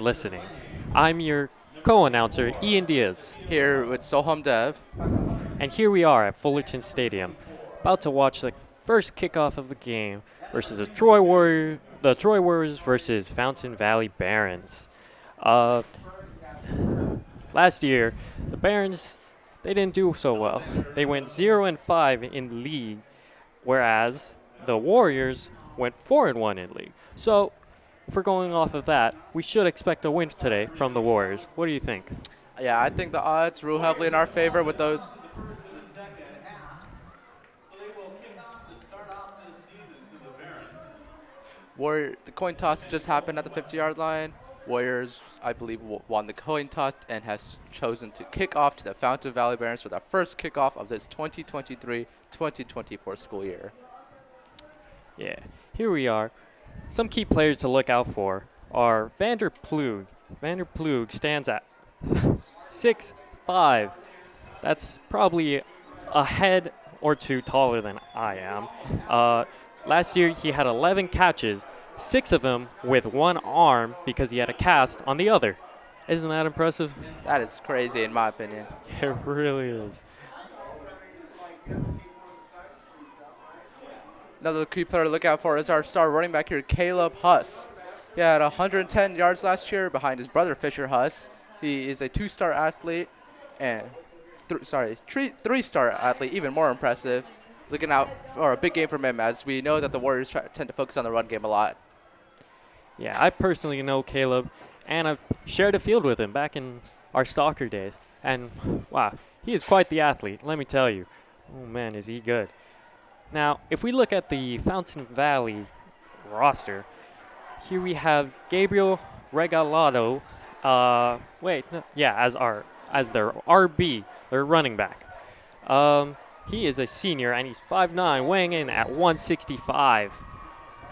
listening. I'm your co-announcer, Ian Diaz, Here with Soham Dev. and here we are at Fullerton Stadium, about to watch the first kickoff of the game versus the Troy Warriors versus Fountain Valley Barons. Uh, Last year, the Barons they didn't do so well. They went 0-5 in the league, whereas the Warriors went 4-1 in league. So, if we're going off of that, we should expect a win today from the Warriors. What do you think? Yeah, I think the odds rule heavily in our favor with those. The coin toss just happened at the 50-yard line. Warriors, I believe, won the coin toss and has chosen to kick off to the Fountain Valley Barons for the first kickoff of this 2023-2024 school year. Yeah, here we are. Some key players to look out for are Vander Plug. Vander Plug stands at 6'5". That's probably a head or two taller than I am. Last year he had 11 catches, 6 of them with one arm because he had a cast on the other. Isn't that impressive? That is crazy in my opinion. It really is. Another key player to look out for is our star running back here, Caleb Huss. He had 110 yards last year behind his brother Fisher Huss. He is a 2-star athlete and three-star athlete, even more impressive. Looking out for a big game from him, as we know that the Warriors tend to focus on the run game a lot. Yeah, I personally know Caleb, and I've shared a field with him back in our soccer days. And wow, he is quite the athlete, let me tell you. Oh man, is he good. Now, if we look at the Fountain Valley roster, here we have Gabriel Regalado, as their RB, their running back. He is a senior and he's 5'9", weighing in at 165.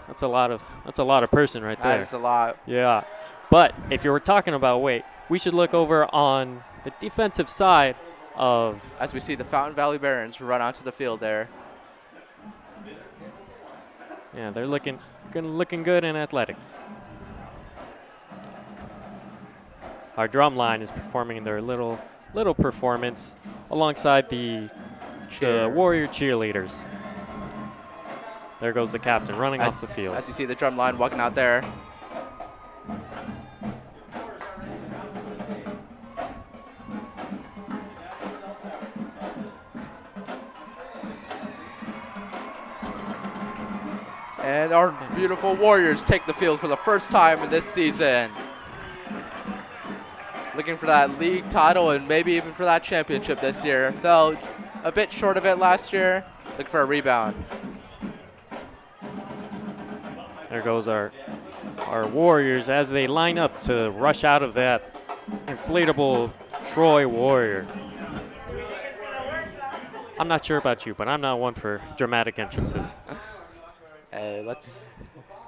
That's a lot of person right there. That is a lot. Yeah, but if you were talking about weight, we should look over on the defensive side of. As we see the Fountain Valley Barons run onto the field there. Yeah, they're looking good and athletic. Our drum line is performing their little performance alongside the Warrior cheerleaders. There goes the captain running off the field. As you see the drum line walking out there. And our beautiful Warriors take the field for the first time in this season. Looking for that league title and maybe even for that championship this year. Fell a bit short of it last year. Looking for a rebound. There goes our Warriors as they line up to rush out of that inflatable Troy Warrior. I'm not sure about you, but I'm not one for dramatic entrances. Hey, let's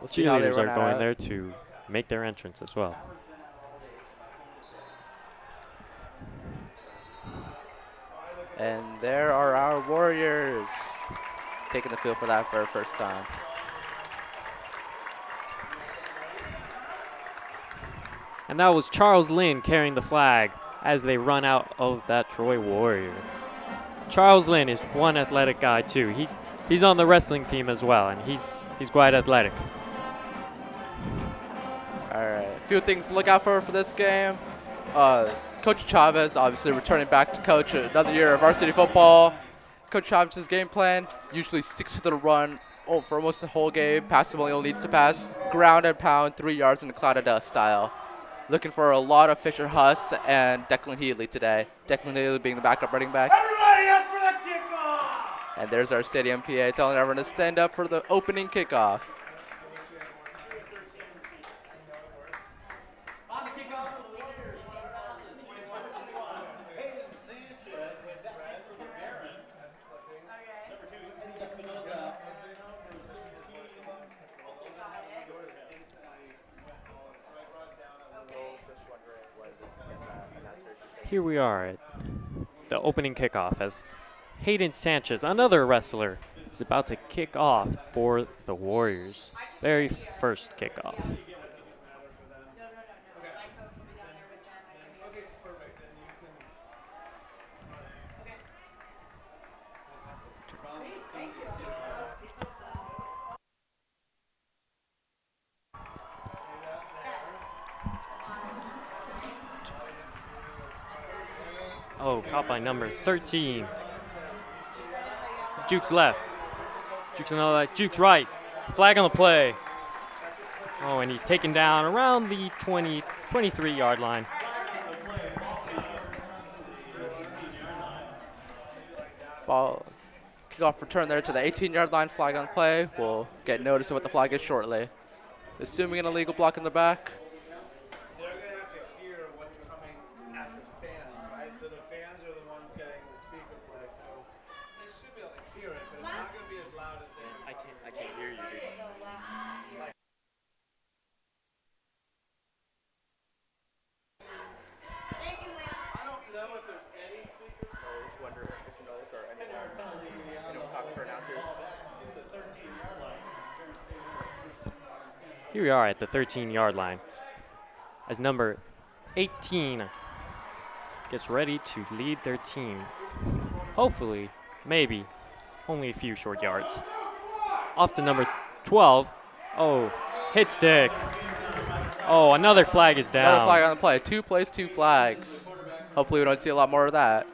see how they Cheerleaders run are going out. there to make their entrance as well. And there are our Warriors taking the field for that for the first time. And that was Charles Lynn carrying the flag as they run out of that Troy Warrior. Charles Lynn is one athletic guy too. He's on the wrestling team as well, and he's quite athletic. All right, a few things to look out for this game. Coach Chavez obviously returning back to coach another year of varsity football. Coach Chavez's game plan usually sticks to the run for almost the whole game. Pass only needs to pass. Ground and pound, 3 yards in the cloud of dust style. Looking for a lot of Fisher Huss and Declan Healy today. Declan Healy being the backup running back. Everybody up for the kickoff! And there's our stadium PA telling everyone to stand up for the opening kickoff. On the kickoff for the Warriors, starting out this season, Hayden Sanchez with that kick for the Barons. Number 2, Eddie Espinoza. Here we are at the opening kickoff as Hayden Sanchez, another wrestler, is about to kick off for the Warriors. Very first kickoff. Oh, caught by number 13. Juke's left. Juke's another left. Juke's right. Flag on the play. Oh, and he's taken down around the 23-yard line. Ball kickoff return there to the 18-yard line. Flag on play. We'll get notice of what the flag is shortly. Assuming an illegal block in the back. They're going to have to hear what's coming at the fans, right? So the fans are the ones getting the speaker play, so they should be able to hear it, but it's not going to be as loud as they I can't hear you, dude. I don't know if there's any speakers. I just wonder if you know this or anyone for announcers. The 13-yard line. Here we are at the 13-yard line as number 18 gets ready to lead their team. Hopefully, maybe, only a few short yards. Off to number 12. Oh, hit stick. Oh, another flag is down. Another flag on the play. 2 plays, 2 flags. Hopefully we don't see a lot more of that.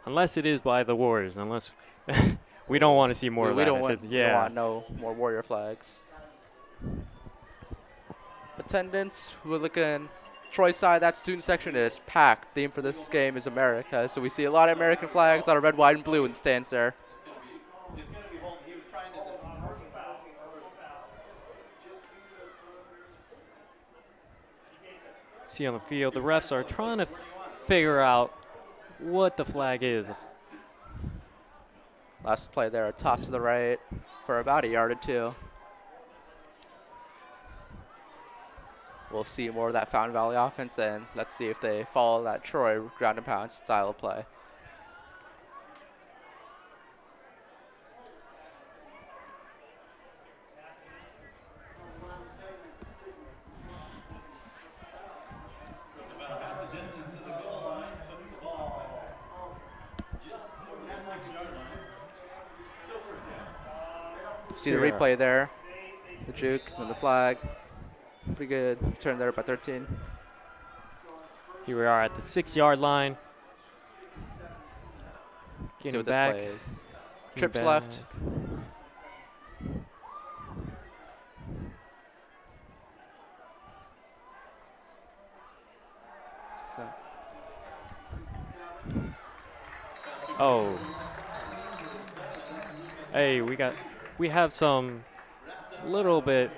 Unless it is by the Warriors, unless we don't want to see more of We that. don't if want, it's- we don't yeah. want no more Warrior flags. Attendance, we're looking Troy side, that student section is packed. Theme for this game is America. So we see a lot of American flags, a lot of red, white, and blue in stands there. He's going to be holding. He was trying to design first foul. See on the field, the refs are trying to figure out what the flag is. Last play there, a toss to the right for about a yard or 2. We'll see more of that Fountain Valley offense, and let's see if they follow that Troy ground and pound style of play. See the Yeah. replay there, the juke and the flag. Pretty good turn there by 13. Here we are at the 6-yard line. See Getting what this back. play is. getting Trips back. left. So, Oh. Hey, we have some little bit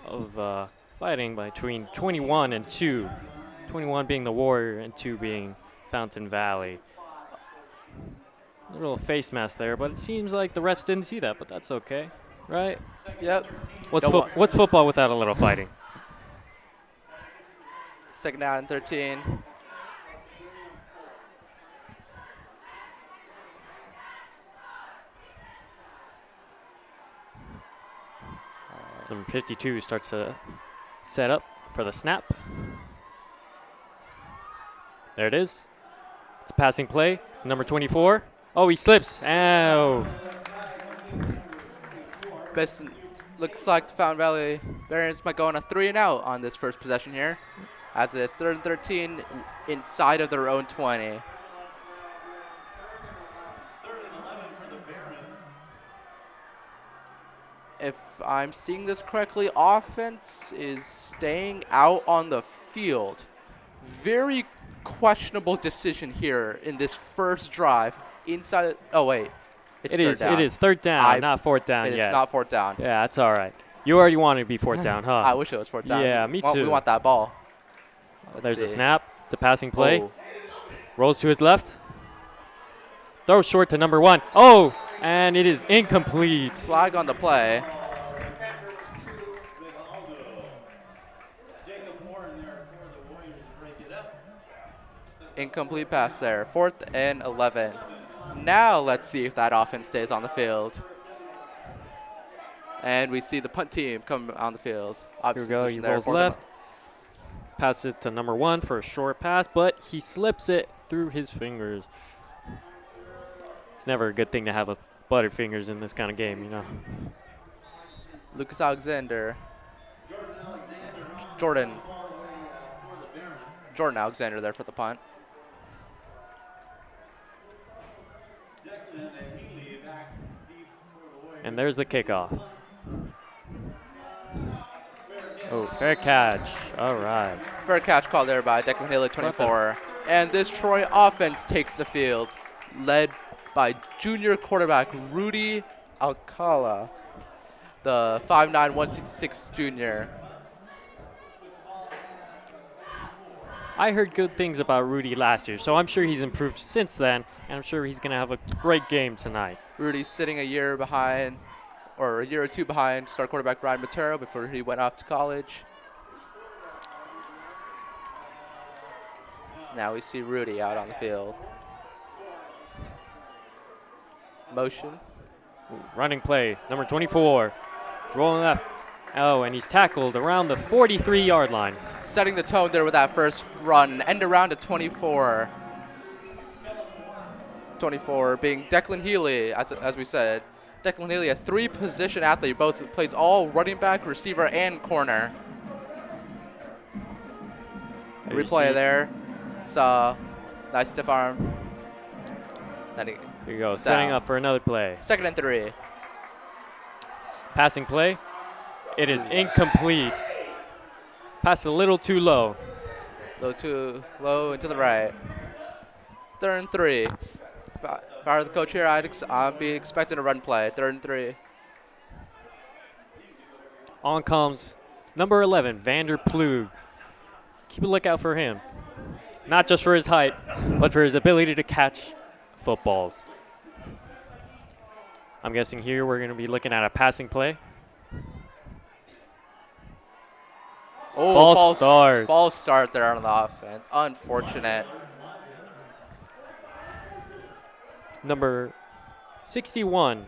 of fighting between 21 and 2. 21 being the Warrior and 2 being Fountain Valley. A little face mask there, but it seems like the refs didn't see that, but that's okay, right? yep. What's Don't want- what's football without a little fighting? Second down and 13. Number 52 starts to set up for the snap. There it is. It's a passing play. Number 24. Oh, he slips. Ow. Best looks like the Fountain Valley Barons might go on a 3-and-out on this first possession here, as it is 3rd and 13 inside of their own 20. 3rd and 11 for the Barons. If I'm seeing this correctly, offense is staying out on the field. Very questionable decision here in this first drive inside. Oh wait, it's It third is. down. It is third down, not fourth down It is yet. not 4th down. Yeah, that's all right. You already wanted to be fourth down, huh? I wish it was 4th down. Yeah, me We too. want that ball. Let's There's a see. snap. It's a passing play. Oh, Rolls to his left. Throws short to number 1. Oh, and it is incomplete. flag on the play. Jacob Warren there for the Warriors to break it up. Incomplete pass there. 4th and 11. Now let's see if that offense stays on the field. And we see the punt team come on the field. Here we Obviously go. He position there rolls for the left. Passes to number 1 for a short pass, but he slips it through his fingers. It's never a good thing to have a Butterfingers in this kind of game, you know. Lucas Alexander. Jordan Alexander there for the punt. And there's the kickoff. Oh, fair catch. All right. Fair catch called there by Declan Haley, 24. And this Troy offense takes the field, led by junior quarterback Rudy Alcala, the 5'9", 166 junior. I heard good things about Rudy last year, so I'm sure he's improved since then, and I'm sure he's going to have a great game tonight. Rudy's sitting a year behind, or a year or two behind star quarterback Brian Matero before he went off to college. Now we see Rudy out on the field. Motion. Running play, number 24, rolling left. Oh, and he's tackled around the 43-yard line. Setting the tone there with that first run. End around at 24. 24 being Declan Healy, as we said. Declan Healy, a three-position athlete, both plays all running back, receiver, and corner. Replay there. Saw nice stiff arm. Then he Here you go, setting up for another play. 2nd and 3. Passing play. It is incomplete. Pass a little too low. A little too low and to the right. 3rd and 3. If I were the coach here, I'd be expecting a run play. 3rd and 3. On comes number 11, Vander Plug. Keep a lookout for him. Not just for his height, but for his ability to catch footballs. I'm guessing here we're going to be looking at a passing play. Oh, false start. False start there on the offense. Unfortunate. Number 61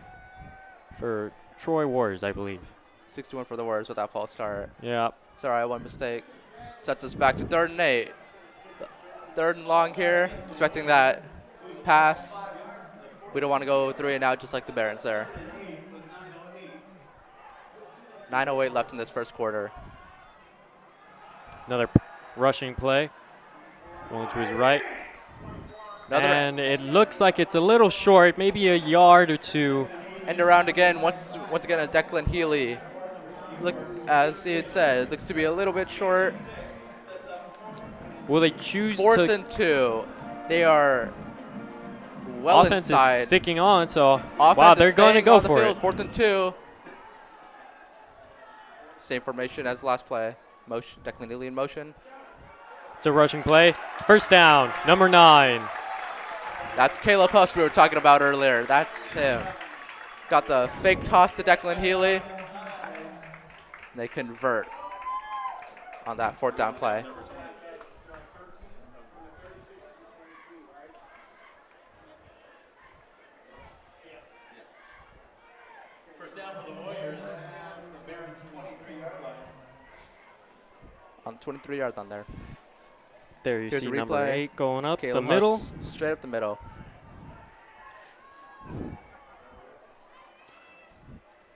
for Troy Warriors, I believe. 61 for the Warriors with that false start. Yeah. Sorry, one mistake. Sets us back to 3rd and 8. 3rd and long here. Expecting that pass. We don't want to go 3 and out just like the Barons there. 9:08 left in this first quarter. Another rushing play. Going to his right. And it looks like it's a little short, maybe a yard or two. End around again, once again a Declan Healy. Look, as he had said, it looks to be a little bit short. Will they choose 4th to? and 2. They are well offense inside. is sticking on, so Offense wow, is they're going to staying go on the for field. it. 4th and 2. Same formation as the last play. Motion, Declan Healy in motion. It's a rushing play. First down, number 9. That's Caleb Huss we were talking about earlier. That's him. Got the fake toss to Declan Healy. They convert on that 4th down play. First down for the Warriors at the Barons' 23-yard line. On 23 yards on there. There you Here's see a number replay. 8 going up Caleb the middle. Huss, straight up the middle.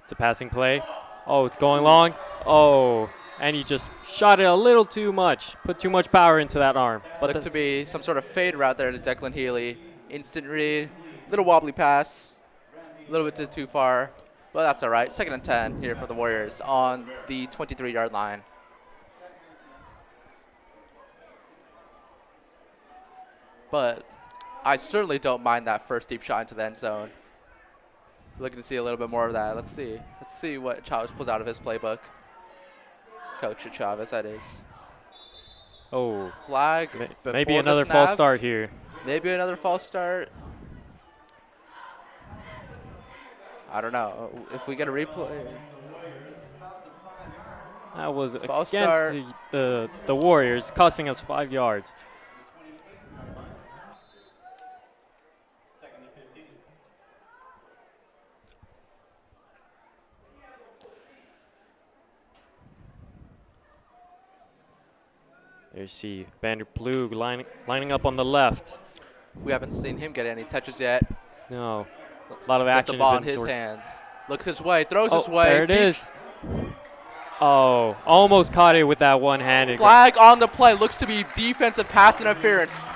It's a passing play. Oh, it's going long. Oh, and he just shot it a little too much. Put too much power into that arm. But Looked to be some sort of fade route there to Declan Healy. Instant read. Little wobbly pass. A little bit too far. But that's all right. 2nd and 10 here for the Warriors on the 23-yard line. But I certainly don't mind that first deep shot into the end zone. Looking to see a little bit more of that. Let's see. Let's see what Chavez pulls out of his playbook. Coach Chavez, that is. oh, Flag. maybe before the another false snap. start here. Maybe another false start. I don't know. If we get a replay. That was False against start. the Warriors, costing us 5 yards. Second and 15. There you see Vander Plug lining up on the left. We haven't seen him get any touches yet. No. A lot of With action. the ball has in been his toward- hands. Looks his way, throws Oh, his way. there it deep is. Oh, almost caught it with that one-handed. Flag on the play. Looks to be defensive pass interference.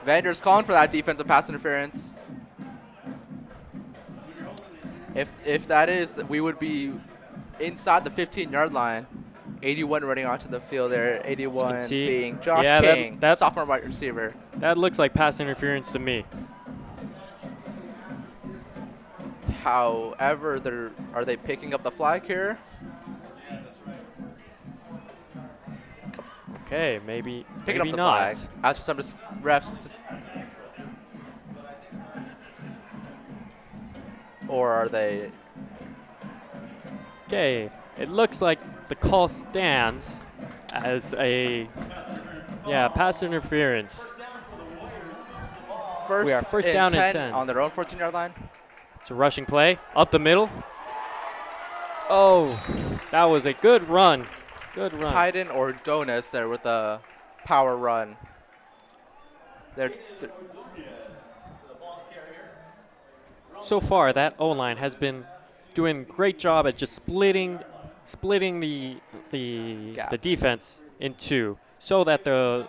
Vander's calling for that defensive pass interference. If that is, we would be inside the 15-yard line. 81 running onto the field there. 81 see, being Josh yeah, King, that- sophomore wide receiver. That looks like pass interference to me. However, are they picking up the flag here? Okay, maybe Picking maybe up the not. flag. As for some refs, or are they? Okay, it looks like the call stands as a pass interference. We are first down and 10. On their own 14-yard line. It's a rushing play up the middle. Oh, that was a good run. Good run. Hayden Ordonez there with a power run. They're So far, that O-line has been doing a great job at just splitting the defense in two, so that the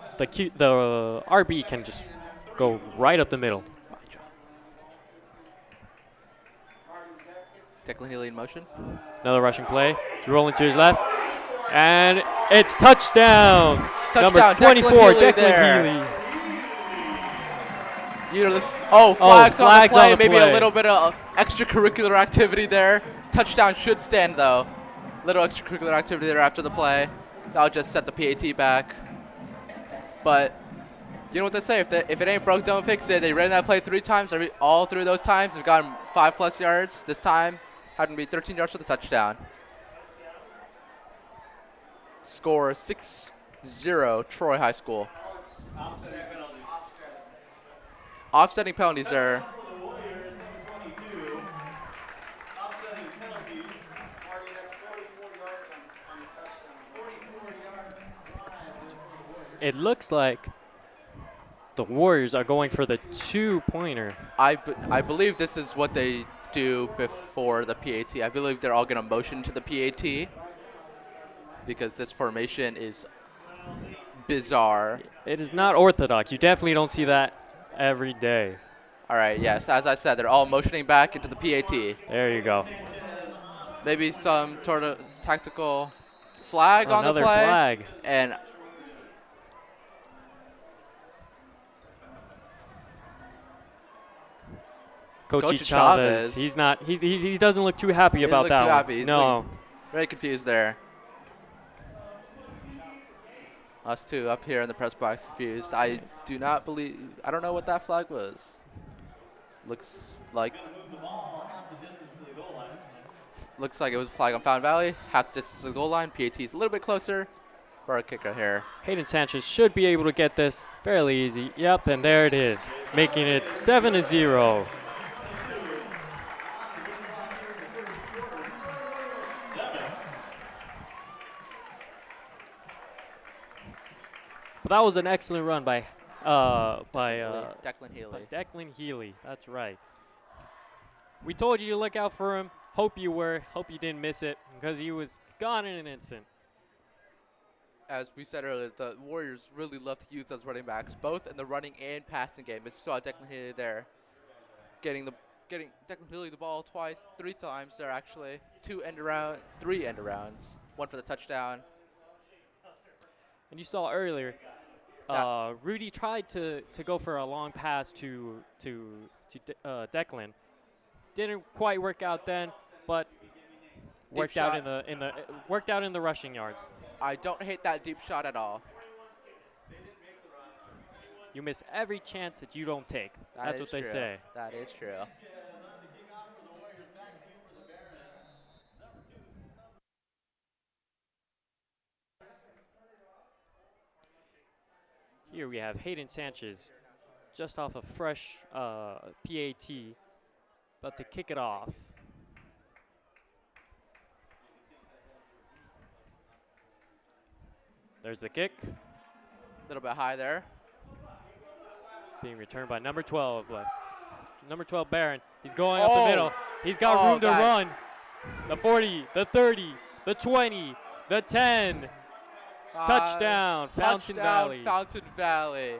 RB can just go right up the middle. Declan Healy in motion. Another rushing play. He's rolling to his left, and it's touchdown. Number Touchdown, 24, Declan Healy Declan there. Healy. You know this. Oh, flags on the flags play. on the Maybe play. a little bit of extracurricular activity there. Touchdown should stand though. Little extracurricular activity there after the play. That'll just set the PAT back. But you know what they say? If it ain't broke, don't fix it. They ran that play 3 times. All 3 of those times, they've gotten 5+ yards. This time, had to be 13 yards for the touchdown. Score 6-0, Troy High School. Offsetting penalties there. It looks like the Warriors are going for the 2-pointer. I believe this is what they do before the PAT. I believe they're all going to motion to the PAT because this formation is bizarre. It is not orthodox. You definitely don't see that every day. All right, yes, as I said, they're all motioning back into the PAT. There you go. Maybe some sort of tactical flag on the Another play. flag. And Coach Chavez. He's not. He doesn't look too happy He about doesn't that look too one. happy. He's No. very confused there. Us two up here in the press box confused. I don't know what that flag was. Looks like it was a flag on Fountain Valley. Half the distance to the goal line. PAT is a little bit closer for our kicker here. Hayden Sanchez should be able to get this fairly easy. Yep, and there it is, making it 7-0. But that was an excellent run by Declan Healy. Declan Healy. That's right. We told you to look out for him. Hope you were. Hope you didn't miss it because he was gone in an instant. As we said earlier, the Warriors really love to use those running backs, both in the running and passing game. As you saw Declan Healy there, getting Declan Healy the ball 3 times there actually. 3 end arounds, 1 for the touchdown. And you saw earlier, Rudy tried to go for a long pass to Declan. Didn't quite work out then, but worked out in the rushing yards. I don't hate that deep shot at all. You miss every chance that you don't take. That's what they say. That is true. Here we have Hayden Sanchez, just off a fresh PAT, about to kick it off. There's the kick. A little bit high there. being returned by number 12 left. Number 12, Barron. He's going up Oh. the middle. He's got Oh, room to run. The 40, the 30, the 20, the 10. Touchdown, Fountain Valley. Fountain Valley.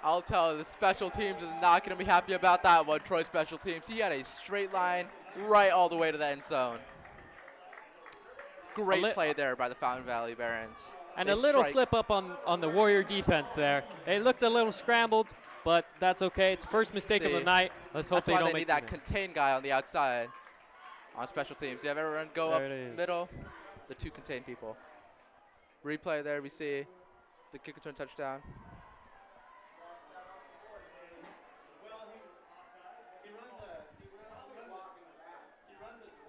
I'll tell you, the special teams is not going to be happy about that one, Troy special teams. He had a straight line right all the way to the end zone. Great play there by the Fountain Valley Barons. And They a little strike. slip up on the Warrior defense there. It looked a little scrambled, but that's okay. It's first mistake of the See, night. Let's hope That's they why don't they make need that too many. contain guy on the outside on special teams. You have everyone go There it up is. middle, the two contain people. Replay there, we see the kick return touchdown. Well, he runs a,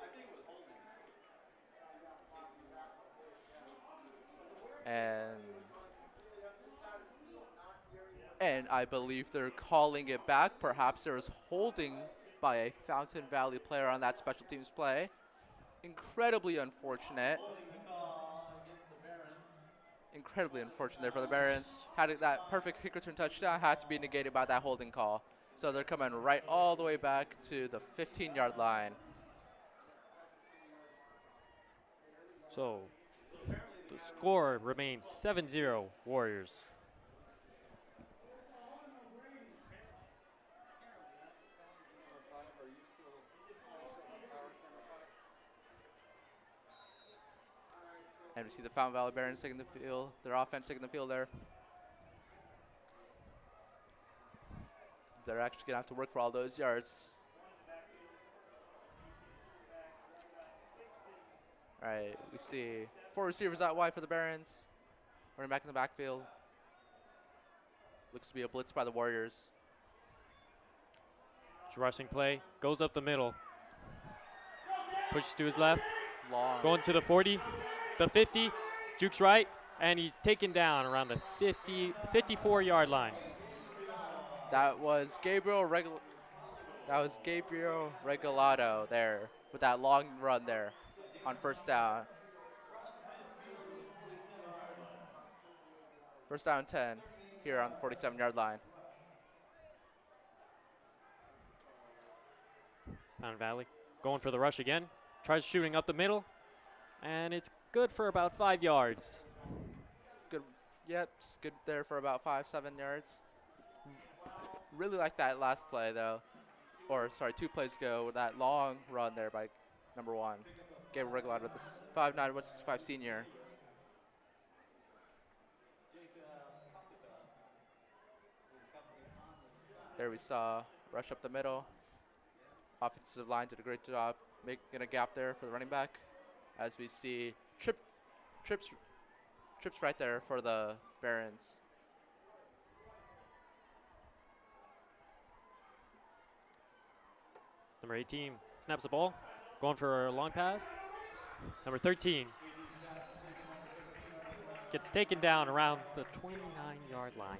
I think it was holding. And I believe they're calling it back. Perhaps there was holding by a Fountain Valley player on that special teams play. Incredibly unfortunate. Holding the call against the Barons. Incredibly unfortunate there for the Barons. That perfect kick return touchdown had to be negated by that holding call. So they're coming right all the way back to the 15-yard line. So the score remains 7-0 Warriors. And we see the Fountain Valley Barons taking the field, their offense taking the field there. They're actually going to have to work for all those yards. All right, we see 4 receivers out wide for the Barons. Running back in the backfield. Looks to be a blitz by the Warriors. Rushing play, goes up the middle. Pushes to his left, Long. going to the 40, the 50, jukes right, and he's taken down around the 54-yard line. That was Gabriel Regalado there with that long run there on first down. First down 10 here on the 47-yard line. Fountain Valley going for the rush again. Tries shooting up the middle, and it's good for about 5 yards. Good, yep, it's good there for about 5-7 yards. Really like that last play though, or sorry, 2 plays ago with that long run there by number 1, Gabriel Regalado, this 5'9", 165 senior. There we saw rush up the middle. Offensive line did a great job making a gap there for the running back. As we see trips right there for the Barons. Number 18 snaps the ball, going for a long pass. Number 13 gets taken down around the 29-yard line.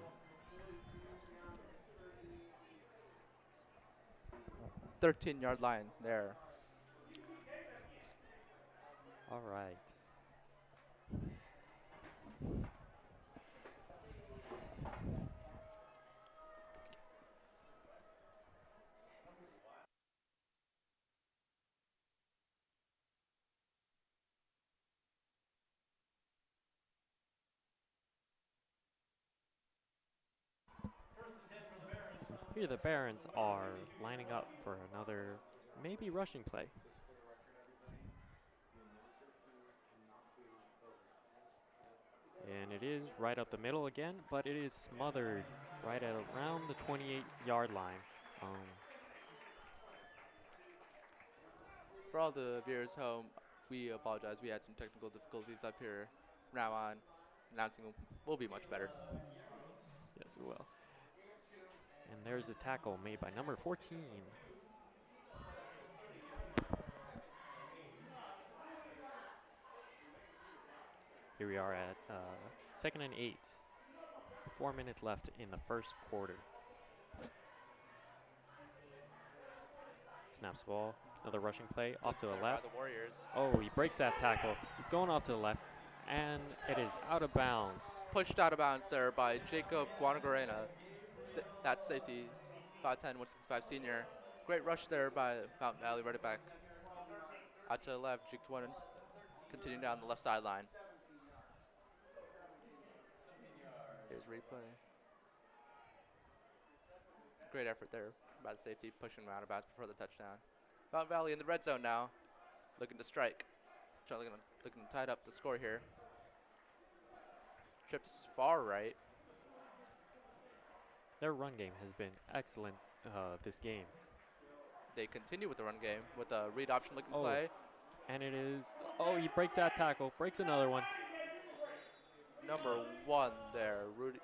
13-yard line there. All right. Here the Barons are lining up for another maybe rushing play. And it is right up the middle again, but it is smothered right at around the 28-yard line. For all the viewers home, we apologize. We had some technical difficulties up here. From now on, announcing will be much better. Yes, it will. And there's a tackle made by number 14. Here we are at 2nd and 8. 4 minutes left in the first quarter. Snaps the ball. Another rushing play off to the left. By the Warriors. Oh, he breaks that tackle. He's going off to the left, and it is out of bounds. Pushed out of bounds there by Jacob Guanagarena. that safety, 5'10", 165 senior. Great rush there by Fountain Valley running back. Out to the left, juked one, continuing down the left sideline. Here's replay. Great effort there by the safety, pushing him out of bounds before the touchdown. Fountain Valley in the red zone now, looking to strike. Looking to tie up the score here. Trips far right. Their run game has been excellent this game. They continue with the run game with a read option looking Oh. play. And it is, oh, he breaks that tackle, breaks another one. Number 1 there, Rudy.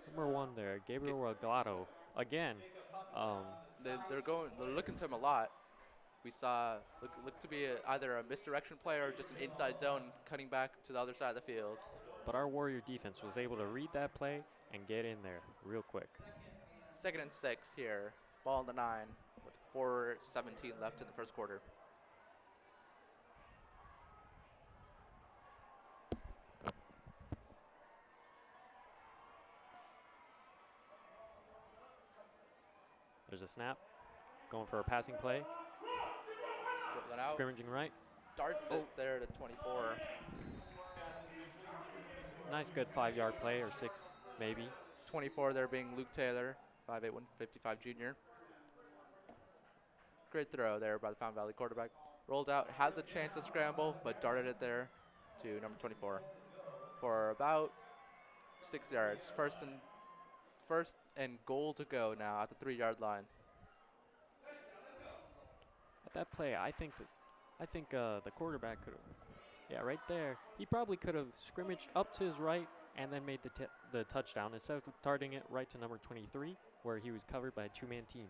Number 1 there, Gabriel Regalado. Again, They're looking to him a lot. We saw look to be either a misdirection play or just an inside zone cutting back to the other side of the field. but our Warrior defense was able to read that play and get in there real quick. 2nd and 6 here. Ball on the 9 with 4:17 left in the first quarter. There's a snap, going for a passing play, That out. scrimmaging right. Darts it there to 24. Nice, good 5-yard play, or 6 maybe. 24 there being Luke Taylor, 5'8", 155 junior. Great throw there by the Fountain Valley quarterback. Rolled out, had the chance to scramble, but darted it there to number 24 for about 6 yards. First and goal to go now at the 3-yard line. At that play, I think the quarterback could have, yeah, right there. He probably could have scrimmaged up to his right and then made the touchdown instead of darting it right to number 23, where he was covered by a 2-man team.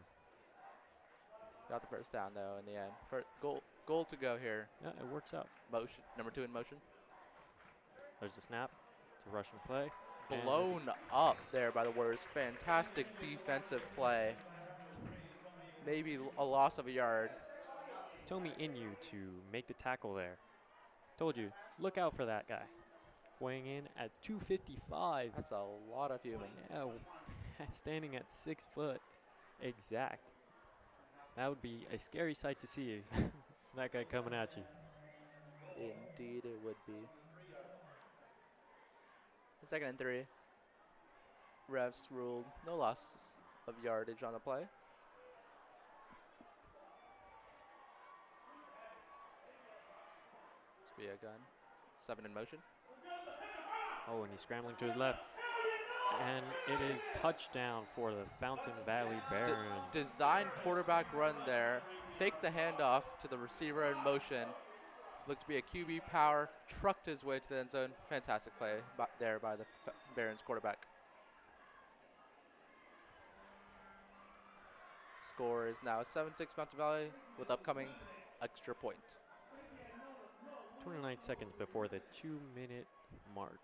Got the first down though in the end. Goal to go here. Yeah, it works out. Motion, number 2 in motion. There's the snap. It's a rushing play. Blown up there by the Warriors. Fantastic defensive play. Maybe a loss of a yard. Tomi Inu to make the tackle there. Told you, look out for that guy. Weighing in at 255. That's a lot of human. Yeah, standing at 6 foot exact. That would be a scary sight to see. That guy coming at you. Indeed it would be. 2nd and 3. Refs ruled no loss of yardage on the play. This will be a gun. 7 in motion. Oh, and he's scrambling to his left. And it is touchdown for the Fountain Valley Barons. Design quarterback run there. Fake the handoff to the receiver in motion. Looked to be a QB power. Trucked his way to the end zone. Fantastic play there by the Barons quarterback. Score is now 7-6 Fountain Valley with upcoming extra point. 29 seconds before the 2-minute mark.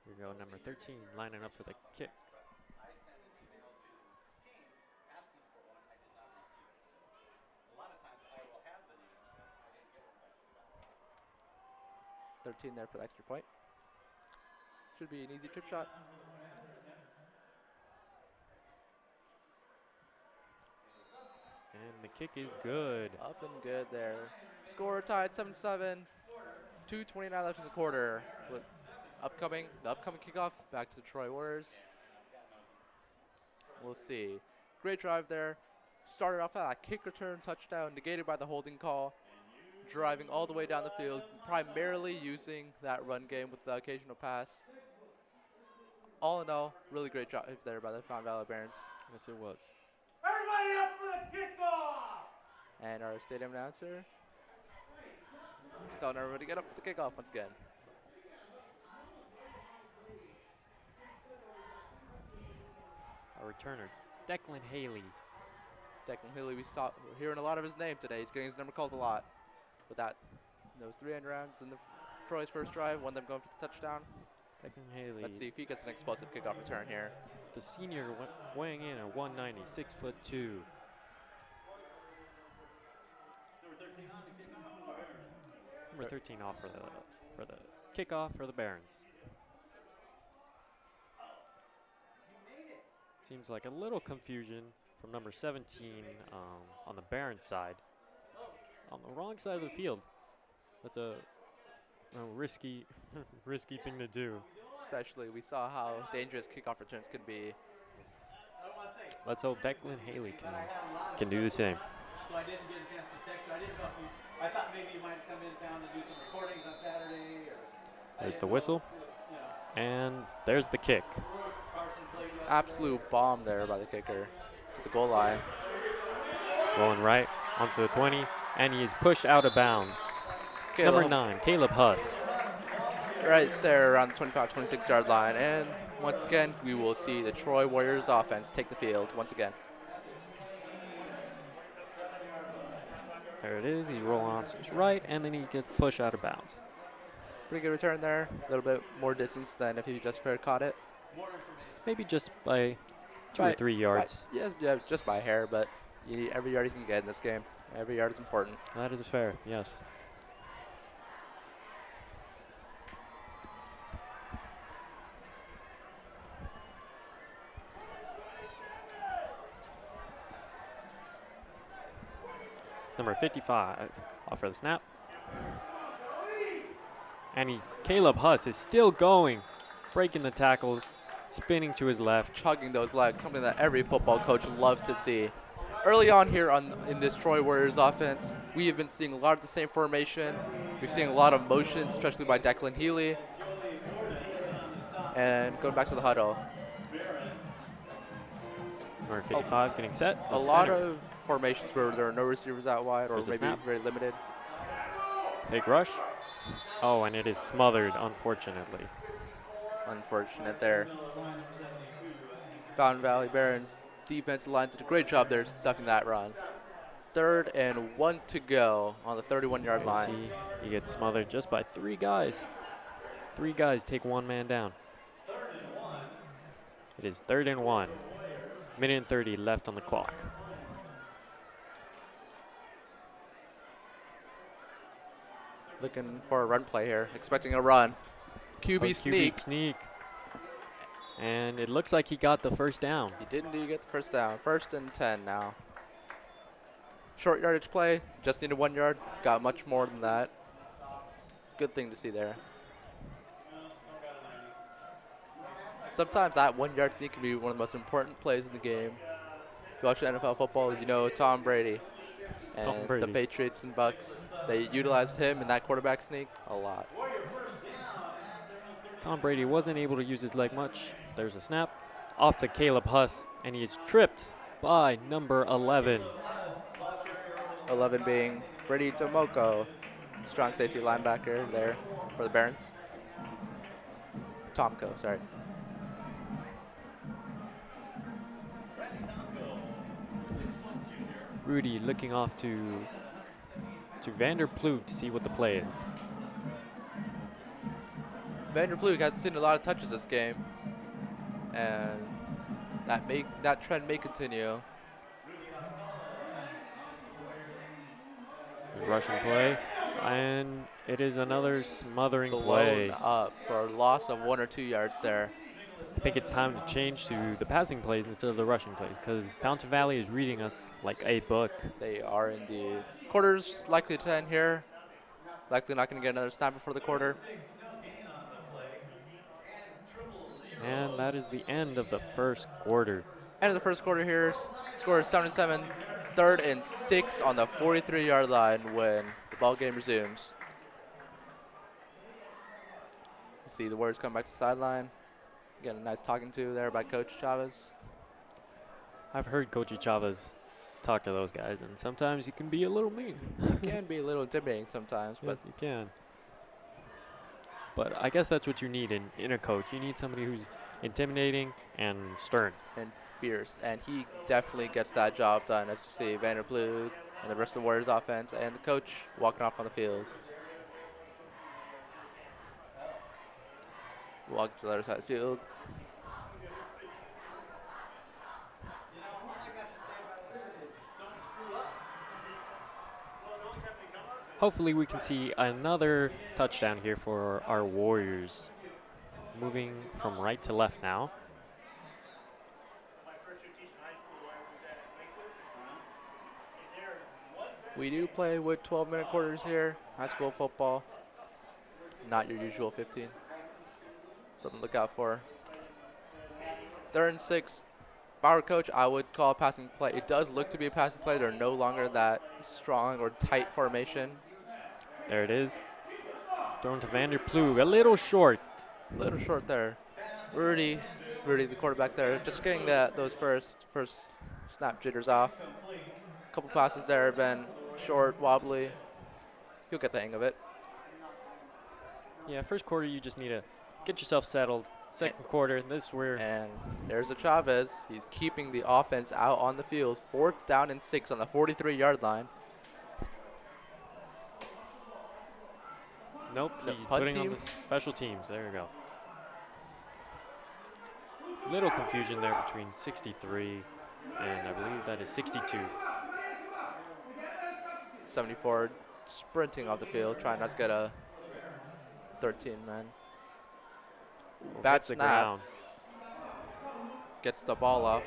Here we go, number 13 lining up for the kick. I sent an email to the team asking for one. I did not receive it. So a lot of times I will have the names, but I didn't get one back. 13 there for the extra point. Should be an easy trip shot. And the kick is good. Up and good there. Score tied 7-7. 2:29 left in the quarter with the upcoming kickoff back to the Troy Warriors. We'll see. Great drive there. Started off at a kick return touchdown negated by the holding call. Driving all the way down the field, primarily using that run game with the occasional pass. All in all, really great drive there by the Fountain Valley Barons. Yes, it was. Everybody up for the kickoff! And our stadium announcer telling everybody to get up for the kickoff once again. Our returner, Declan Haley. Declan Haley, we're hearing a lot of his name today. He's getting his number called a lot. With that, those 3 end rounds in Troy's first drive, one of them going for the touchdown. Declan Haley, Let's see if he gets an explosive kickoff return here. the senior weighing in at 190, 6'2". Number 13 off for the kickoff for the Barons. Seems like a little confusion from number 17 on the Barons side. On the wrong side of the field. That's a risky, risky thing to do. Especially, we saw how dangerous kickoff returns can be. Let's hope Declan Haley can do the same. So I didn't get a chance to text you. I didn't know if you, I thought maybe you might come in town to do some recordings on Saturday. There's the whistle. And there's the kick. Absolute bomb there by the kicker to the goal line. Rolling right onto the 20, and he is pushed out of bounds. Number 9, Caleb Huss. Right there around the 25, 26 yard line. And once again, we will see the Troy Warriors offense take the field once again. There it is. He rolls on to his right, and then he gets pushed out of bounds. Pretty good return there. A little bit more distance than if he just fair caught it. Maybe just by 2 or 3 yards. Yes, yeah, just by a hair, but you need every yard you can get in this game. Every yard is important. That is fair, yes. Number 55 off for the snap. And Caleb Huss is still going, breaking the tackles, spinning to his left. Chugging those legs, something that every football coach loves to see. Early on here in this Troy Warriors offense, we have been seeing a lot of the same formation. We've seen a lot of motion, especially by Declan Healy. And going back to the huddle. Number 55 getting set. A lot of formations where there are no receivers out wide, or There's a maybe snap. very limited. Big rush. Oh, and it is smothered, unfortunately. Unfortunate there. Fountain Valley Barons defensive line did a great job there stuffing that run. 3rd and 1 to go on the 31-yard line. See, he gets smothered just by 3 guys. 3 guys take 1 man down. It is 3rd and 1. Minute and 30 left on the clock. Looking for a run play here, expecting a run. QB sneak. Sneak. And it looks like he got the first down. He did indeed get the first down. 1st and 10 now. Short yardage play, just needed 1 yard. Got much more than that. Good thing to see there. Sometimes that 1 yard sneak can be one of the most important plays in the game. If you watch NFL football, you know Tom Brady. And the Patriots and Bucks, they utilized him in that quarterback sneak a lot. Tom Brady wasn't able to use his leg much. There's a snap. Off to Caleb Huss, and he is tripped by number 11. 11 being Brady Tomoko, strong safety linebacker there for the Barons. Tomko, sorry. Rudy looking off to Vanderploeg to see what the play is. Vanderploeg has seen a lot of touches this game, and that trend may continue. Rushing play, and it is another smothering Blown play. up for a loss of 1 or 2 yards there. I think it's time to change to the passing plays instead of the rushing plays because Fountain Valley is reading us like a book. They are indeed. Quarter's likely to end here. Likely not going to get another snap before the quarter. And that is the end of the first quarter. End of the first quarter here. Score is 7-7. 3rd and 6 on the 43-yard line when the ball game resumes. You see the Warriors come back to the sideline. Getting a nice talking to there by Coach Chavez. I've heard Coach Chavez talk to those guys, and sometimes you can be a little mean. He can be a little intimidating sometimes, but Yes, you can. But I guess that's what you need in a coach. You need somebody who's intimidating and stern. and fierce, and he definitely gets that job done. As you see, Vanderploeg and the rest of the Warriors offense and the coach walking off on the field. Walk to the other side of the field. Hopefully we can see another touchdown here for our Warriors. Moving from right to left now. We do play with 12-minute quarters here. High school football. Not your usual 15. Something to look out for. 3rd and 6. Our coach, I would call a passing play. It does look to be a passing play. They're no longer that strong or tight formation. There it is. Thrown to Vanderploeg, a little short. A little short there. Rudy, the quarterback there, just getting those first snap jitters off. A couple passes there have been short, wobbly. You'll get the hang of it. Yeah, first quarter you just need to get yourself settled. Second quarter, this is where And there's a Chavez. He's keeping the offense out on the field. 4th down and 6 on the 43-yard line. nope, No, he's punt putting on team. the special teams. There you go. Little confusion there between 63 and I believe that is 62. 74 sprinting off the field, trying not to get a 13-man. Bad Hits the snap. ground. Gets the ball off.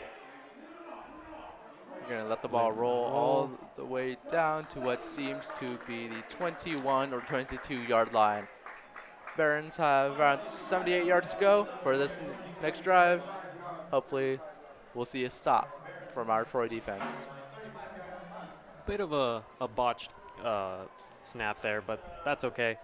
You're going to let the ball roll all the way down to what seems to be the 21 or 22-yard line. Barons have around 78 yards to go for this next drive. Hopefully, we'll see a stop from our Troy defense. Bit of a botched snap there, but that's okay.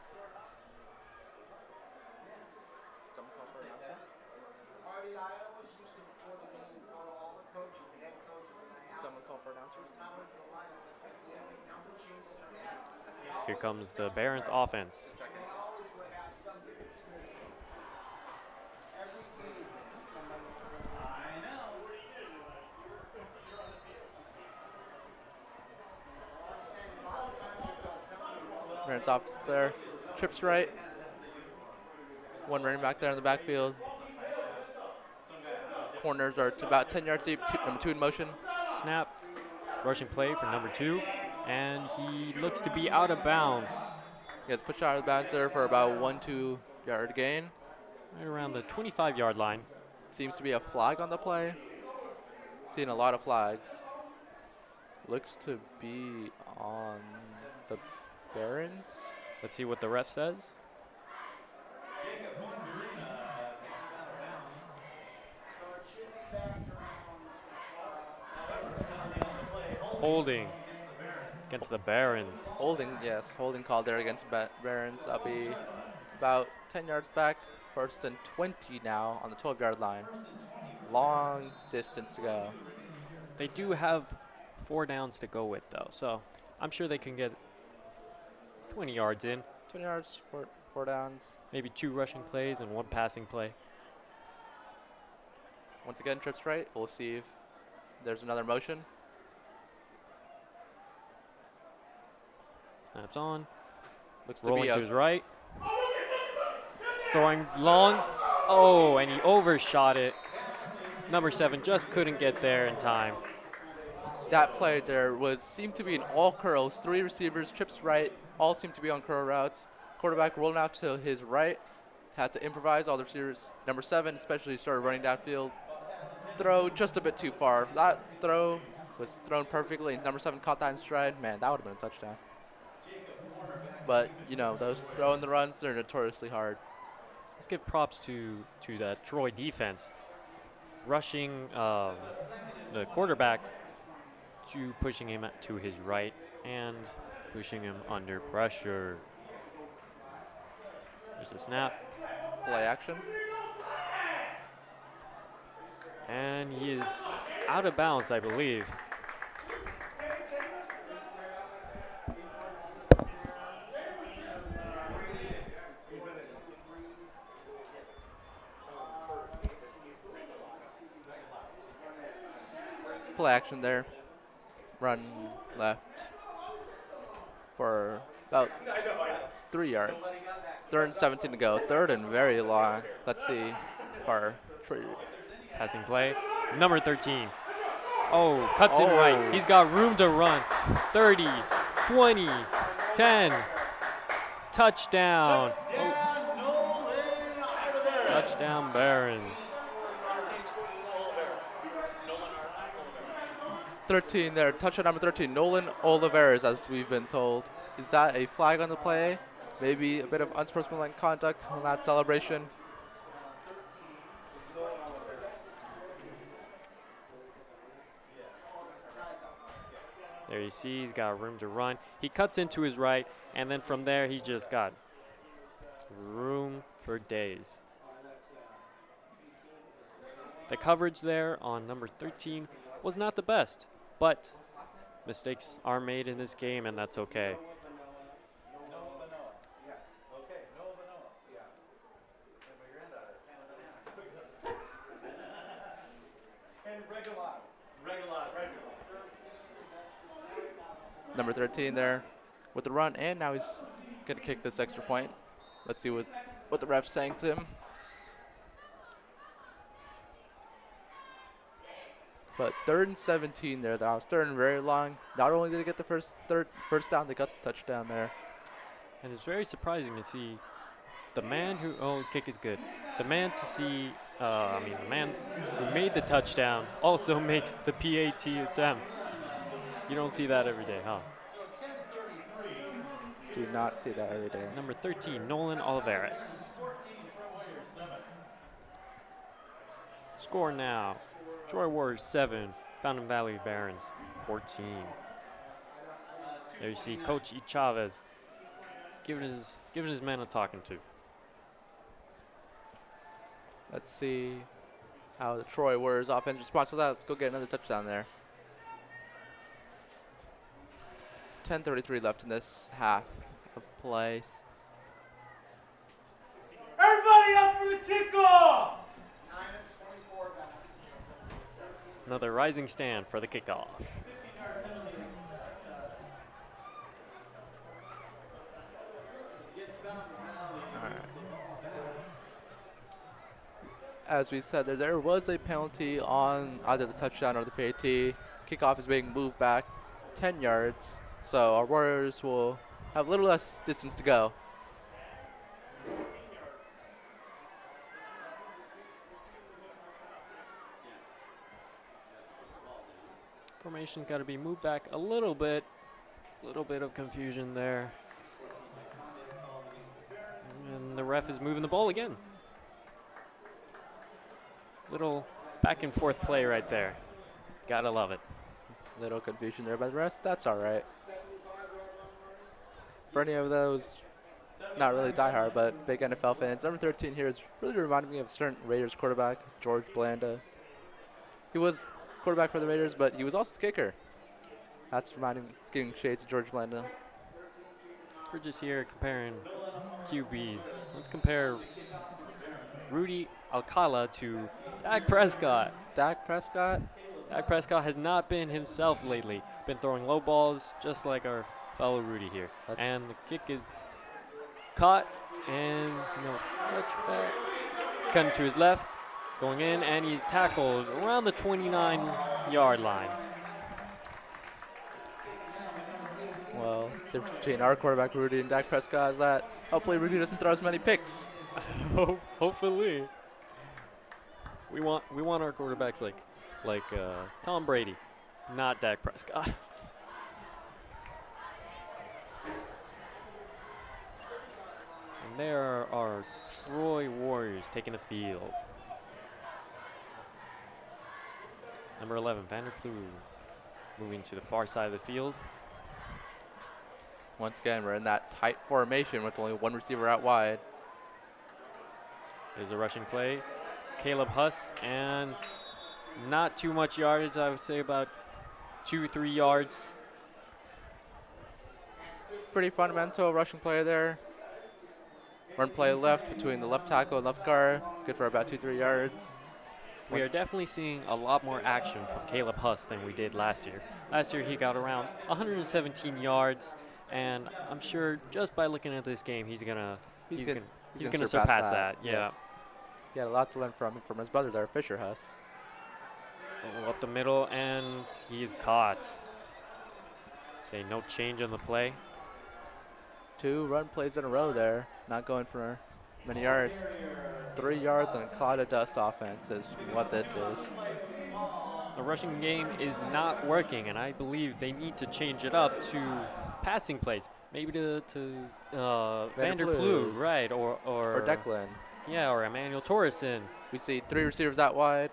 Here comes the Barons offense. Barons off there. Trips right. One running back there in the backfield. Corners are to about 10 yards deep. Number 2 in motion. Snap, rushing play for number 2, and he looks to be out of bounds. Gets pushed out of bounds there for about 1-2 yard gain. Right around the 25-yard line. Seems to be a flag on the play. Seeing a lot of flags. Looks to be on the Barons. Let's see what the ref says. Holding against the Barons. Holding, yes, holding call there against Barons. That'll be about 10 yards back. 1st and 20 now on the 12-yard line. Long distance to go. They do have 4 downs to go with, though, so I'm sure they can get 20 yards in. 20 yards, four downs. Maybe 2 rushing plays and 1 passing play. Once again, trips right. We'll see if there's another motion. Snaps on. Looks to Rolling be to a his right. Throwing long. Oh, and he overshot it. Number 7 just couldn't get there in time. that play there seemed to be an all curls. 3 receivers, trips right, all seem to be on curl routes. Quarterback rolling out to his right, had to improvise. All the receivers, number 7 especially, started running downfield. Throw just a bit too far. That throw was thrown perfectly. Number 7 caught that in stride. Man, that would have been a touchdown. But, you know, those throwing the runs, they're notoriously hard. Let's give props to the Troy defense. Rushing the quarterback to pushing him to his right and pushing him under pressure. There's a snap. Play action. And he is out of bounds, I believe. Play action there. Run left. for about 3 yards. 3rd and 17 to go. 3rd and very long. Let's see if our Passing play. Number 13. Oh, cuts in Oh. right. He's got room to run. 30, 20, 10. Touchdown. Touchdown Barons. 13 there. Touchdown number 13. Nolan Oliveras, as we've been told. Is that a flag on the play? Maybe a bit of unsportsmanlike conduct on that celebration. There you see he's got room to run. He cuts into his right, and then from there he just got room for days. The coverage there on number 13 was not the best, but mistakes are made in this game, and that's okay. Number 13 there with the run, and now he's going to kick this extra point. Let's see what the ref's saying to him. But 3rd and 17 there. That was 3rd and very long. Not only did he get the first down, they got the touchdown there. And it's very surprising to see the man who, kick is good. The man the man who made the touchdown also makes the PAT attempt. You don't see that every day, huh? Do not see that every day. Number 13, Nolan Oliveras. Score now. Troy Warriors 7, Fountain Valley Barons 14. There you see Coach E. Chavez giving his men a talking to. Let's see how the Troy Warriors offense responds to that. Let's go get another touchdown there. 10:33 left in this half of play. Everybody up for the kickoff! Another rising stand for the kickoff. As we said, there was a penalty on either the touchdown or the PAT. Kickoff is being moved back 10 yards, so our Warriors will have a little less distance to go. Formation got to be moved back a little bit. A little bit of confusion there. And the ref is moving the ball again. Little back and forth play right there. Gotta love it. Little confusion there by the rest. That's all right. For any of those, not really diehard, but big NFL fans, number 13 here is really reminding me of a certain Raiders quarterback, George Blanda. He was quarterback for the Raiders, but he was also the kicker. That's it's giving shades of George Blanda. We're just here comparing QBs. Let's compare Rudy Alcala to Dak Prescott. Dak Prescott. Dak Prescott has not been himself lately. Been throwing low balls just like our fellow Rudy here. And the kick is caught and touchback. He's cutting to his left, going in, and he's tackled around the 29-yard line. Well, the difference between our quarterback Rudy and Dak Prescott is that hopefully Rudy doesn't throw as many picks. Hopefully. We want our quarterbacks like Tom Brady, not Dak Prescott. And there are our Troy Warriors taking the field. Number 11, Vanderplu, moving to the far side of the field. Once again, we're in that tight formation with only one receiver out wide. There's a rushing play. Caleb Huss, and not too much yardage. I would say about 2 or 3 yards. Pretty fundamental rushing play there. Run play left between the left tackle and left guard. Good for about 2 or 3 yards. We are definitely seeing a lot more action from Caleb Huss than we did last year. Last year he got around 117 yards, And I'm sure just by looking at this game, he's gonna gonna surpass that. Yeah. Yes. He had a lot to learn from his brother there, Fisher Huss. Oh, up the middle, and he's caught. Say no change on the play. 2 run plays in a row there, not going for many yards. 3 yards and a cloud of dust offense is what this is. The rushing game is not working, and I believe they need to change it up to passing plays. Maybe to Vander Ploeg, right, or Declan. Yeah, or Emmanuel Torreson. We see 3 receivers out wide.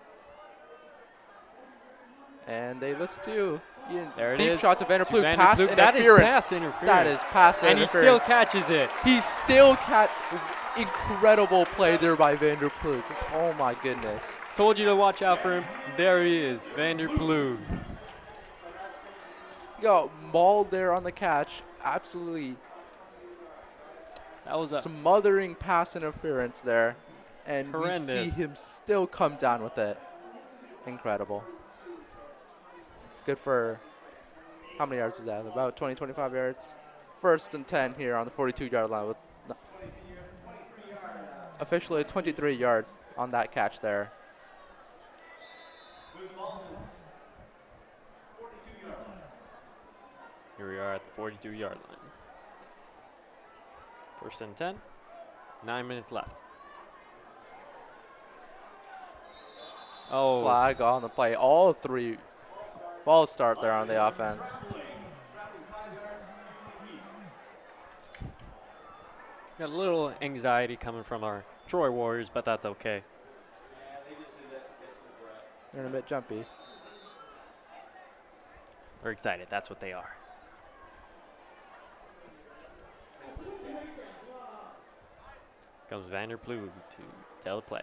And they listen to Ian. There it Deep is. shot to Vander To Ploeg. Vander Pass Ploeg. interference. That is pass interference. That is pass and interference. he still catches it. He still incredible play there by Vander Ploeg. Oh my goodness. Told you to watch out for him. There he is, Vander Ploeg. Got mauled there on the catch. Absolutely That was a smothering pass interference there. And horrendous. we see him still come down with it. Incredible. Good for, how many yards was that? About 20, 25 yards. 1st and 10 here on the 42-yard line with officially 23 yards on that catch there. Here we are at the 42-yard line. 1st and 10. 9 minutes left. Oh, Flag on the play. All 3 false start there on the offense. got a little anxiety coming from our Troy Warriors, but that's okay. They're a bit jumpy. We're excited. That's what they are. Comes Vander Ploeg to tell the play.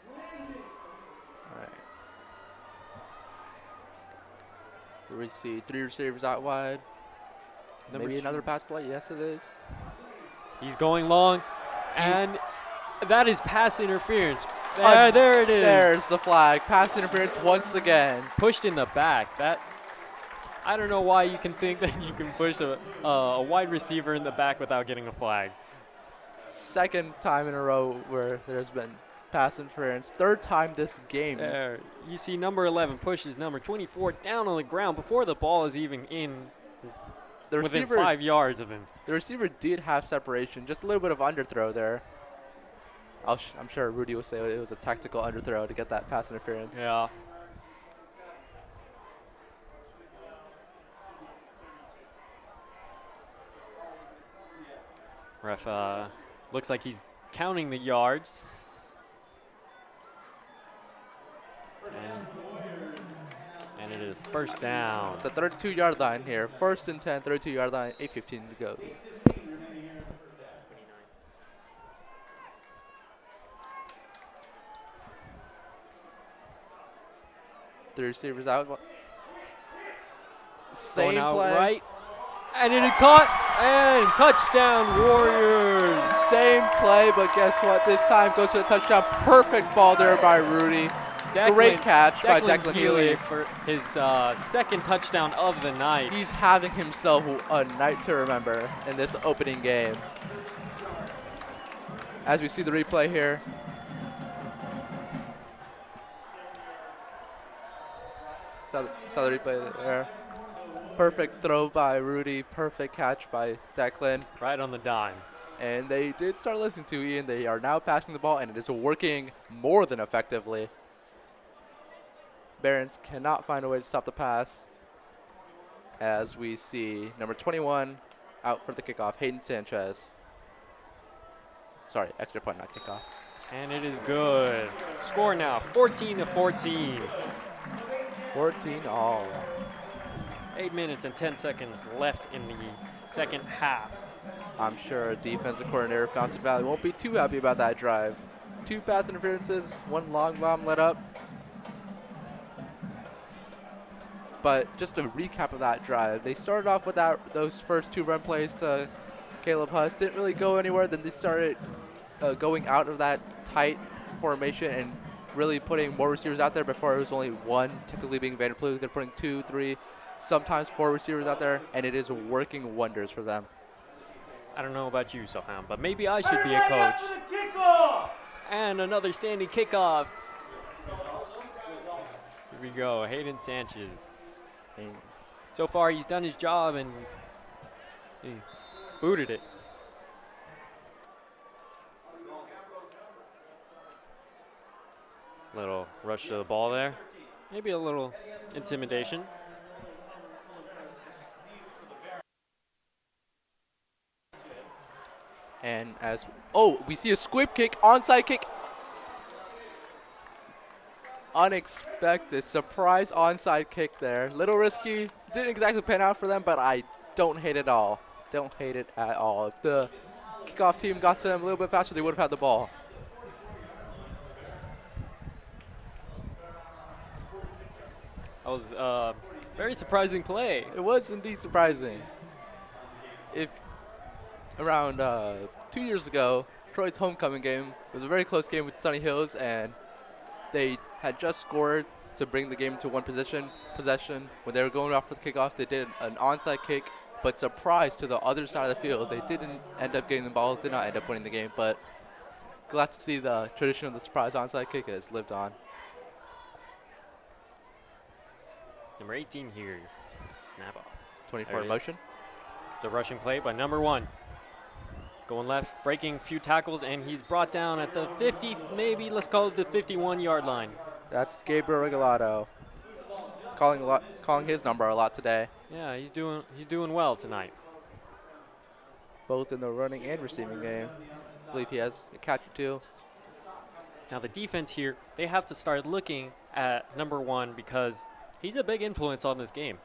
All right. We see 3 receivers out wide. Number Maybe 2. another pass play. Yes, it is. He's going long, and that is pass interference. There it is. There's the flag. Pass interference once again. Pushed in the back. That, I don't know why you can think that you can push a wide receiver in the back without getting a flag. 2nd time in a row where there's been pass interference. 3rd time this game. There, you see number 11 pushes number 24 down on the ground before the ball is even in The within receiver, 5 yards of him. the receiver did have separation. Just a little bit of underthrow there. I'm sure Rudy will say it was a tactical underthrow to get that pass interference. Yeah. Ref looks like he's counting the yards. And it is 1st down. The 32-yard line here. 1st and 10, 32-yard line, 8:15 to go. The receivers out. Same Going out play. right. And it is caught. And touchdown Warriors. Same play, but guess what? This time goes to the touchdown. Perfect ball there by Rudy. Great catch by Declan Healy. For his 2nd touchdown of the night. He's having himself a night to remember in this opening game. As we see the replay here. Saw the replay there. Perfect throw by Rudy. Perfect catch by Declan. Right on the dime. And they did start listening to Ian. They are now passing the ball, and it is working more than effectively. Barons cannot find a way to stop the pass. As we see number 21 out for the kickoff, Hayden Sanchez. Sorry, extra point, not kickoff. And it is good. Score now, 14-14. 14 all. 8 minutes and 10 seconds left in the 2nd half. I'm sure defensive coordinator Fountain Valley won't be too happy about that drive. 2 pass interferences, 1 long bomb let up. But just a recap of that drive, they started off with those first 2 run plays to Caleb Huss. Didn't really go anywhere. Then they started going out of that tight formation and really putting more receivers out there. Before it was only one, technically being Vanderploeg. They're putting 2, 3, sometimes 4 receivers out there, and it is working wonders for them. I don't know about you, Soham, but maybe I should be a coach. And another standing kickoff. Here we go, Hayden Sanchez. And So far, he's done his job and he's booted it. Little rush to the ball there. Maybe a little intimidation. And as, oh, we see a squib kick, onside kick. Unexpected, surprise onside kick there. Little risky, didn't exactly pan out for them, but I don't hate it at all. Don't hate it at all. If the kickoff team got to them a little bit faster, they would have had the ball. That was a very surprising play. It was indeed surprising. If around 2 years ago, Troy's homecoming game was a very close game with Sunny Hills, and they had just scored to bring the game to one possession. When they were going off for the kickoff, they did an onside kick, but surprise to the other side of the field. They didn't end up getting the ball, did not end up winning the game, but glad to see the tradition of the surprise onside kick has lived on. Number 18 here. Snap off. 24 There in it is. motion. It's a rushing play by number 1. Going left, breaking a few tackles, and he's brought down at the 50, maybe let's call it the 51-yard line. That's Gabriel Regalado. Calling his number a lot today, Yeah, he's doing well tonight. both in the running and receiving game. I believe he has a catch or two. Now the defense here, they have to start looking at number 1 because he's a big influence on this game.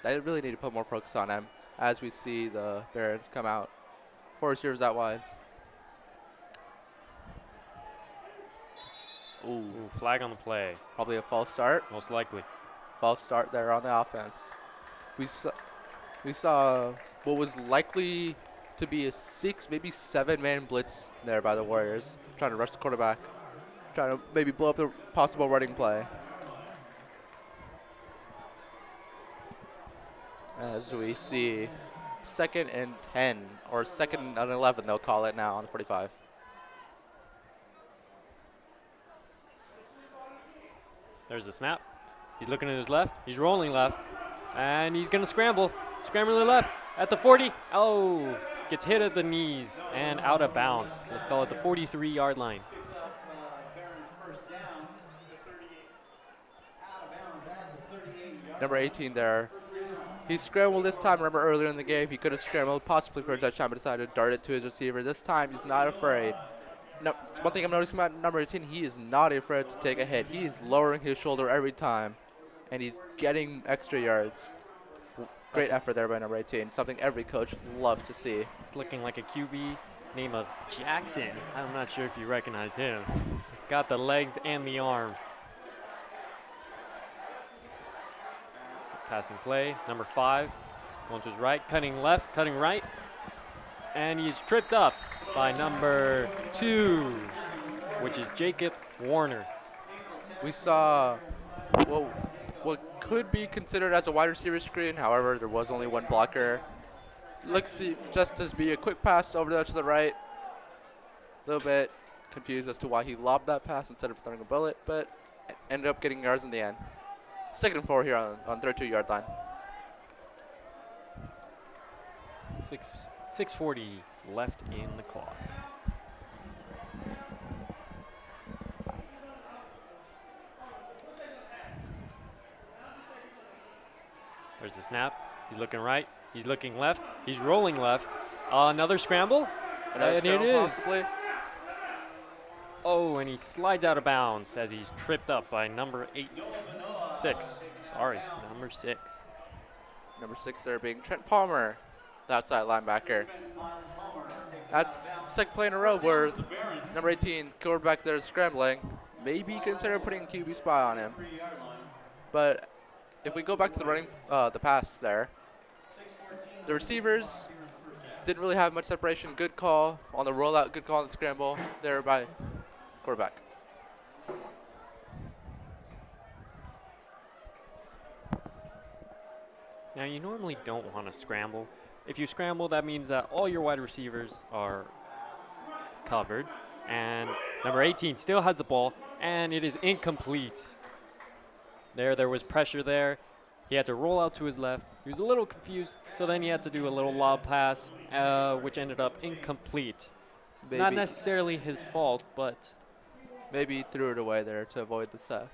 They really need to put more focus on him as we see the Barons come out. 4 receivers out wide. Ooh, Ooh, flag on the play, probably a false start. most likely. False start there on the offense. We saw what was likely to be a 6, maybe 7-man blitz there by the Warriors, trying to rush the quarterback, trying to maybe blow up the possible running play. As we see 2nd and 10, or 2nd and 11, they'll call it now on the 45. There's the snap. He's looking to his left. He's rolling left. And he's going to scramble. Scrambling left at the 40. Oh, gets hit at the knees and out of bounds. Let's call it the 43-yard line. Barron's first down, the 38, out of bounds at the 38-yard. Number 18 there. He scrambled this time. Remember earlier in the game, he could have scrambled possibly for a touchdown, but decided to dart it to his receiver. This time, he's not afraid. No, it's one thing I'm noticing about number 18, he is not afraid to take a hit. He is lowering his shoulder every time, and he's getting extra yards. Great effort there by number 18, something every coach loves to see. It's looking like a QB name of Jackson. I'm not sure if you recognize him. Got the legs and the arm. Passing play, number 5. Going to his right, cutting left, cutting right. And he's tripped up by number 2, which is Jacob Warner. We saw what could be considered as a wide receiver screen. However, there was only one blocker. Looks just to be a quick pass over there to the right. A little bit confused as to why he lobbed that pass instead of throwing a bullet, but ended up getting yards in the end. 2nd and 4 here on 32-yard line. 6:40 left in the clock. There's the snap. He's looking right. He's looking left. He's rolling left. Another scramble. Another And it scramble is. possibly. Oh, and he slides out of bounds as he's tripped up by number 6. Sorry, number 6. Number 6 there being Trent Palmer, the outside linebacker. That's the 2nd play in a row where number 18, quarterback there is scrambling. Maybe consider putting a QB spy on him. But if we go back to the running, the pass there, the receivers didn't really have much separation. Good call on the rollout, good call on the scramble there by quarterback. Now, you normally don't want to scramble. If you scramble, that means that all your wide receivers are covered. And number 18 still has the ball, and it is incomplete. There was pressure there. He had to roll out to his left. He was a little confused, so then he had to do a little lob pass, which ended up incomplete. Not necessarily his fault, but Maybe he threw it away there to avoid the sack.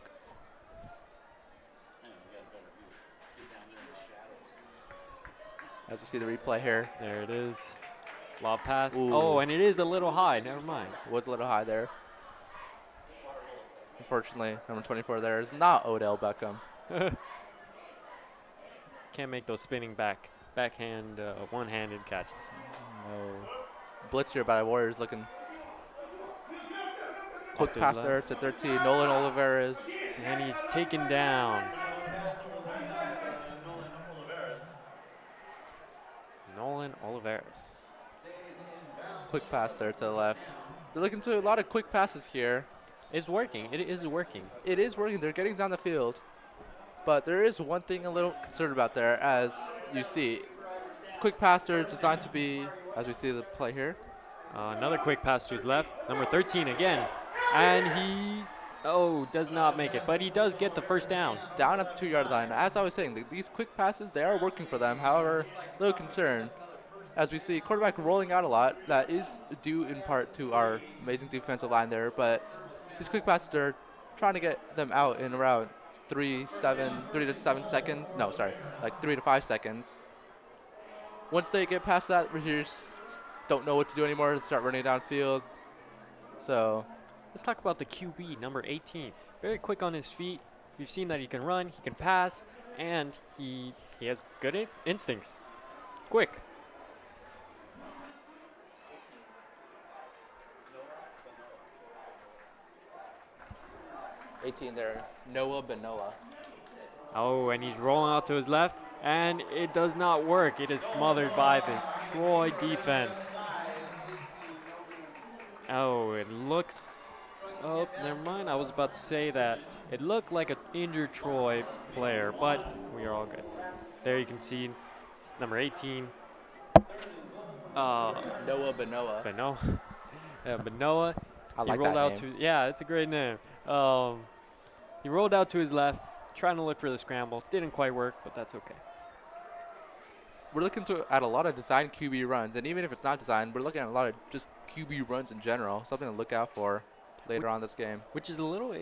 As you see the replay here, there it is. Lob pass. Ooh. Oh, and it is a little high. Never mind. was a little high there. Unfortunately, number 24 there is not Odell Beckham. Can't make those spinning backhand, one-handed catches. No. Blitz here by the Warriors looking. Quick to his pass left. there to 13, Nolan Oliveras. And he's taken down. Nolan Oliveras. Quick pass there to the left. They're looking to a lot of quick passes here. It's working. It is working. It is working. They're getting down the field. But there is one thing a little concerned about there, as you see. Quick pass there designed to be, as we see the play here. Another quick pass to his left. Number 13 again. And does not make it. But he does get the first down. Down at the 2-yard line. As I was saying, these quick passes, they are working for them. However, a little concern. As we see, quarterback rolling out a lot. That is due in part to our amazing defensive line there. But these quick passes, they're trying to get them out in around 3 to 7 seconds. No, sorry, like 3 to 5 seconds. Once they get past that, receivers don't know what to do anymore. They start running downfield. So Let's talk about the QB, number 18. Very quick on his feet. We've seen that he can run, he can pass, and he has good instincts. Quick. there, Noah Benoa. Oh, and he's rolling out to his left, and it does not work. It is smothered by the Troy defense. Oh, it looks... Oh, never mind. I was about to say that it looked like an injured Troy player, but we are all good. There you can see number 18. Noah Benoa. Benoa. I like he rolled that out name. to, yeah, it's a great name. He rolled out to his left, trying to look for the scramble. Didn't quite work, but that's okay. We're looking at a lot of designed QB runs, and even if it's not designed, we're looking at a lot of just QB runs in general. Something to look out for later on this game. Which is a little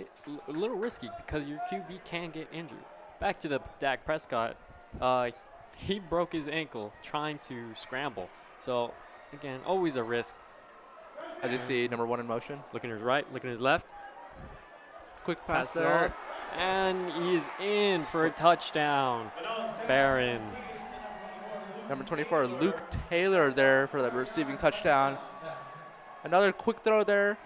risky because your QB can get injured. Back to the Dak Prescott, he broke his ankle trying to scramble. So again, always a risk. As you see, number 1 in motion. Looking to his right, looking to his left. Quick pass it there. off, and he's in for a touchdown. Barons. Number 24, Luke Taylor there for the receiving touchdown. Another quick throw there.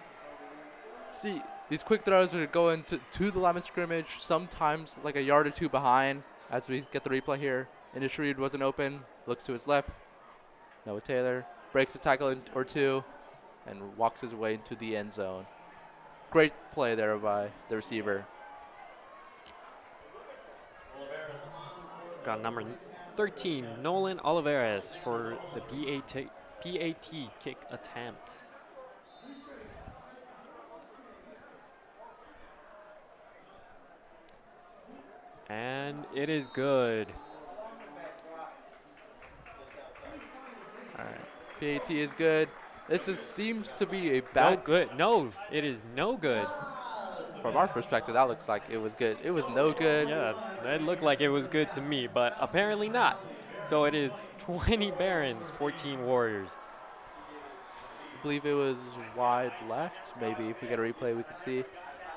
See, these quick throws are going to the line of scrimmage, sometimes like a yard or two behind. As we get the replay here, Indus Reed wasn't open, looks to his left. Noah Taylor breaks a tackle or two and walks his way into the end zone. Great play there by the receiver. Got number 13, Nolan Oliveras for the PAT kick attempt. And it is good. All right, PAT is good. This seems to be a No bad. good. No, it is no good. From our perspective, that looks like it was good. It was no good. Yeah, that looked like it was good to me, but apparently not. So it is 20 Barons, 14 Warriors. I believe it was wide left. Maybe if we get a replay, we can see.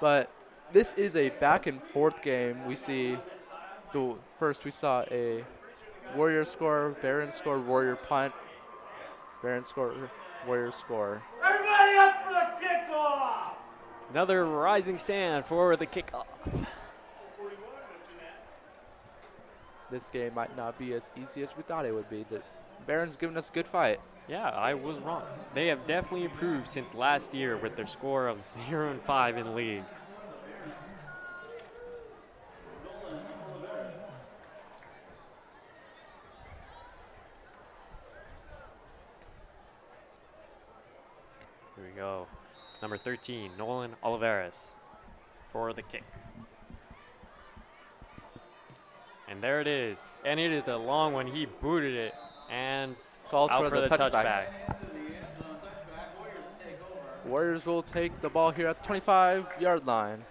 But this is a back and forth game. We see first we saw a Warrior score, Baron score, Warrior punt, Baron score, Warrior score. Everybody up for the kickoff! Another rising stand for the kickoff. This game might not be as easy as we thought it would be. The Baron's giving us a good fight. Yeah, I was wrong. They have definitely improved since last year with their score of 0-5 in league. go. Number 13, Nolan Olivares for the kick. And there it is. And it is a long one. He booted it. And Calls out for the touchback. Warriors will take the ball here at the 25-yard line.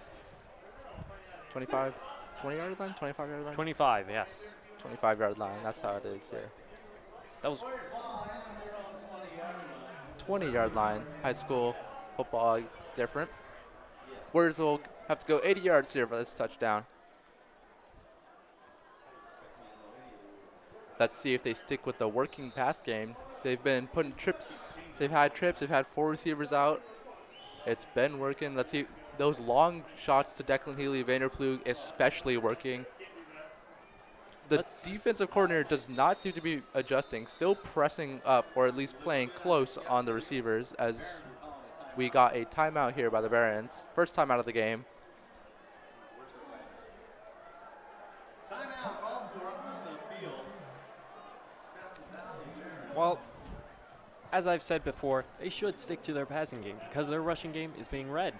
25, 20-yard line? 25-yard line? 25, yes. 25-yard line. That's how it is here. That was 20-yard line. High school football is different. Warriors will have to go 80 yards here for this touchdown. Let's see if they stick with the working pass game. They've been putting trips. They've had 4 receivers out. It's been working. Let's see those long shots to Declan Healy, Vanderplug, especially working. The defensive coordinator does not seem to be adjusting, still pressing up or at least playing close on the receivers as we got a timeout here by the Barons. First timeout of the game. Timeout called for on the field. Well, as I've said before, they should stick to their passing game because their rushing game is being read.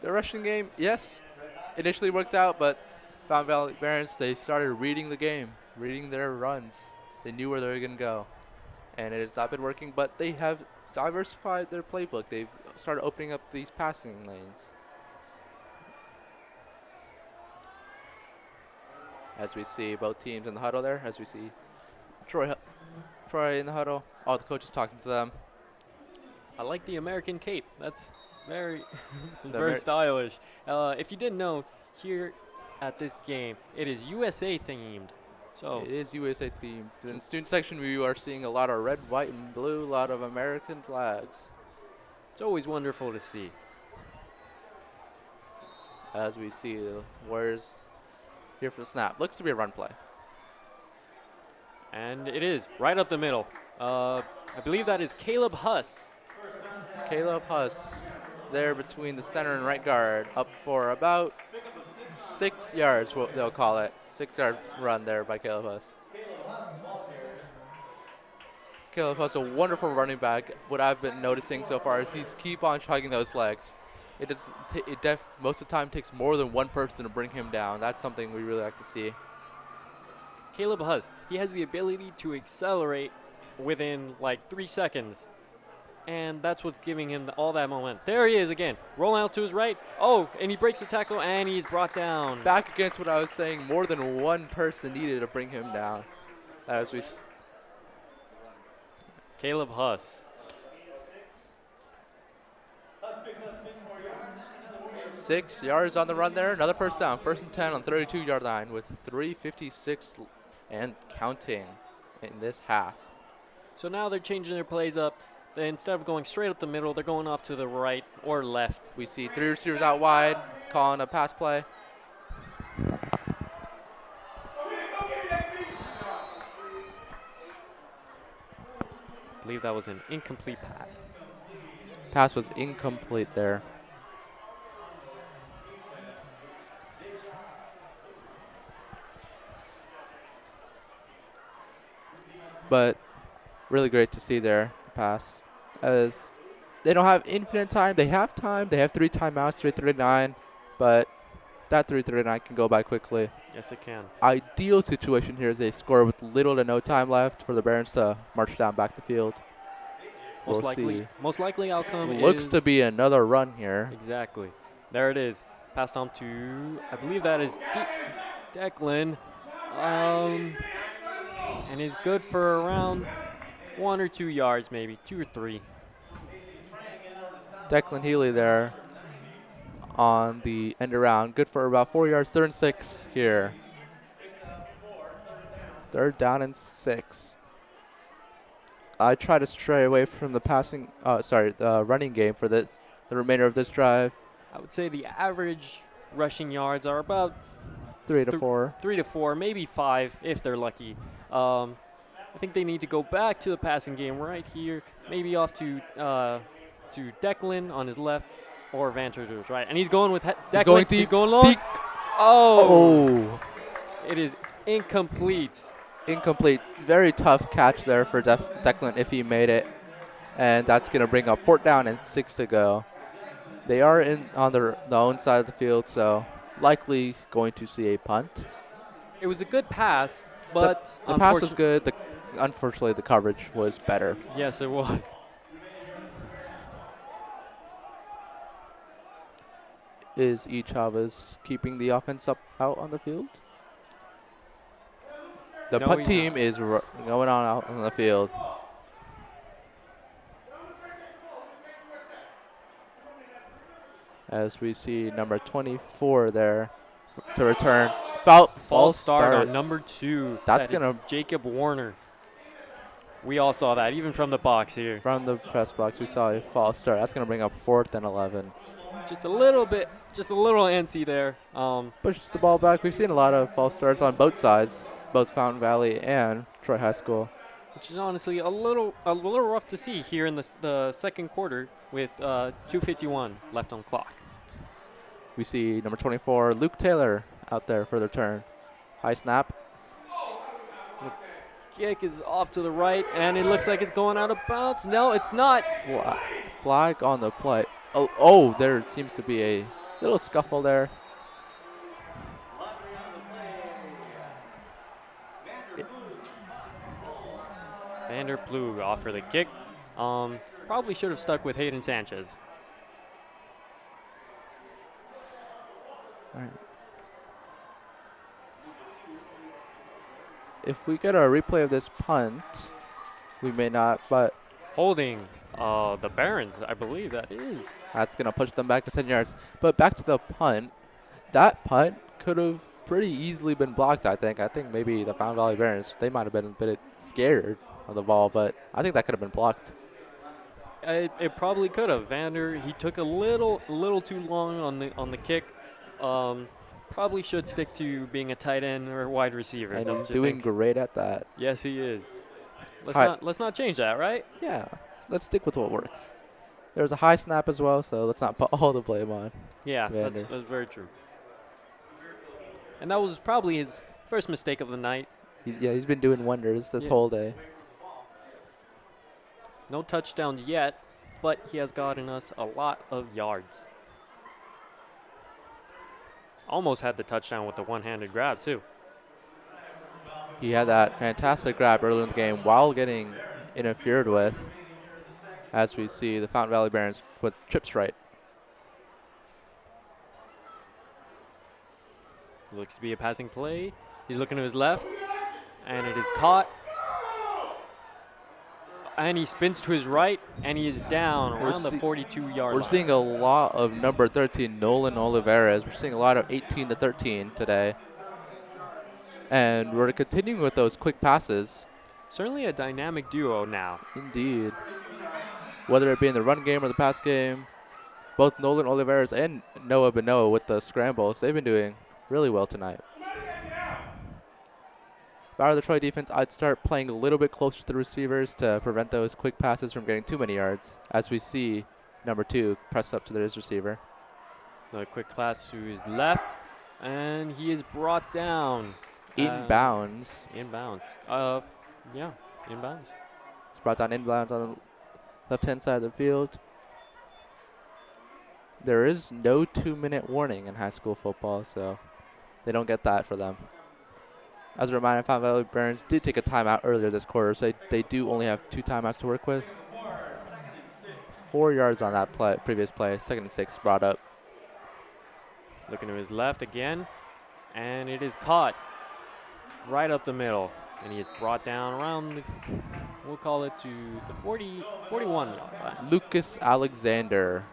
The rushing game, yes, initially worked out, but Fountain Valley Barons, they started reading the game, reading their runs. They knew where they were going to go, and it has not been working, but they have diversified their playbook. They've started opening up these passing lanes. As we see both teams in the huddle there, as we see Troy in the huddle, all the coaches talking to them. I like the American cape. That's very, The very stylish. If you didn't know, here at this game, it is USA themed. So It is USA themed. In the student section, we are seeing a lot of red, white, and blue, a lot of American flags. it's always wonderful to see. As we see the Warriors here for the snap. Looks to be a run play. And it is right up the middle. I believe that is Caleb Huss. Caleb Huss there between the center and right guard, up for about 6 yards, what they'll call it. 6-yard run there by Caleb Huss. Caleb Huss, a wonderful running back. What I've been noticing so far is he's keep on chugging those legs. Most of the time takes more than one person to bring him down. That's something we really like to see. Caleb Huss, he has the ability to accelerate within like 3 seconds. And that's what's giving him all that momentum. There he is again. Rolling out to his right. Oh, and he breaks the tackle, and he's brought down. Back against what I was saying, more than one person needed to bring him down. As we Caleb Huss. 6 yards on the run there. Another first down. 1st and 10 on 32-yard line with 3:56 and counting in this half. So now they're changing their plays up. Instead of going straight up the middle, they're going off to the right or left. We see 3 receivers out wide, calling a pass play. I believe that was an incomplete pass. Pass was incomplete there. But really great to see there, the pass. As they don't have infinite time. They have time. They have 3 timeouts, 3:39. But that 3:39 can go by quickly. Yes, it can. Ideal situation here is they score with little to no time left for the Barons to march down back the field. We'll see. Most likely outcome Looks is to be another run here. exactly. There it is. Passed on to, I believe that is Declan. And is good for around 1 or 2 yards, maybe 2 or 3. Declan Healy there on the end around. Good for about 4 yards. 3rd and 6 here. 3rd down and 6. I try to stray away from the the running game for the remainder of this drive. I would say the average rushing yards are about 3 to 4. 3 to 4, maybe 5 if they're lucky. I think they need to go back to the passing game right here, maybe off to Declan on his left or Vanter to his right. And he's going with Declan. going deep. He's going long. Deep. Oh, it is incomplete. Incomplete. Very tough catch there for Declan if he made it. And that's going to bring up 4th down and 6 to go. They are on their own side of the field, so likely going to see a punt. It was a good pass, but The pass was good. Unfortunately, the coverage was better. Yes, it was. Is E. Chavez keeping the offense out on the field? The No, punt he's team is going on out on the field. As we see number 24 there to return. False start on number 2. That's That is going to, Jacob Warner. We all saw that, even from the box here. from the press box, we saw a false start. That's going to bring up 4th and 11. Just a little antsy there. Pushes the ball back. We've seen a lot of false starts on both sides, both Fountain Valley and Troy High School. Which is honestly a little rough to see here in the second quarter with 2:51 left on clock. We see number 24, Luke Taylor, out there for the return. High snap. Kick is off to the right, and it looks like it's going out of bounds. No, it's not. Flag on the play. Oh, there seems to be a little scuffle there. Vander Plug off for the kick. Probably should have stuck with Hayden Sanchez. All right. If we get a replay of this punt, we may not, but Holding the Barons, I believe that is. that's going to push them back to 10 yards. But back to the punt. That punt could have pretty easily been blocked, I think. I think maybe the Fountain Valley Barons, they might have been a bit scared of the ball, but I think that could have been blocked. It probably could have. Vander, he took a little too long on the kick. Probably should stick to being a tight end or wide receiver. And don't he's you doing think? great at that. Yes, he is. Hi. Let's not change that, right? Yeah, let's stick with what works. There's a high snap as well, so let's not put all the blame on. Yeah, Vander. that's very true. And that was probably his first mistake of the night. He's been doing wonders this Yeah. whole day. No touchdowns yet, but he has gotten us a lot of yards. Almost had the touchdown with the one-handed grab, too. He had that fantastic grab early in the game while getting interfered with, as we see the Fountain Valley Barons with trips right. Looks to be a passing play. He's looking to his left, and it is caught. And he spins to his right, and he is down around the 42-yard line. We're seeing a lot of number 13, Nolan Olivares. We're seeing a lot of 18 to 13 today. And we're continuing with those quick passes. Certainly a dynamic duo now. Indeed. Whether it be in the run game or the pass game, both Nolan Olivares and Noah Benoa with the scrambles, they've been doing really well tonight. If I were the Troy defense, I'd start playing a little bit closer to the receivers to prevent those quick passes from getting too many yards, as we see number 2 press up to his receiver. The quick pass to his left, and he is brought down. Inbounds. Inbounds. Yeah, inbounds. It's brought down inbounds on the left-hand side of the field. There is no 2-minute warning in high school football, so they don't get that for them. As a reminder, Fountain Valley Barons did take a timeout earlier this quarter, so they do only have 2 timeouts to work with. 4 yards on that previous play. 2nd and 6 brought up. Looking to his left again, and it is caught right up the middle. And he is brought down around, we'll call it to the 41 yard line. Lucas Alexander.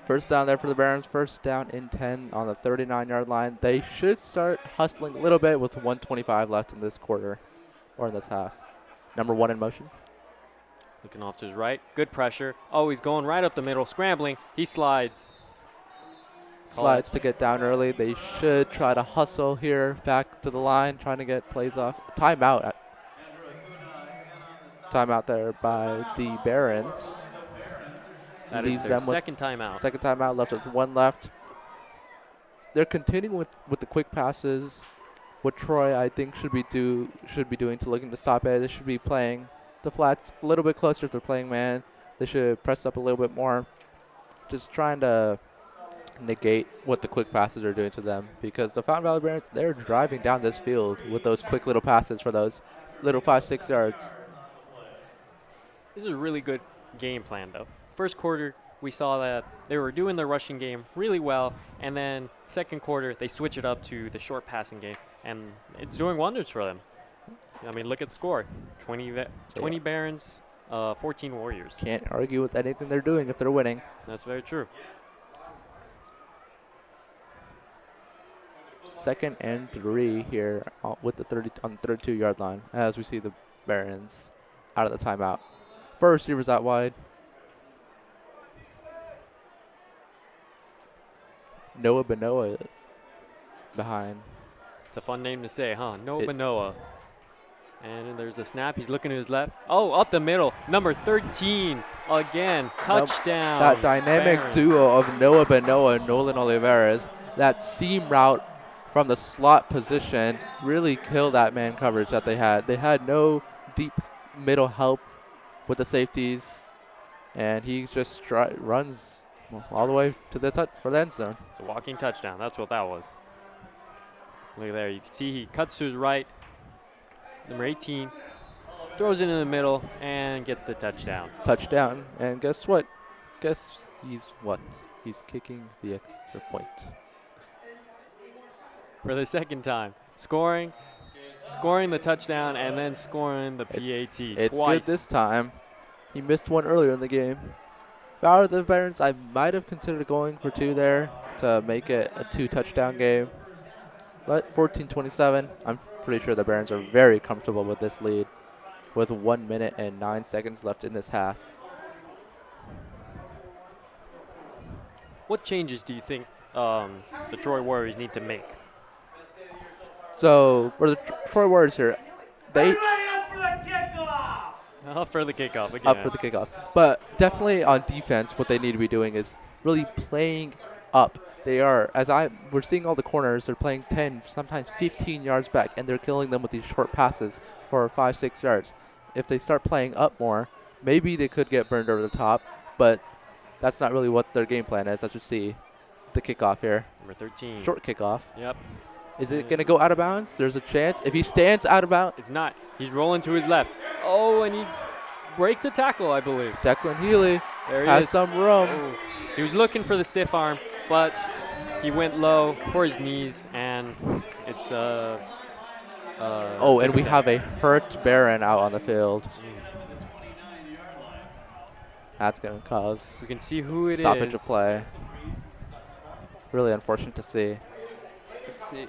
First down there for the Barons. First down in 10 on the 39-yard line. They should start hustling a little bit with 1:25 left in this quarter, or in this half. Number 1 in motion. Looking off to his right. Good pressure. Oh, he's going right up the middle, scrambling. He slides. Slides to get down early. They should try to hustle here back to the line, trying to get plays off. Timeout. Timeout there by the Barons. That Leaves is their them with second timeout. Second timeout left with 1 left. They're continuing with the quick passes. what Troy I think should be doing to looking to stop it. They should be playing the flats a little bit closer if they're playing man. They should press up a little bit more. Just trying to negate what the quick passes are doing to them, because the Fountain Valley Barons, they're driving down this field with those quick little passes for those little 5-6 yards. This is a really good game plan, though. First quarter, we saw that they were doing the rushing game really well, and then second quarter, they switch it up to the short passing game, and it's doing wonders for them. I mean, look at the score. 20 Barons, 14 Warriors. Can't argue with anything they're doing if they're winning. That's very true. 2nd and 3 here with the 32-yard line as we see the Barons out of the timeout. First receivers out wide. Noah Benoa behind. It's a fun name to say, huh? Noah Benoa. And then there's a snap. He's looking to his left. Oh, up the middle. Number 13 again. Touchdown. That dynamic Barons. duo of Noah Benoa and Nolan Olivares. That seam route from the slot position really killed that man coverage that they had. They had no deep middle help with the safeties, and he just runs all the way to the for the end zone. It's a walking touchdown. That's what that was. Look at there. You can see he cuts to his right. Number 18 throws it in the middle and gets the touchdown. Touchdown. And guess what? Guess he's what? He's kicking the extra point. For the second time. Scoring the touchdown, and then scoring the PAT It's twice. good this time. He missed one earlier in the game. If I were the Barons, I might have considered going for 2 there to make it a 2-touchdown game. But 14-27, I'm pretty sure the Barons are very comfortable with this lead with 1 minute and 9 seconds left in this half. What changes do you think the Troy Warriors need to make? So for the Troy Warriors here, they Up for the kickoff again. up for the kickoff. But definitely on defense, what they need to be doing is really playing up. They are, we're seeing all the corners, they're playing 10, sometimes 15 yards back, and they're killing them with these short passes for 5-6 yards. If they start playing up more, maybe they could get burned over the top, but that's not really what their game plan is. As you see, the kickoff here. Number 13. Short kickoff. Yep. Is it going to go out of bounds? There's a chance. If he stands out of bounds, It's not. He's rolling to his left. Oh, and he breaks the tackle, I believe. Declan Healy There he has is. some room. Oh. He was looking for the stiff arm, but he went low for his knees, and it's And we have a hurt Baron out on the field. That's going to cause We can see who it is. stoppage of play. Really unfortunate to see. Let's see.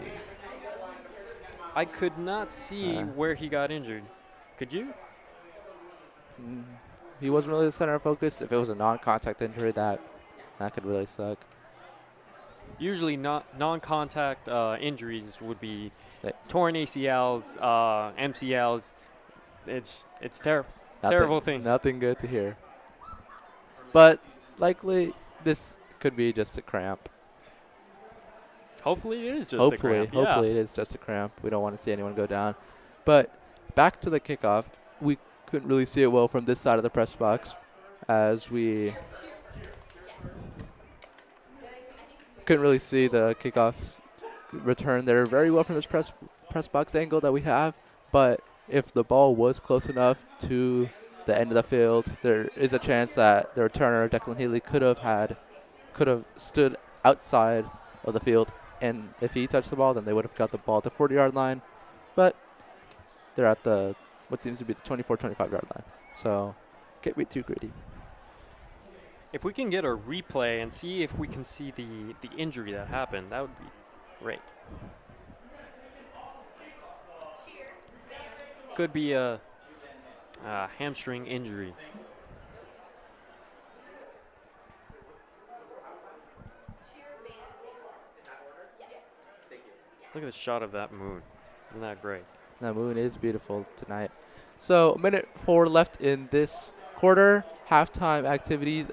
I could not see where he got injured. Could you? He wasn't really the center of focus. If it was a non-contact injury, that could really suck. Usually, non-contact injuries would be Yeah. torn ACLs, MCLs. It's terrible thing. Nothing good to hear. But likely this could be just a cramp. Hopefully, it is just a cramp. Hopefully it is just a cramp. We don't want to see anyone go down. But back to the kickoff. We couldn't really see it well from this side of the press box, as we couldn't really see the kickoff return there very well from this press box angle that we have. But if the ball was close enough to the end of the field, there is a chance that the returner, Declan Healy, could have stood outside of the field, and if he touched the ball, then they would have got the ball at the 40-yard line. But they're at the what seems to be the 24-25-yard line. So can't be too greedy. If we can get a replay and see if we can see the injury that happened, that would be great. Could be a hamstring injury. Look at the shot of that moon. Isn't that great? The moon is beautiful tonight. So, a minute 4 left in this quarter. Halftime activities.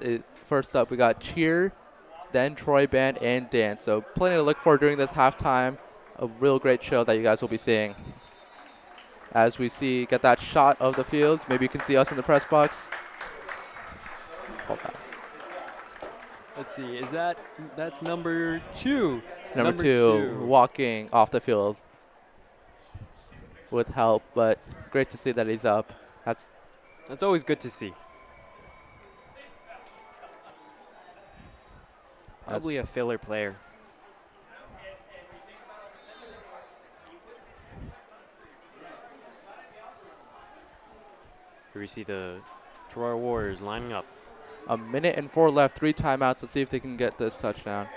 First up, we got cheer, then Troy band and dance. So, plenty to look for during this halftime a real great show that you guys will be seeing. As we get that shot of the fields, maybe you can see us in the press box. Hold on. Let's see. That's number 2? Number two, walking off the field with help, but great to see that he's up. That's always good to see. Probably a filler player. Here we see the Troy Warriors lining up. a minute and 4 left, 3 timeouts. Let's see if they can get this touchdown.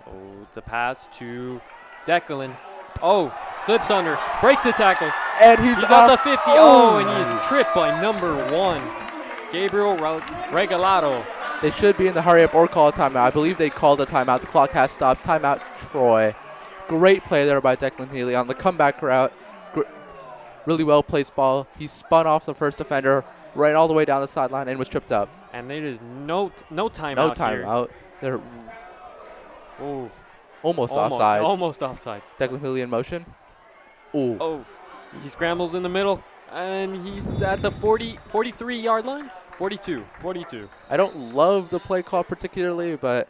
Oh, it's a pass to Declan. Oh, slips under, breaks the tackle. And he's at the off. 50. Oh, and he is tripped by number 1, Gabriel Regalado. They should be in the hurry up or call a timeout. I believe they called a timeout. The clock has stopped. Timeout, Troy. Great play there by Declan Healy on the comeback route. Really well placed ball. He spun off the first defender, right all the way down the sideline, and was tripped up. And there is no timeout. No timeout. They're Oh, almost offsides. Almost offsides. Declan Healy in motion. Ooh. Oh, he scrambles in the middle, and he's at the 43-yard line. 42. I don't love the play call particularly, but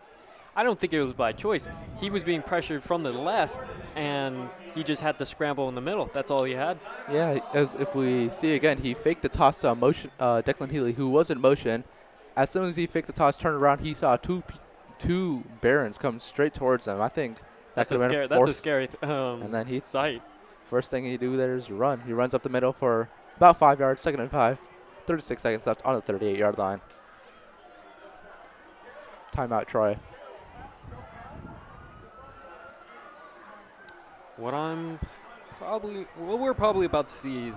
I don't think it was by choice. He was being pressured from the left, and he just had to scramble in the middle. That's all he had. yeah, as if we see again, he faked the toss to Declan Healy, who was in motion. As soon as he faked the toss, turned around, he saw two Barons come straight towards him. I think that could have been a That's a force. scary And then sight. first thing he do there is run. He runs up the middle for about 5 yards, 2nd and 5. 36 seconds left on the 38-yard line. Timeout, Troy. What we're probably about to see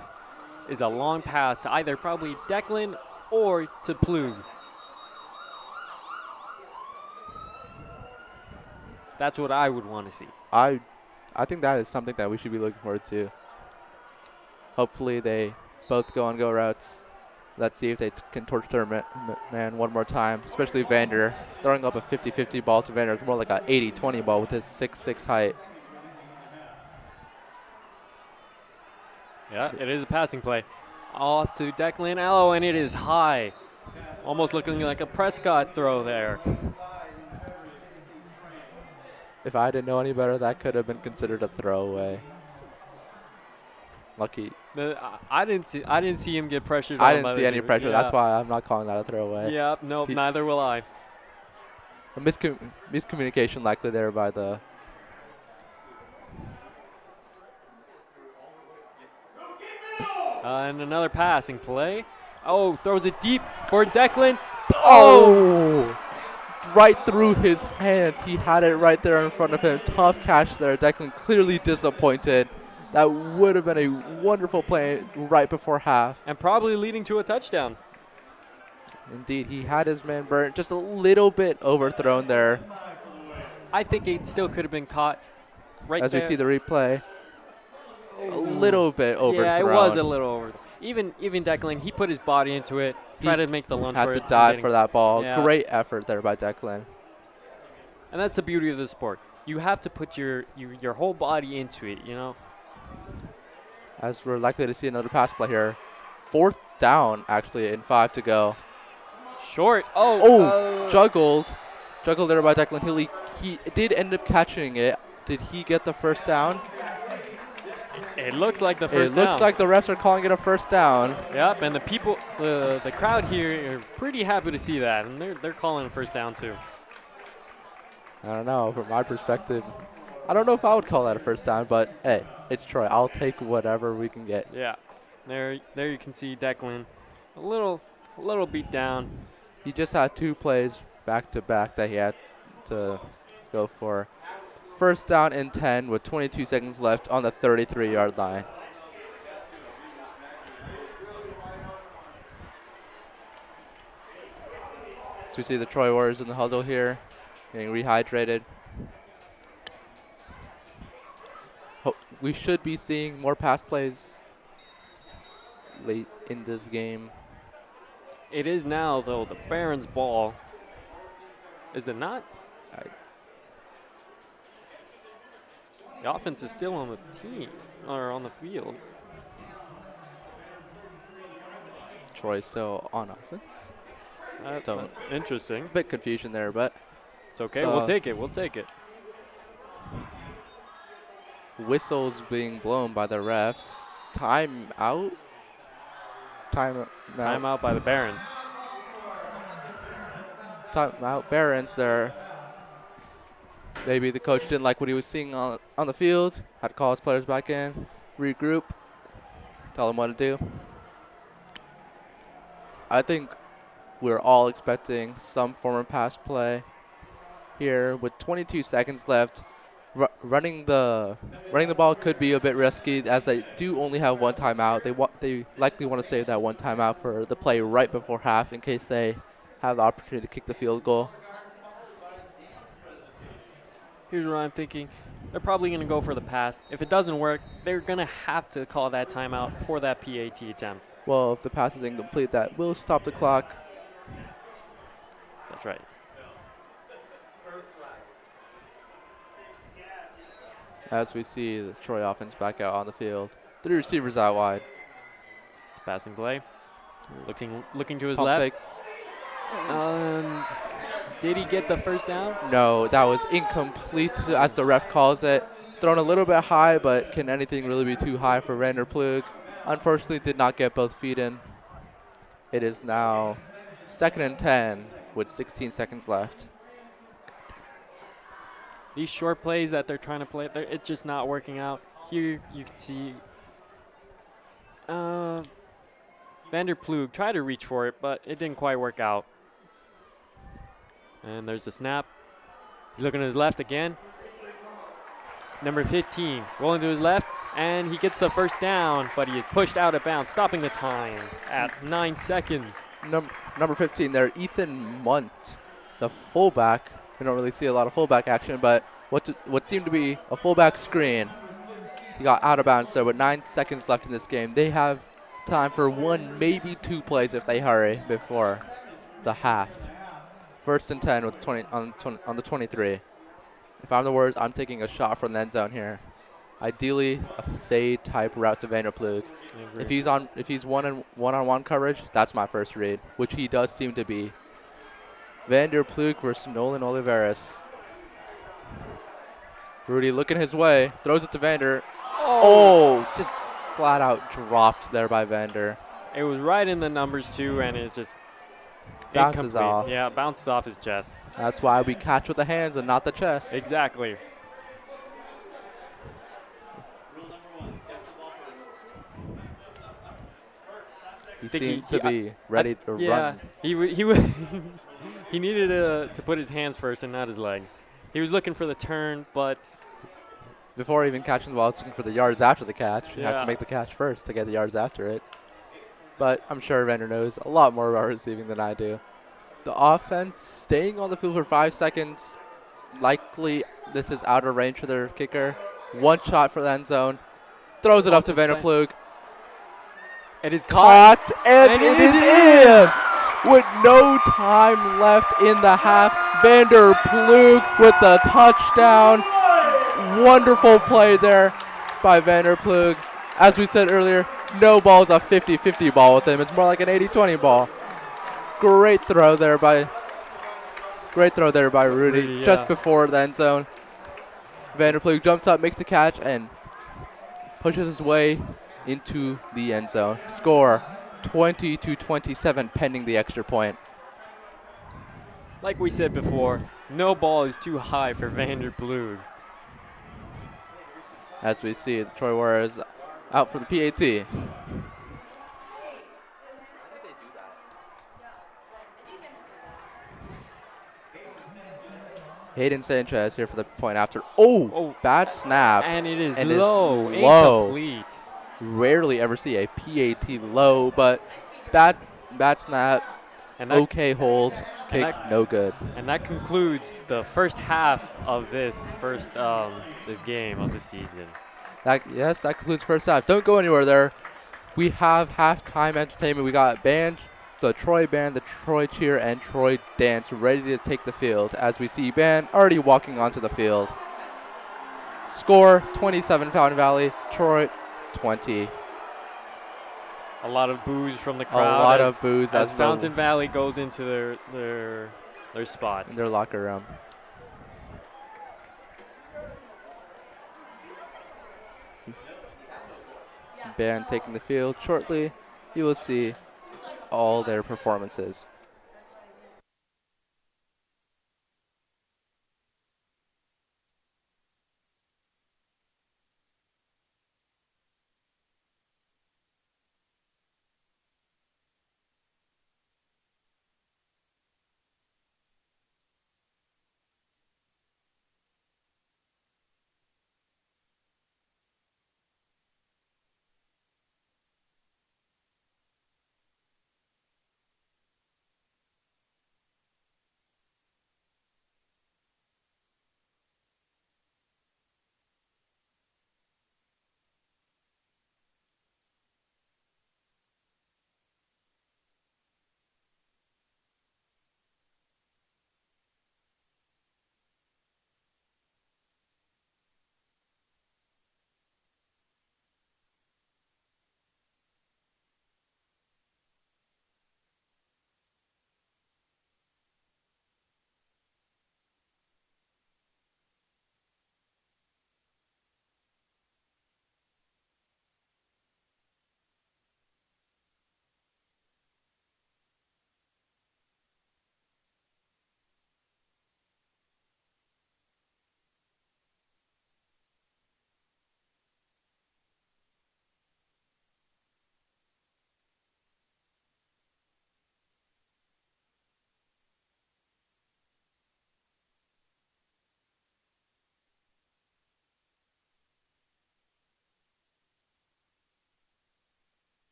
is a long pass to either probably Declan or to Plug. That's what I would want to see. I think that is something that we should be looking forward to. Hopefully they both go on go routes. Let's see if they can torch their man one more time, especially Vander. Throwing up a 50-50 ball to Vander. It's more like a 80-20 ball with his 6'6" height. Yeah, it is a passing play. Off to Declan. Oh, and it is high. Almost looking like a Prescott throw there. If I didn't know any better, that could have been considered a throwaway. Lucky. I didn't see him get pressured. I didn't see any pressure. Yeah. That's why I'm not calling that a throwaway. Yep, nope, neither will I. A miscommunication likely there by the. And another passing play. Oh, throws it deep for Declan. Oh! Right through his hands. He had it right there in front of him. Tough catch there. Declan clearly disappointed. That would have been a wonderful play right before half. And probably leading to a touchdown. Indeed, he had his man burnt. Just a little bit overthrown there. I think it still could have been caught right as there. we see the replay. A little bit overthrown. Yeah, it was a little over. Even Declan, he put his body into it, tried to make the lunge had for to it. dive for that ball. Yeah. Great effort there by Declan. And that's the beauty of the sport. You have to put your whole body into it, you know? As we're likely to see another pass play here. 4th down, actually, in 5 to go. Short. Juggled there by Declan Healy. He did end up catching it. Did he get the first down? It looks like the first It down. looks like the refs are calling it a first down. Yep, and the people, the crowd here are pretty happy to see that, and they're calling a first down too. I don't know. From my perspective, I don't know if I would call that a first down, but hey, it's Troy. I'll take whatever we can get. Yeah, there you can see Declan, a little beat down. He just had 2 plays back to back that he had to go for. First down and 10 with 22 seconds left on the 33-yard line. So we see the Troy Warriors in the huddle here, getting rehydrated. We should be seeing more pass plays late in this game. It is now, though, the Barons' ball. Is it not? The offense is still on the team or on the field. Troy still on offense. Don't. That's interesting. Bit confusion there, but It's okay. So- We'll take it. We'll take it. whistles being blown by the refs. Time out. Timeout by the Barons. Timeout. Barons there. Maybe the coach didn't like what he was seeing on the field. Had to call his players back in, regroup, tell them what to do. I think we're all expecting some form of pass play here with 22 seconds left. Running the ball could be a bit risky as they do only have one timeout. They likely want to save that one timeout for the play right before half in case they have the opportunity to kick the field goal. Here's what I'm thinking. They're probably going to go for the pass. If it doesn't work, they're going to have to call that timeout for that PAT attempt. Well, if the pass is incomplete, that will stop the clock. That's right. As we see the Troy offense back out on the field. 3 receivers out wide. It's passing play. Looking to his Pump left. fakes. And did he get the first down? No, that was incomplete as the ref calls it. Thrown a little bit high, but can anything really be too high for Vanderplug? Unfortunately, did not get both feet in. It is now 2nd and 10 with 16 seconds left. These short plays that they're trying to play, it's just not working out. Here you can see Vanderplug tried to reach for it, but it didn't quite work out. And there's the snap. He's looking to his left again. Number 15 rolling to his left, and he gets the first down, but he is pushed out of bounds, stopping the time at 9 seconds. Number 15 there, Ethan Munt, the fullback. We don't really see a lot of fullback action, but what seemed to be a fullback screen. He got out of bounds there with 9 seconds left in this game. They have time for 1, maybe 2 plays if they hurry before the half. 1st and 10 with 20 on the 23. If I'm the Warriors, I'm taking a shot from the end zone here. Ideally, a fade type route to Vanderplug. If he's one-on-one coverage, that's my first read, which he does seem to be. Vanderplug versus Nolan Oliveras. Rudy looking his way, throws it to Vander. Oh, just flat out dropped there by Vander. It was right in the numbers too, and it's just Bounces incomplete. off. Yeah, bounces off his chest. That's why we catch with the hands and not the chest. Exactly. He think seemed to be ready to Yeah, run. he needed to put his hands first and not his legs. He was looking for the turn, but Before even catching the ball, it's looking for the yards after the catch. You have Yeah. to make the catch first to get the yards after it. But I'm sure Vander knows a lot more about receiving than I do. The offense staying on the field for 5 seconds. Likely this is out of range for their kicker. One shot for the end zone. Throws it up to Vanderplug. it is caught. Caught, and it is in! With no time left in the half. Vanderplug with the touchdown. Wonderful play there by Vanderplug. As we said earlier, no ball is a 50-50 ball with him. It's more like an 80-20 ball. Great throw there by Rudy, just yeah. before the end zone. Vanderplug jumps up, makes the catch, and pushes his way into the end zone. Score 20-27 pending the extra point. Like we said before, no ball is too high for Vanderplug. As we see the Troy Warriors out for the PAT. Hayden Sanchez here for the point after. Oh, bad snap. And it is And it's low, low. incomplete. Rarely ever see a PAT low, but bad snap. And that, Okay hold. Kick, that- no good. and that concludes the first half of this game of the season. That concludes first half. Don't go anywhere there. We have halftime entertainment. We got the Troy Band, the Troy Cheer, and Troy Dance ready to take the field as we see Band already walking onto the field. Score 27 Fountain Valley, Troy 20. A lot of boos from the A crowd. lot as, of boos as as Fountain Valley goes into their spot. in their locker room. Band taking the field shortly. You will see all their performances.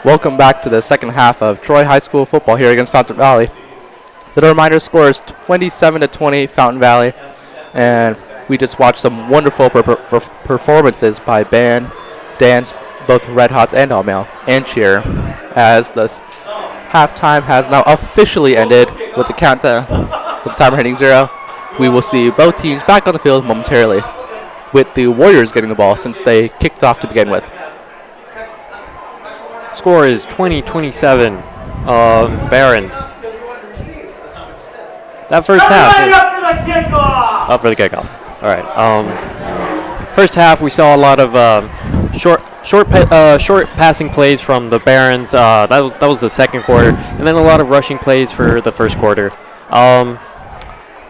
Welcome back to the second half of Troy High School football here against Fountain Valley. The reminder score is 27-20 Fountain Valley, and we just watched some wonderful performances by band, dance, both Red Hots and All Male, and cheer, as the halftime has now officially ended with the countdown, with the timer hitting 0. We will see both teams back on the field momentarily, with the Warriors getting the ball since they kicked off to begin with. Score is 20-27, Barons. That first half. Up for the kickoff. All right. First half, we saw a lot of short passing plays from the Barons. That was the second quarter, and then a lot of rushing plays for the first quarter.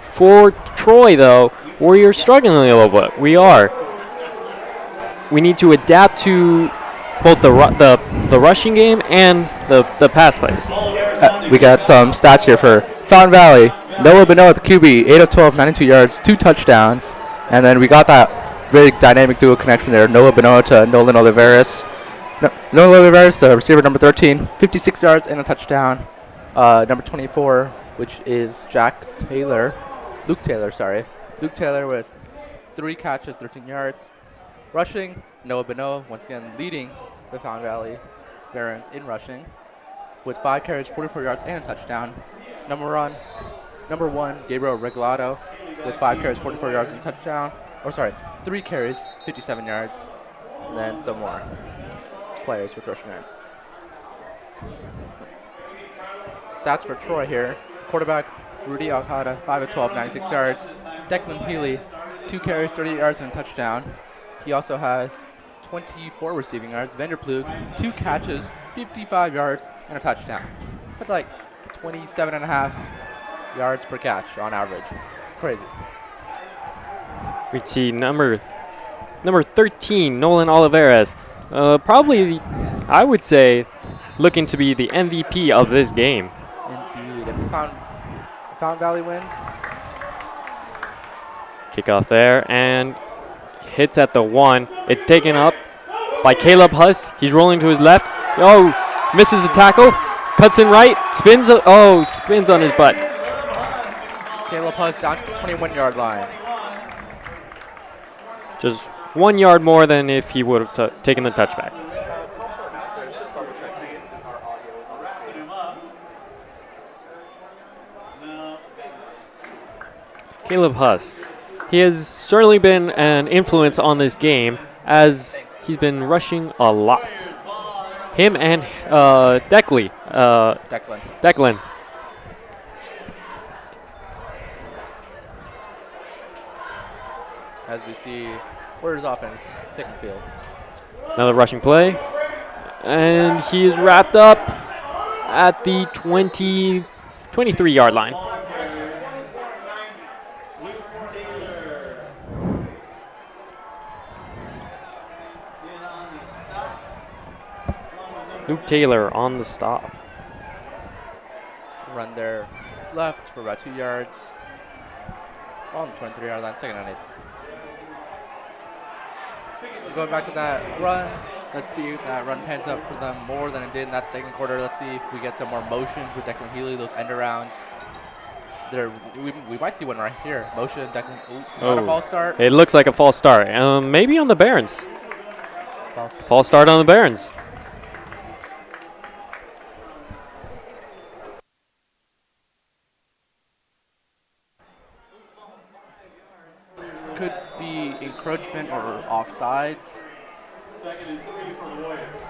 For Troy, though, we're struggling a little bit. We need to adapt to both the rushing game and the pass plays. We got some stats here for Fountain Valley. Noah Benoit at the QB, 8 of 12, 92 yards, 2 touchdowns. And then we got that very dynamic duo connection there. Noah Benoit to Nolan Oliveras. Nolan Oliveras, the receiver number 13, 56 yards and a touchdown. Number 24, which is Luke Taylor with 3 catches, 13 yards. Rushing, Noah Benoit, once again leading the Fountain Valley Barons in rushing with 5 carries, 44 yards, and a touchdown. Number one, Gabriel Regalado with 5 carries, 44 yards, and a touchdown. 3 carries, 57 yards, and then some more players with rushing yards. Stats for Troy here. Quarterback, Rudy Alcada, 5 of 12, 96 yards. Declan Healy, 2 carries, 30 yards, and a touchdown. He also has 24 receiving yards. Vanderplug, 2 catches, 55 yards, and a touchdown. That's like 27.5 yards per catch on average. It's crazy. We see number 13, Nolan Oliveras. Probably, I would say, looking to be the MVP of this game. Indeed. If the Fountain Valley wins. Kickoff there, and hits at the 1. It's taken up by Caleb Huss. He's rolling to his left. Oh, misses the tackle. Cuts in right. Spins. Spins on his butt. Caleb Huss down to the 21-yard line. Just 1 yard more than if he would have taken the touchback. Caleb Huss. He has certainly been an influence on this game as he's been rushing a lot. Him and Declan. As we see Warriors offense taking the field. Another rushing play. And he is wrapped up at the 23-yard line. Luke Taylor on the stop. Run there left for about 2 yards. On the 23-yard line, second and 8. Going back to that run, let's see if that run pans up for them more than it did in that second quarter. Let's see if we get some more motions with Declan Healy, those end arounds. We might see one right here. Motion, Declan. Not a false start. It looks like a false start. Maybe on the Barons. False start on the Barons. Could be encroachment or offsides. Second and 3 for the Warriors.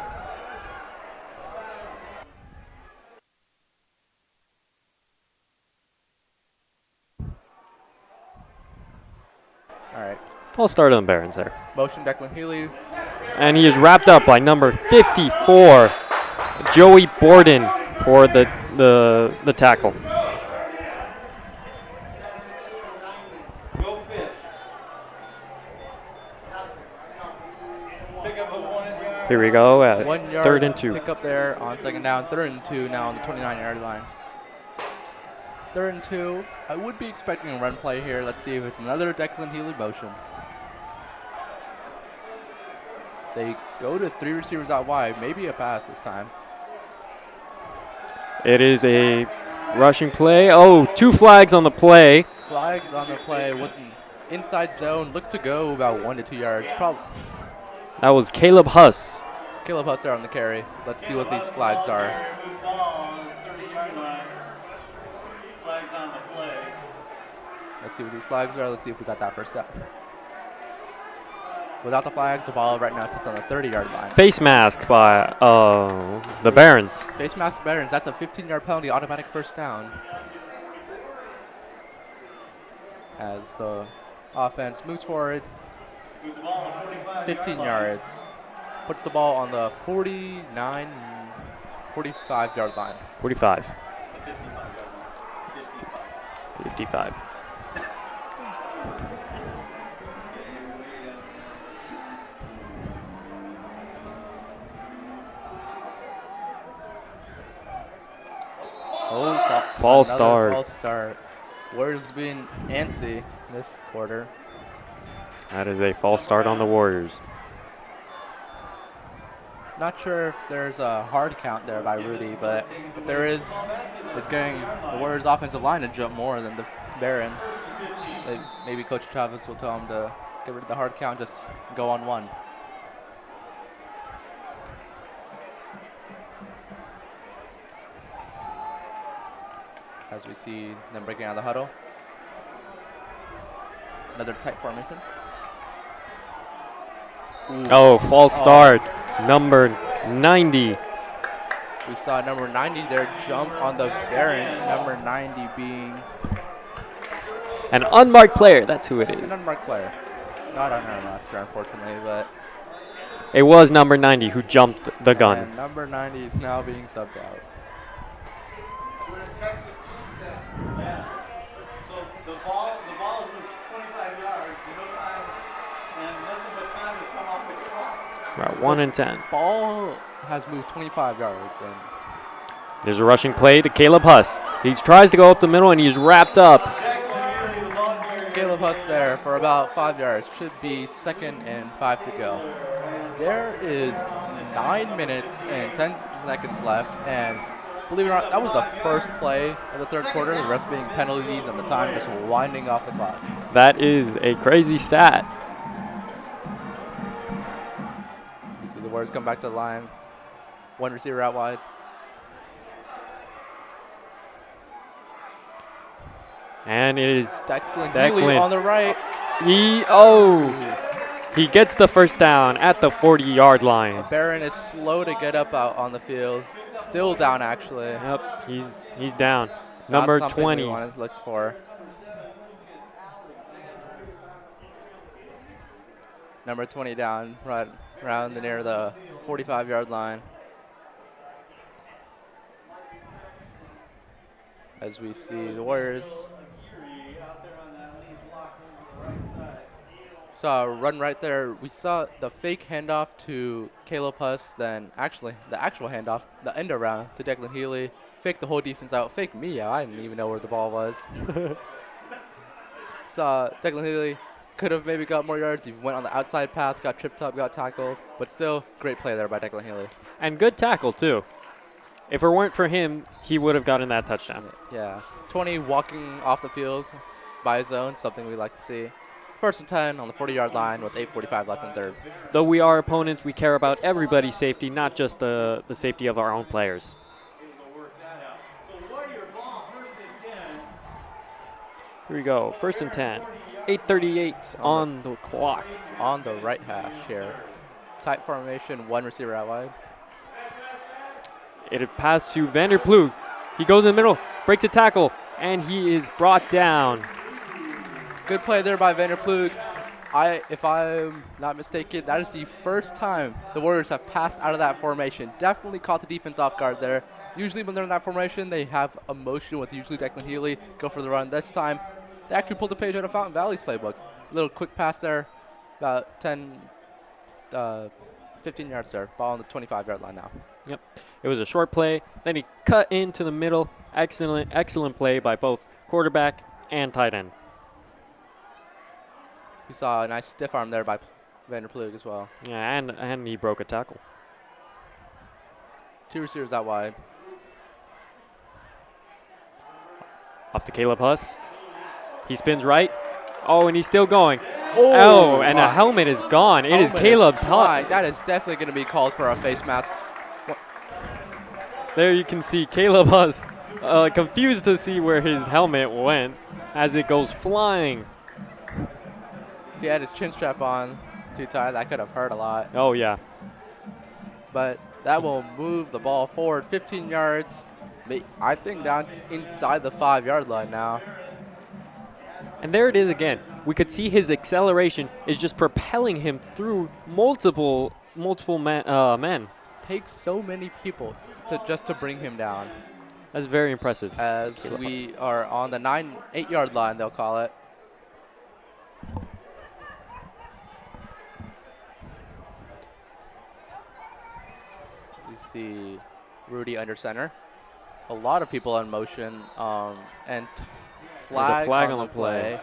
All right. False start on the Barons there. Motion, Declan Healy. And he is wrapped up by number 54, Joey Borden, for the tackle. Here we go at 1 yard 3rd and 2. Pick up there on second down. 3rd and 2 now on the 29-yard line. 3rd and 2. I would be expecting a run play here. Let's see if it's another Declan Healy motion. They go to 3 receivers out wide, maybe a pass this time. It is a rushing play. Oh, 2 flags on the play. Flags on the play, wasn't inside zone, looked to go about 1 to 2 yards. Probably That was Caleb Huss. Caleb Huster on the carry. Let's see what these flags are. Moves ball on the 30-yard line. Flags on the play. Let's see what these flags are. Let's see if we got that first step. Without the flags, the ball right now sits on the 30-yard line. Face mask by the Barons. Face mask Barons. That's a 15-yard penalty, automatic first down. As the offense moves forward, Moves the ball on the 45 15 yards. Puts the ball on the 45-yard line. 45. 55. 55. Oh, False another start. False start. Warriors being antsy this quarter. That is a false start on the Warriors. Not sure if there's a hard count there by Rudy, but if there is, it's getting the Warriors' offensive line to jump more than the Barons. Maybe Coach Chavez will tell him to get rid of the hard count, just go on 1. As we see them breaking out of the huddle. Another tight formation. Ooh. Oh, false start. Number 90. We saw number 90 there jump on the Barons, number 90 being An unmarked player. That's who it an is. unmarked player. Not on our roster, unfortunately, but It was number 90 who jumped the gun. and number 90 is now being subbed out. We're in Texas two-step. Yeah. So the ball is moved 25 yards. No time, and nothing but time has come off the clock. About 1 and 10. Ball has moved 25 yards, and There's a rushing play to Caleb Huss. He tries to go up the middle and he's wrapped up. Caleb Huss there for about 5 yards. Should be 2nd and 5 to go. There is 9 minutes and 10 seconds left, and believe it or not, that was the first play of the third quarter, the rest being penalties and the time just winding off the clock. That is a crazy stat. You see the Warriors come back to the line. 1 receiver out wide. And it is Declan Declan. Healy on the right. he gets the first down at the 40-yard line. Barron is slow to get up out on the field. Still down, actually. Yep, he's down. Not Number something 20. we wanted to look for. Number 20 down, right around near the 45-yard line. As we see the Warriors saw a run right there. We saw the fake handoff to Caleb Huss, then actually the actual handoff, the end around to Declan Healy. Fake the whole defense out. Fake me out. I didn't even know where the ball was. Saw Declan Healy could have maybe got more yards. He went on the outside path, got tripped up, got tackled. But still, great play there by Declan Healy. And good tackle, too. If it weren't for him, he would have gotten that touchdown. Yeah. 20 walking off the field by his own, something we like to see. 1st and 10 on the 40-yard line with 8:45 left in third. Though we are opponents, we care about everybody's safety, not just the safety of our own players. Here we go, 1st and 10. 8:38 on the clock. On the right hash here. Tight formation, 1 receiver out wide. It passed to Vanderploeg. He goes in the middle, breaks a tackle, and he is brought down. Good play there by Vanderploeg. If I'm not mistaken, that is the first time the Warriors have passed out of that formation. Definitely caught the defense off guard there. Usually when they're in that formation, they have a motion with usually Declan Healy, go for the run. This time, they actually pulled the page out of Fountain Valley's playbook. Little quick pass there, about 15 yards there. Ball on the 25-yard line now. Yep, it was a short play. Then he cut into the middle. Excellent play by both quarterback and tight end. We saw a nice stiff arm there by Vanderplug as well. Yeah, and he broke a tackle. 2 receivers out wide. Off to Caleb Huss. He spins right. Oh, and he's still going. Oh, and a helmet is gone. It is Caleb's Huss. That is definitely going to be called for a face mask. There you can see Caleb Huss confused to see where his helmet went as it goes flying. If he had his chin strap on too tight, that could have hurt a lot. Oh, yeah. But that will move the ball forward 15 yards. I think down inside the 5-yard line now. And there it is again. We could see his acceleration is just propelling him through multiple men. Takes so many people just to bring him down. That's very impressive. As we are on the 8-yard line, they'll call it. We see Rudy under center. A lot of people in motion, and flag on the play.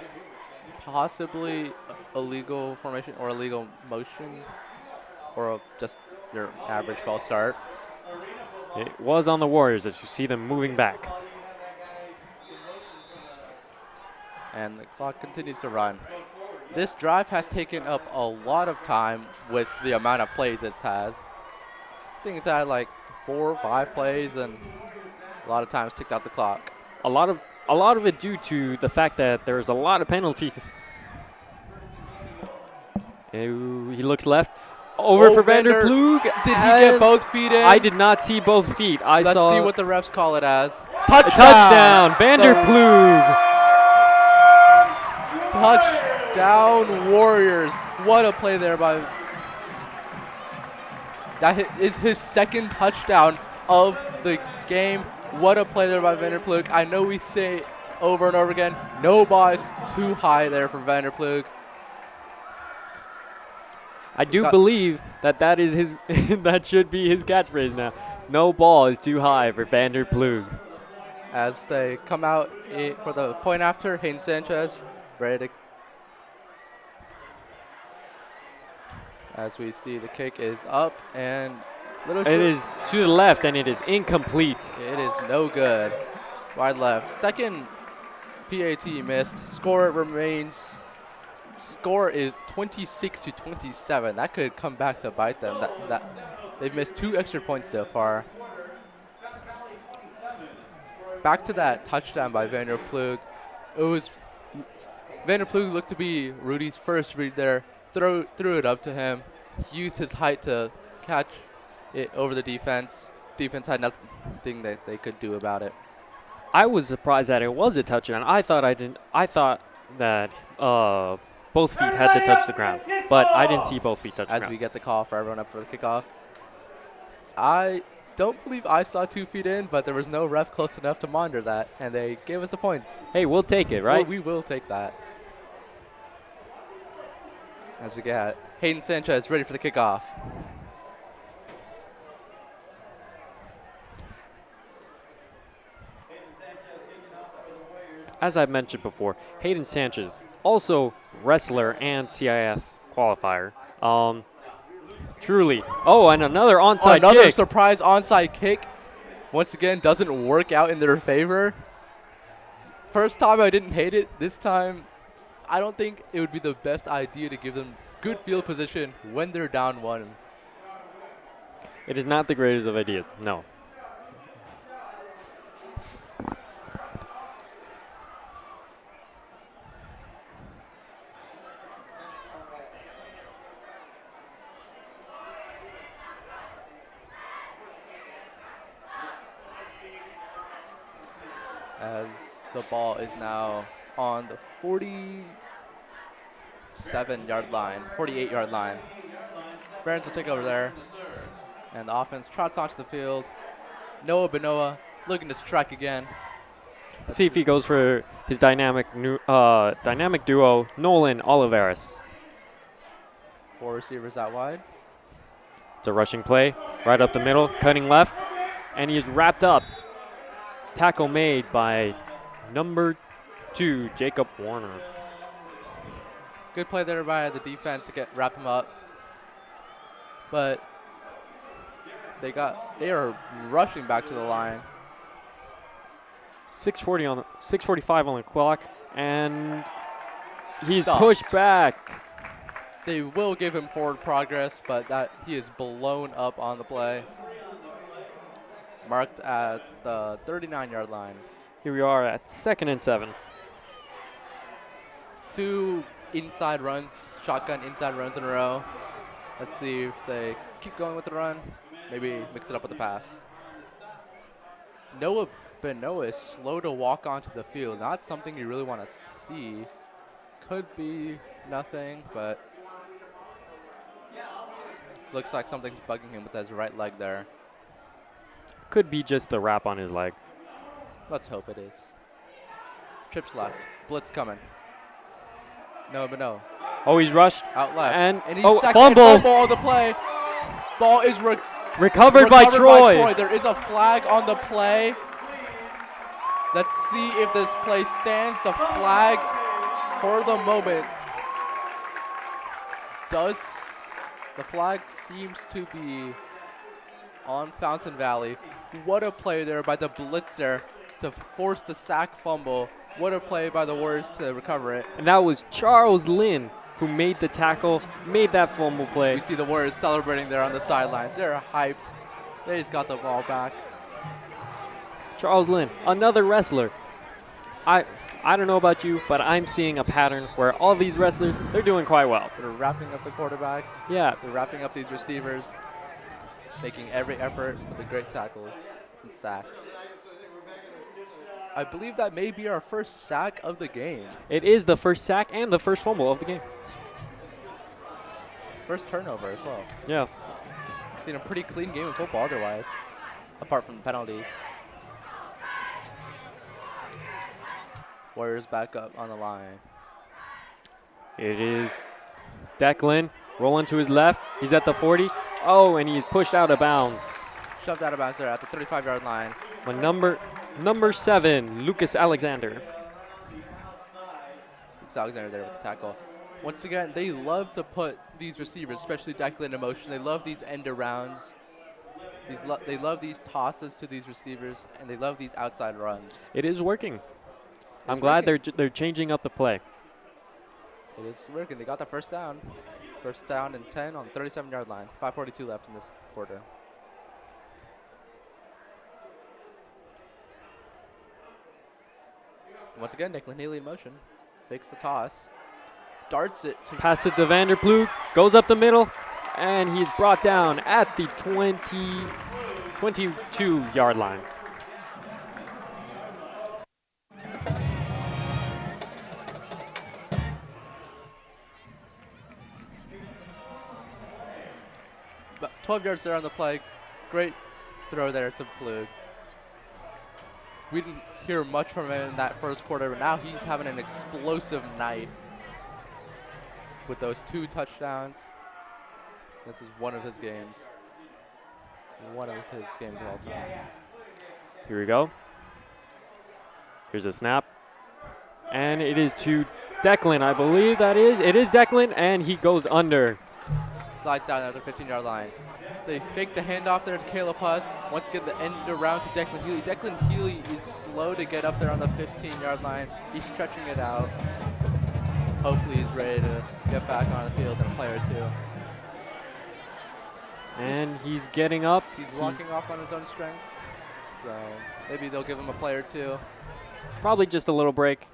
Possibly illegal formation or illegal motion, or just your average false start. It was on the Warriors as you see them moving back. And the clock continues to run. This drive has taken up a lot of time with the amount of plays it has. I think it's had like 4 or 5 plays, and a lot of times ticked out the clock. A lot of it due to the fact that there's a lot of penalties. Ooh, he looks left. Over for Vanderplug. Did he get both feet in? I did not see both feet. Let's see what the refs call it as. Touchdown, Vanderplug. Touchdown, Warriors. What a play there by... That is his second touchdown of the game. What a play there by Vanderplug. I know we say over and over again, no ball is too high there for Vanderplug. I do believe that is his that should be his catchphrase now. No ball is too high for Vanderplug. As they come out for the point after, Hayden Sanchez ready to... As we see, the kick is up and it is to the left and it is incomplete. It is no good. Wide left. Second PAT missed. Score is 26-27. That could come back to bite them. They've missed 2 extra points so far. Back to that touchdown by Vanderplug. Vanderplug looked to be Rudy's first read there. Threw it up to him. Used his height to catch it over the defense. Defense had nothing that they could do about it. I was surprised that it was a touchdown. I thought that both feet had to touch the ground, but I didn't see both feet touch the ground. As we get the call for everyone up for the kickoff. I don't believe I saw 2 feet in, but there was no ref close enough to monitor that, and they gave us the points. Hey, we'll take it, right? Well, we will take that. As we get Hayden Sanchez ready for the kickoff. As I mentioned before, Hayden Sanchez, also wrestler and CIF qualifier. Truly. Oh, and another onside kick. Another surprise onside kick. Once again, doesn't work out in their favor. First time I didn't hate it. This time, I don't think it would be the best idea to give them good field position when they're down 1. It is not the greatest of ideas, no. As the ball is now on the 48-yard line. Barons will take over there. And the offense trots onto the field. Noah Benoa looking to strike again. Let's see if he goes for his dynamic duo, Nolan Oliveras. 4 receivers out wide. It's a rushing play, right up the middle, cutting left, and he is wrapped up. Tackle made by number 2, Jacob Warner. Good play there by the defense to wrap him up. But they are rushing back to the line. 6:45 on the clock, and he's Stopped. pushed back. They will give him forward progress, but he is blown up on the play. Marked at the 39-yard line. Here we are at 2nd and 7. 2 inside runs, shotgun inside runs in a row. Let's see if they keep going with the run. Maybe mix it up with the pass. Noah Benoit is slow to walk onto the field. Not something you really want to see. Could be nothing, but looks like something's bugging him with his right leg there. Could be just the wrap on his leg. Let's hope it is. Trips left. Blitz coming. No, but no. Oh, he's rushed. Out left. And he's oh, sacked. fumble. And fumble on the play. Ball is Recovered by Troy. There is a flag on the play. Let's see if this play stands. The flag for the moment the flag seems to be on Fountain Valley. What a play there by the blitzer to force the sack fumble. What a play by the Warriors to recover it. And that was Charles Lynn who made the tackle, made that fumble play. We see the Warriors celebrating there on the sidelines. They're hyped. They just got the ball back. Charles Lynn, another wrestler. I don't know about you, but I'm seeing a pattern where all these wrestlers, they're doing quite well. They're wrapping up the quarterback. Yeah, They're wrapping up these receivers, making every effort for the great tackles and sacks. I believe that may be our first sack of the game. it is the first sack and the first fumble of the game. First turnover as well. Yeah. Seen a pretty clean game of football otherwise, apart from the penalties. Warriors back up on the line. It is Declan rolling to his left. He's at the 40. Oh, and he's pushed out of bounds. Shoved out of bounds there at the 35-yard line. When number 7, Lucas Alexander. It's Alexander there with the tackle. Once again, they love to put these receivers, especially Declan, in motion. They love these end arounds. They love these tosses to these receivers, and they love these outside runs. It is working. I'm It's glad working. they're changing up the play. It is working. They got the first down. First down and 10 on the 37-yard line. 5:42 left in this quarter. Once again, Declan Healy in motion. Fakes the toss. Darts it to Pass it to Vanderploeg, goes up the middle, and he's brought down at the 22-yard line. about 12 yards there on the play. Great throw there to Plug. We didn't hear much from him in that first quarter, but now he's having an explosive night with those 2 touchdowns. This is one of his games. One of his games of all time. Here we go. Here's a snap. And it is to Declan, I believe that is. It is Declan, and he goes under. Slides down at the 15-yard line. They fake the handoff there to Caleb Huss. Wants to get the end around to Declan Healy. Declan Healy is slow to get up there on the 15-yard line. He's stretching it out. Hopefully he's ready to get back on the field in a play or two. And he's getting up. He's walking off on his own strength. So maybe they'll give him a play or two. Probably just a little break.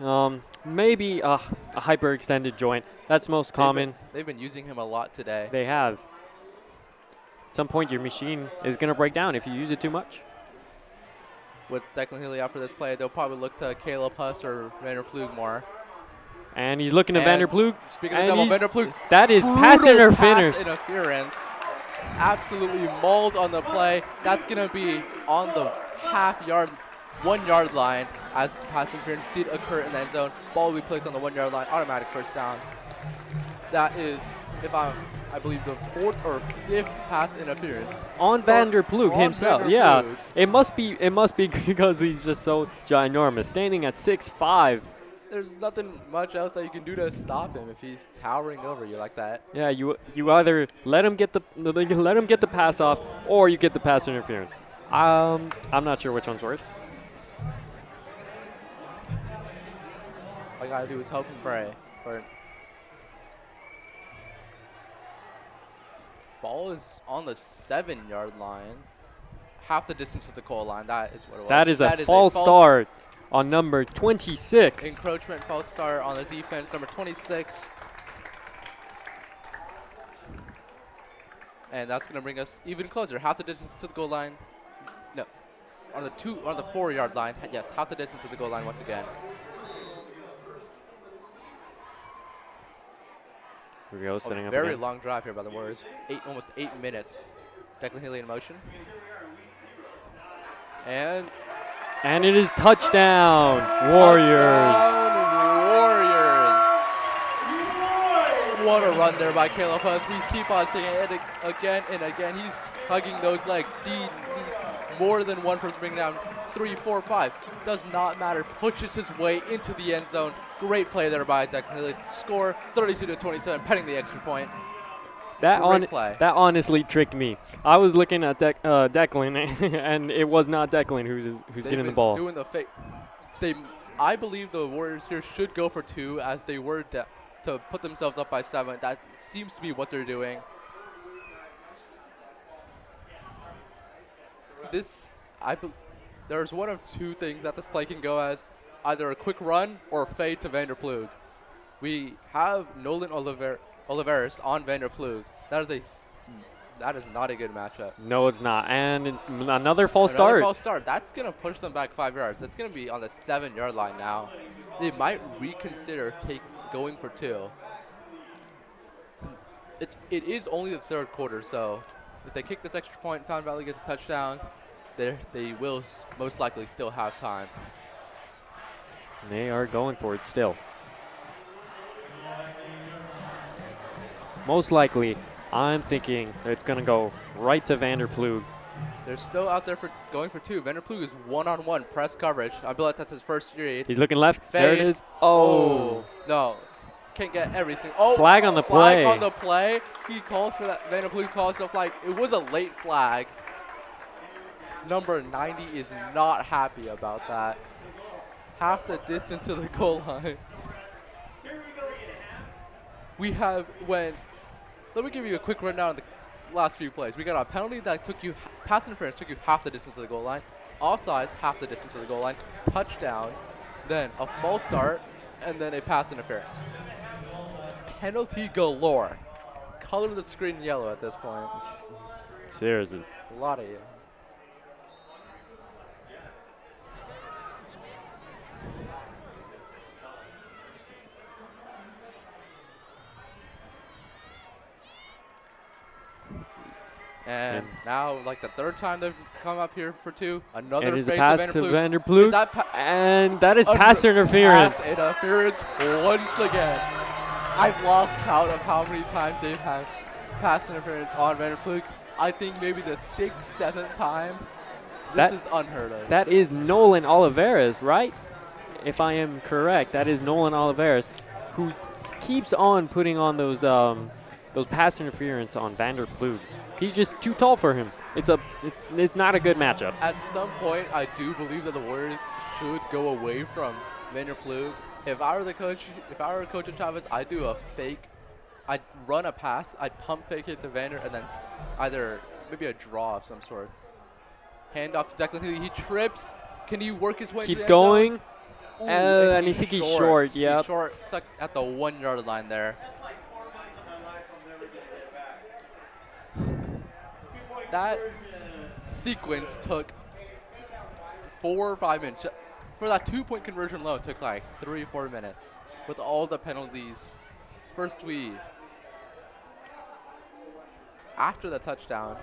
Maybe a hyperextended joint. That's most common. They've been using him a lot today. They have. At some point, your machine is going to break down if you use it too much. With Declan Healy out for this play, they'll probably look to Caleb Huss or Vanderploeg more. And he's looking to And Vanderploeg. Speaking of and double, Vanderploeg. that is pass Brutal interference. Pass interference. Absolutely mauled on the play. That's going to be on the 1 yard line as the pass interference did occur in that zone. Ball will be placed on the 1 yard line. Automatic first down. That is, I believe, the 4th or 5th pass interference. On Vanderploeg on himself. Yeah. Vanderploeg. It must be because he's just so ginormous. Standing at 6'5", there's nothing much else that you can do to stop him if he's towering over you like that. Yeah, you either let him get the pass off, or you get the pass interference. I'm not sure which one's worse. All you gotta do is hope and pray for it. Ball is on the 7-yard line. Half the distance to the goal line. That is what it was. That is a false start on number 26. Encroachment false start on the defense, number 26. And that's going to bring us even closer. Half the distance to the goal line. No, on the 4-yard line. Yes, half the distance to the goal line once again. Here we go, setting up Very again. long drive here by the Warriors. Almost 8 minutes. Declan Healy in motion. And it is touchdown, Warriors. Warriors. What a run there by Caleb Huss. We keep on saying it again and again. He's hugging those legs. He needs more than one person bringing down 3, 4, 5. Does not matter. Pushes his way into the end zone. Great play there by Declan Healy. Score 32-27, penning the extra point. That play. That honestly tricked me. I was looking at Declan, and it was not Declan who's getting the ball. Doing the fake. I believe the Warriors here should go for 2 as they were to put themselves up by 7. That seems to be what they're doing. There's one of 2 things that this play can go as: either a quick run or a fade to Vanderploeg. We have Nolan Oliveris on Vanderploeg. That is not a good matchup. No, it's not. And another false Another start. false start. That's going to push them back 5 yards. That's going to be on the 7-yard line now. They might reconsider going for 2. It is only the 3rd quarter, so if they kick this extra point, Fountain Valley gets a touchdown, they will most likely still have time. They are going for it still. Most likely, I'm thinking it's going to go right to Vanderploeg. They're still out there for going for 2. Vanderploeg is one-on-one press coverage. I believe that's his first read. He's looking left. Fade. There it is. Oh. No. Can't get everything. Oh. Flag on the play. Flag on the play. He called for that. Vanderploeg calls for a flag. It was a late flag. Number 90 is not happy about that. Half the distance to the goal line. Let me give you a quick rundown of the last few plays. We got a penalty that pass interference took you half the distance to the goal line. Offsides, half the distance to the goal line. Touchdown, then a false start, and then a pass interference. Penalty galore. Color the screen yellow at this point. Seriously. A lot of yellow. And now, like the 3rd time they've come up here for 2, another It is a fade pass to Vanderploeg. Is that And that is pass interference. Pass interference once again. I've lost count of how many times they've had pass interference on Vanderploeg. I think maybe the 6th, 7th time. This is unheard of. That is Nolan Oliveris, right? If I am correct, that is Nolan Oliveris, who keeps on putting on those pass interference on Vanderploeg. He's just too tall for him. It's not a good matchup. At some point, I do believe that the Warriors should go away from Vanderploeg. If I were Coach at Chavez, I'd do a fake. I'd run a pass. I'd pump fake it to Vander, and then either maybe a draw of some sorts. Hand off to Declan Healy. He trips. Can he work his way? Keeps into the end going. zone? Ooh, And I think he's short. He's Yep. short, stuck at the 1-yard line there. That sequence took 4 or 5 minutes. For that 2-point conversion alone, it took like 3 or 4 minutes with all the penalties. First after the touchdown,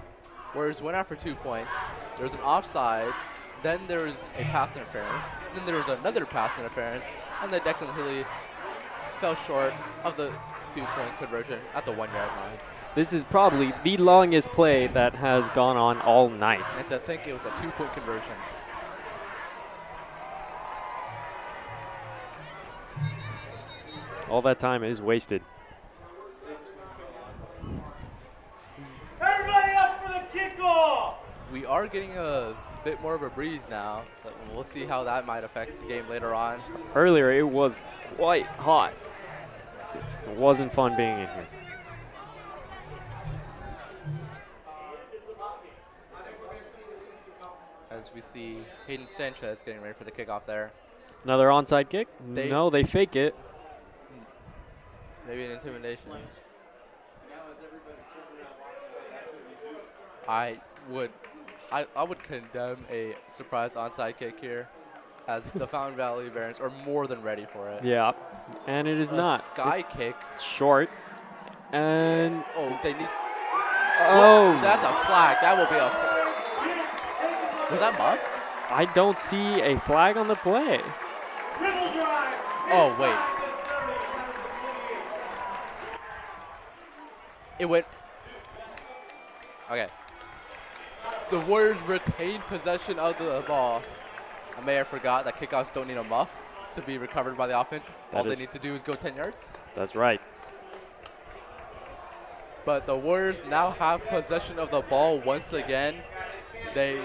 Warriors went after 2 points. There was an offsides, then there was a pass interference, then there was another pass interference, and then Declan Healy fell short of the 2-point conversion at the 1-yard line. This is probably the longest play that has gone on all night. And to think it was a 2-point conversion. All that time is wasted. Everybody up for the kickoff! We are getting a bit more of a breeze now. But we'll see how that might affect the game later on. Earlier, it was quite hot. It wasn't fun being in here. As we see Hayden Sanchez getting ready for the kickoff there. Another onside kick? They- No, they fake it. Maybe an intimidation. Now as everybody's turning around walking away, that's what you do. I would condemn a surprise onside kick here, as the Fountain Valley Barons are more than ready for it. Yeah, and it is A not. sky kick. It's short. And, Oh, they need. oh, That's a flag. That will be a. Was that muffed? I don't see a flag on the play. Dribble drive! Oh wait. It went. Okay. The Warriors retained possession of the ball. I may have forgot that kickoffs don't need a muff to be recovered by the offense. All That they is- need to do is go 10 yards. That's right. But the Warriors now have possession of the ball once again. They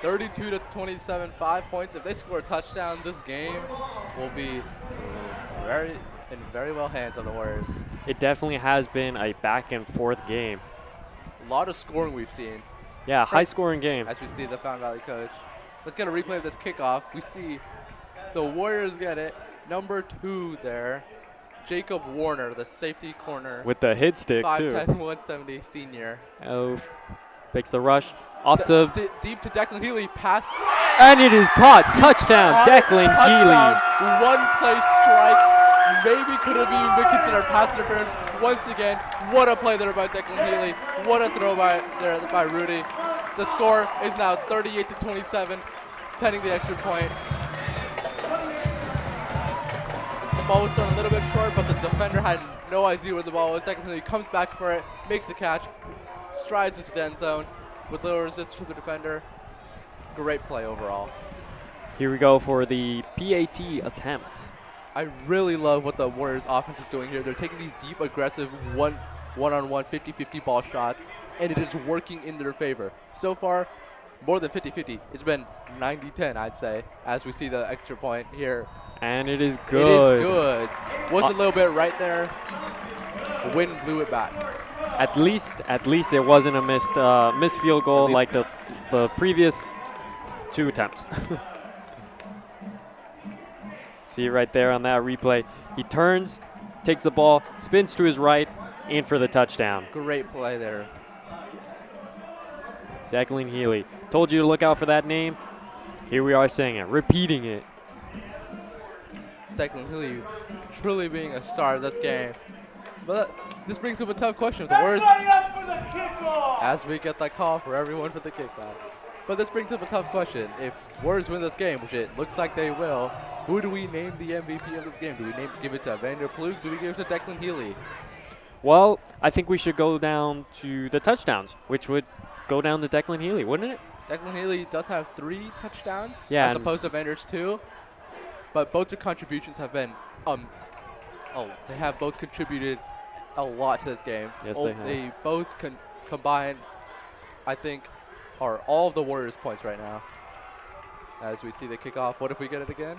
32 to 27, 5 points. If they score a touchdown, this game will be in very well hands on the Warriors. It definitely has been a back and forth game. A lot of scoring we've seen Yeah, high scoring game. as we see the Fountain Valley coach. Let's get a replay of this kickoff. We see the Warriors get it. Number 2 there, Jacob Warner, the safety corner. With the hit stick, 5'10", too. 170 senior. Oh, makes the rush. Off to, Deep to Declan Healy, pass. and it is caught. Touchdown, Declan Touchdown, Healy. one play strike. Maybe could have even been considered pass interference. Once again, what a play there by Declan Healy. What a throw by Rudy. The score is now 38 to 27, pending the extra point. The ball was thrown a little bit short, but the defender had no idea where the ball was. Declan Healy comes back for it, makes the catch, strides into the end zone with little resistance from the defender. Great play overall. Here we go for the PAT attempt. I really love what the Warriors offense is doing here. They're taking these deep, aggressive one-on-one 50-50 ball shots, and it is working in their favor. So far, more than 50-50. It's been 90-10, I'd say, as we see the extra point here. And it is good. It is good. Was a little bit right there. The wind blew it back. At least it wasn't a missed field goal least- like the previous 2 attempts. See it right there on that replay. He turns, takes the ball, spins to his right, in for the touchdown. Great play there. Declan Healy. Told you to look out for that name. Here we are saying it, repeating it. Declan Healy truly being a star of this game. But this brings up a tough question. If the Warriors, Everybody up for the kickoff! as we get that call for everyone for the kickoff. But this brings up a tough question. If Warriors win this game, which it looks like they will, who do we name the MVP of this game? Do we give it to Evander Plug? Do we give it to Declan Healy? Well, I think we should go down to the touchdowns, which would go down to Declan Healy, wouldn't it? Declan Healy does have 3 touchdowns Yeah, as and- opposed to Evander's 2. But both their contributions have been, they have both contributed a lot to this game. Yes, they have. They both combined, I think, are all of the Warriors' points right now. As we see the kickoff, what if we get it again?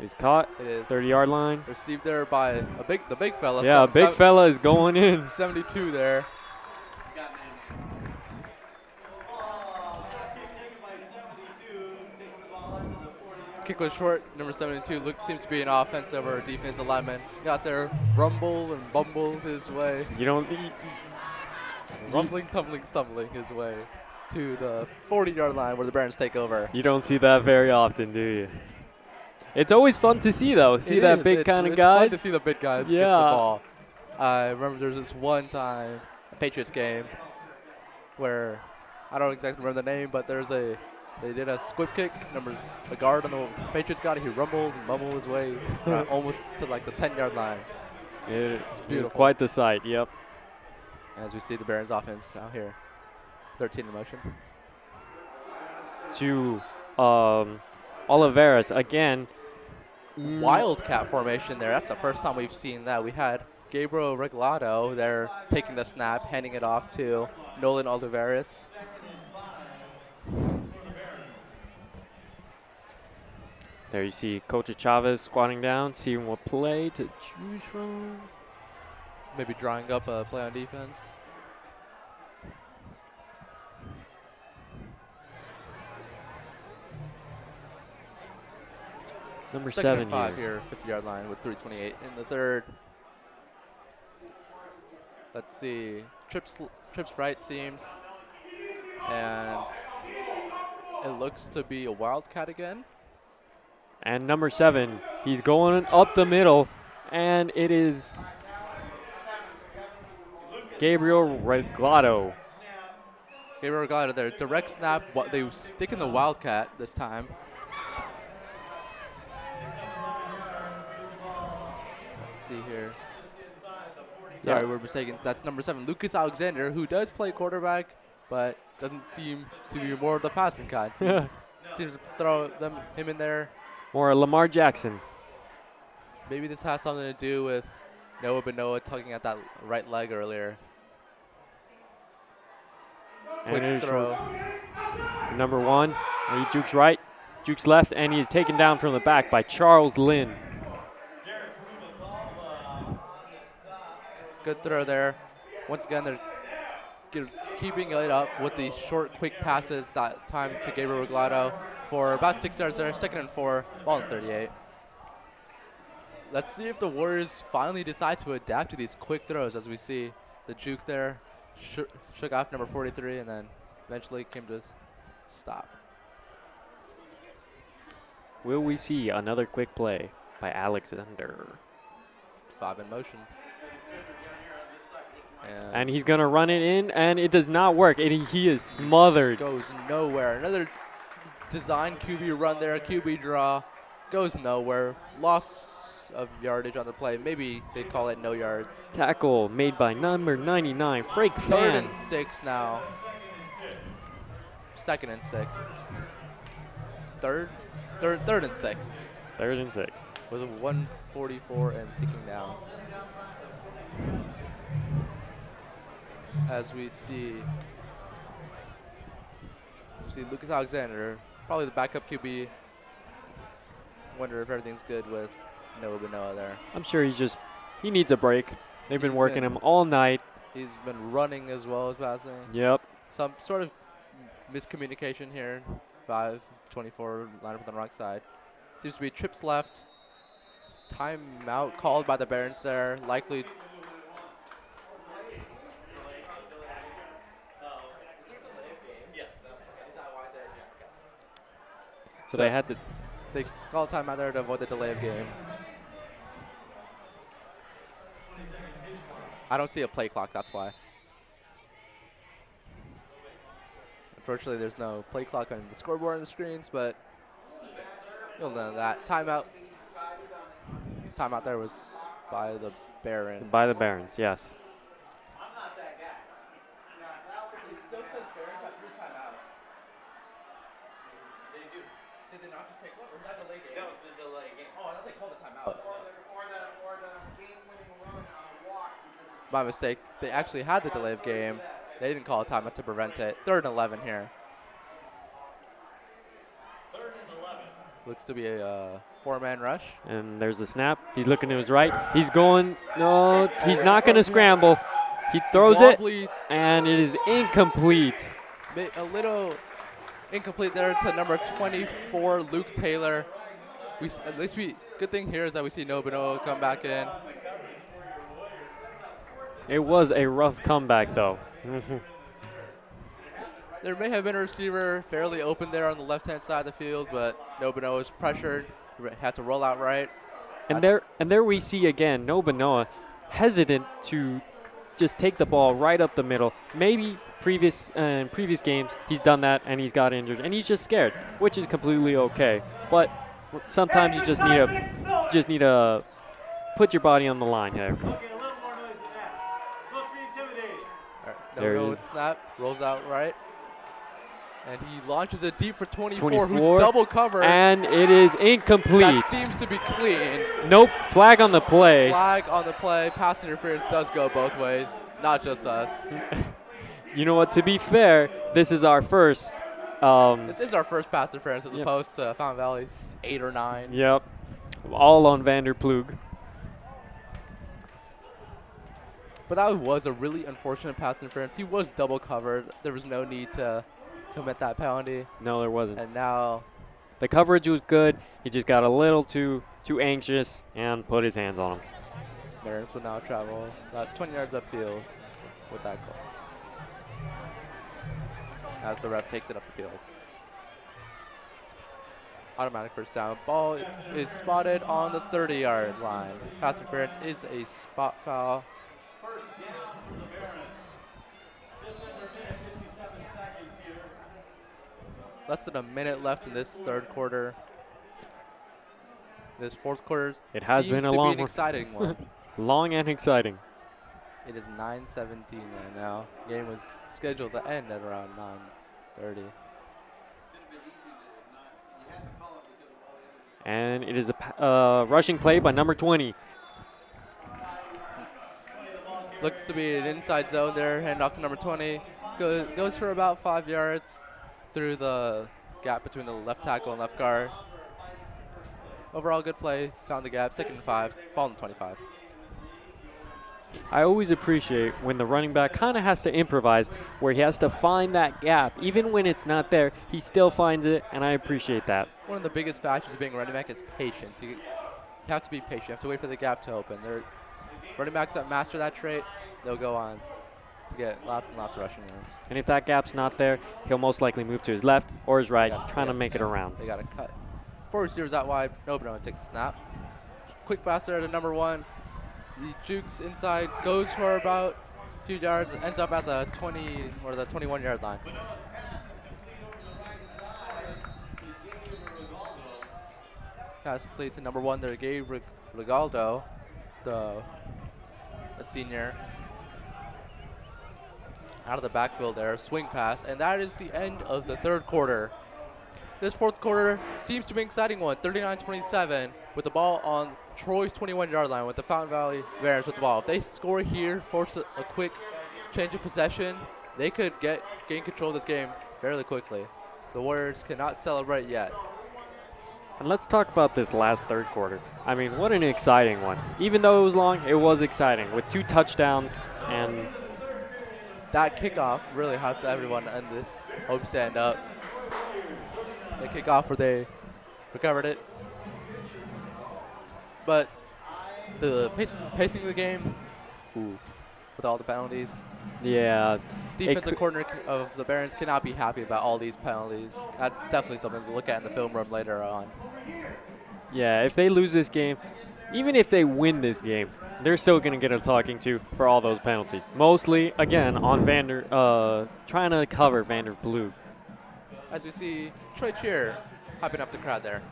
He's caught, It is 30-yard line. received there by the big fella. Yeah, a big fella is going in. 72 there. Got man. Taken by 72, takes the ball up to the 40-yard. Kick was short. Number 72 seems to be an offensive or defensive lineman. Got there, rumble and bumble his way. You don't. Rumbling, tumbling, stumbling his way to the 40-yard line where the Barons take over. You don't see that very often, do you? It's always fun to see, though. See It that is. big It's- kind of it's guy. fun to see the big guys get the Yeah. ball. I remember there was this one time, a Patriots game, where I don't exactly remember the name, but they did a squib kick. A guard on the Patriots got it. He rumbled and bumbled his way almost to like the 10-yard line. It was beautiful. quite the sight. Yep. As we see the Barons offense out here, 13 in motion. To Oliveras again. wildcat formation there. That's the first time we've seen that. We had Gabriel Regalado there taking the snap, handing it off to Nolan Olivares. There you see Coach Chavez squatting down, seeing what play to choose from. Maybe drawing up a play on defense. Number Second 7 and 5 here. here, 50-yard line with 3:28 in the third. Let's see, trips right seems, and it looks to be a wildcat again. And number 7, he's going up the middle, and it is Gabriel Regalado. Gabriel Regalado there, direct snap. What they stick in the wildcat this time. Let's see here. Sorry, we're mistaken. That's number 7, Lucas Alexander, who does play quarterback, but doesn't seem to be more of the passing kind. Seems to throw him in there. Or Lamar Jackson. Maybe this has something to do with Noah Benoa tugging at that right leg earlier. And Quick it is throw. Number 1, he jukes right, jukes left, and he is taken down from the back by Charles Lynn. Good throw there. Once again, they're keeping it up with these short, quick passes that time to Gabriel Regalado for about 6 yards there. 2nd and 4, ball and 38. Let's see if the Warriors finally decide to adapt to these quick throws. As we see the juke there, shook off number 43, and then eventually came to a stop. Will we see another quick play by Alexander? 5 in motion. And he's going to run it in, and it does not work. He is smothered. Goes nowhere. Another design QB run there, QB draw, goes nowhere. Loss of yardage on the play. Maybe they call it no yards. Tackle made by number 99, Frank 3rd Fan. and 6 now. 2nd and 6. Third and 6. 3rd and 6. With a 1:44 and ticking down. As we see Lucas Alexander, probably the backup QB. Wonder if everything's good with Noah Benoa there. I'm sure he needs a break. They've been He's working been- him all night. He's been running as well as passing. Yep. Some sort of miscommunication here. 5:24, line up on the wrong side. Seems to be trips left. Timeout called by the Barons there. Likely. So they had to. They call timeout there to avoid the delay of game. I don't see a play clock, that's why. Unfortunately, there's no play clock on the scoreboard on the screens, but you'll know that. Timeout. Timeout there was by the Barons. By the Barons, yes. It still says Barons have 3 timeouts. They do. Did they not just take one? Or was that delay game? That was the delay game. Oh, I thought they called a timeout. Or the game-winning run on a walk. My mistake. They actually had the delay of game. They didn't call a timeout to prevent it. 3rd and 11 here. 3rd and 11. Looks to be a 4-man rush. And there's the snap. He's looking to his right. He's going. No, he's not going to scramble. He throws Wobbly, it, and it is incomplete. a little incomplete there to number 24, Luke Taylor. Good thing here is that we see Noah Benoa come back in. It was a rough comeback, though. There may have been a receiver fairly open there on the left-hand side of the field, but Noah Benoa was pressured. He had to roll out right. And there we see again Noah hesitant to just take the ball right up the middle. Maybe previous games he's done that and he's got injured and he's just scared, which is completely okay. But sometimes you just need to put your body on the line here. Okay, a little more noise than that. It's supposed to be intimidating. All right, There Noah it Benoa is. with snap, rolls out right. And he launches it deep for 24, 24, who's double covered. And it is incomplete. That seems to be clean. Nope, flag on the play. Flag on the play. Pass interference does go both ways, not just us. You know what, to be fair, this is our first. This is our first pass interference as Yep. opposed to Fountain Valley's 8 or 9. Yep, all on Vanderplug. But that was a really unfortunate pass interference. He was double covered. There was no need to commit that penalty. No, there wasn't. And now The coverage was good. He just got a little too anxious and put his hands on him. Barons will now travel about 20 yards upfield with that goal. As the ref takes it up the field. Automatic first down. Ball is spotted on the 30-yard line. Pass interference is a spot foul. First down for the Barons. Just under a minute, 57 seconds here. Less than a minute left in this third quarter. This fourth quarter It has seems been a to long be an one. exciting one. Long and exciting. It is 9:17 right now. Game was scheduled to end at around 9:30. And it is a rushing play by number 20. Looks to be an inside zone there. Hand off to number 20. Goes for about 5 yards through the gap between the left tackle and left guard. Overall, good play. Found the gap. 2nd and 5. Ball on the 25. I always appreciate when the running back kind of has to improvise, where he has to find that gap. Even when it's not there, he still finds it, and I appreciate that. One of the biggest factors of being a running back is patience. You have to be patient. You have to wait for the gap to open. There are running backs that master that trait, they'll go on to get lots and lots of rushing yards. And if that gap's not there, he'll most likely move to his left or his right, Yeah, trying to yes. make it around. They got to cut. 4 receivers out wide. Nobody takes a snap. Quick pass there to number 1. He jukes inside, goes for about a few yards, ends up at the 20 or the 21-yard line. Pass complete to number 1 there, Gabe Regaldo, the senior. Out of the backfield there, swing pass, and that is the end of the third quarter. This fourth quarter seems to be an exciting one, 39-27, with the ball on Troy's 21-yard line with the Fountain Valley Barons with the ball. If they score here, force a quick change of possession, they could gain control of this game fairly quickly. The Warriors cannot celebrate yet. And let's talk about this last third quarter. I mean, what an exciting one. Even though it was long, it was exciting with 2 touchdowns and That kickoff really helped everyone in this homestand up. The kickoff where they recovered it. But the pacing of the game, with all the penalties, yeah. defensive coordinator of the Barons cannot be happy about all these penalties. That's definitely something to look at in the film room later on. Yeah, if they lose this game, even if they win this game, they're still going to get a talking to for all those penalties. Mostly, again, on trying to cover Vanderplug. As we see Troy Cheer hyping up the crowd there.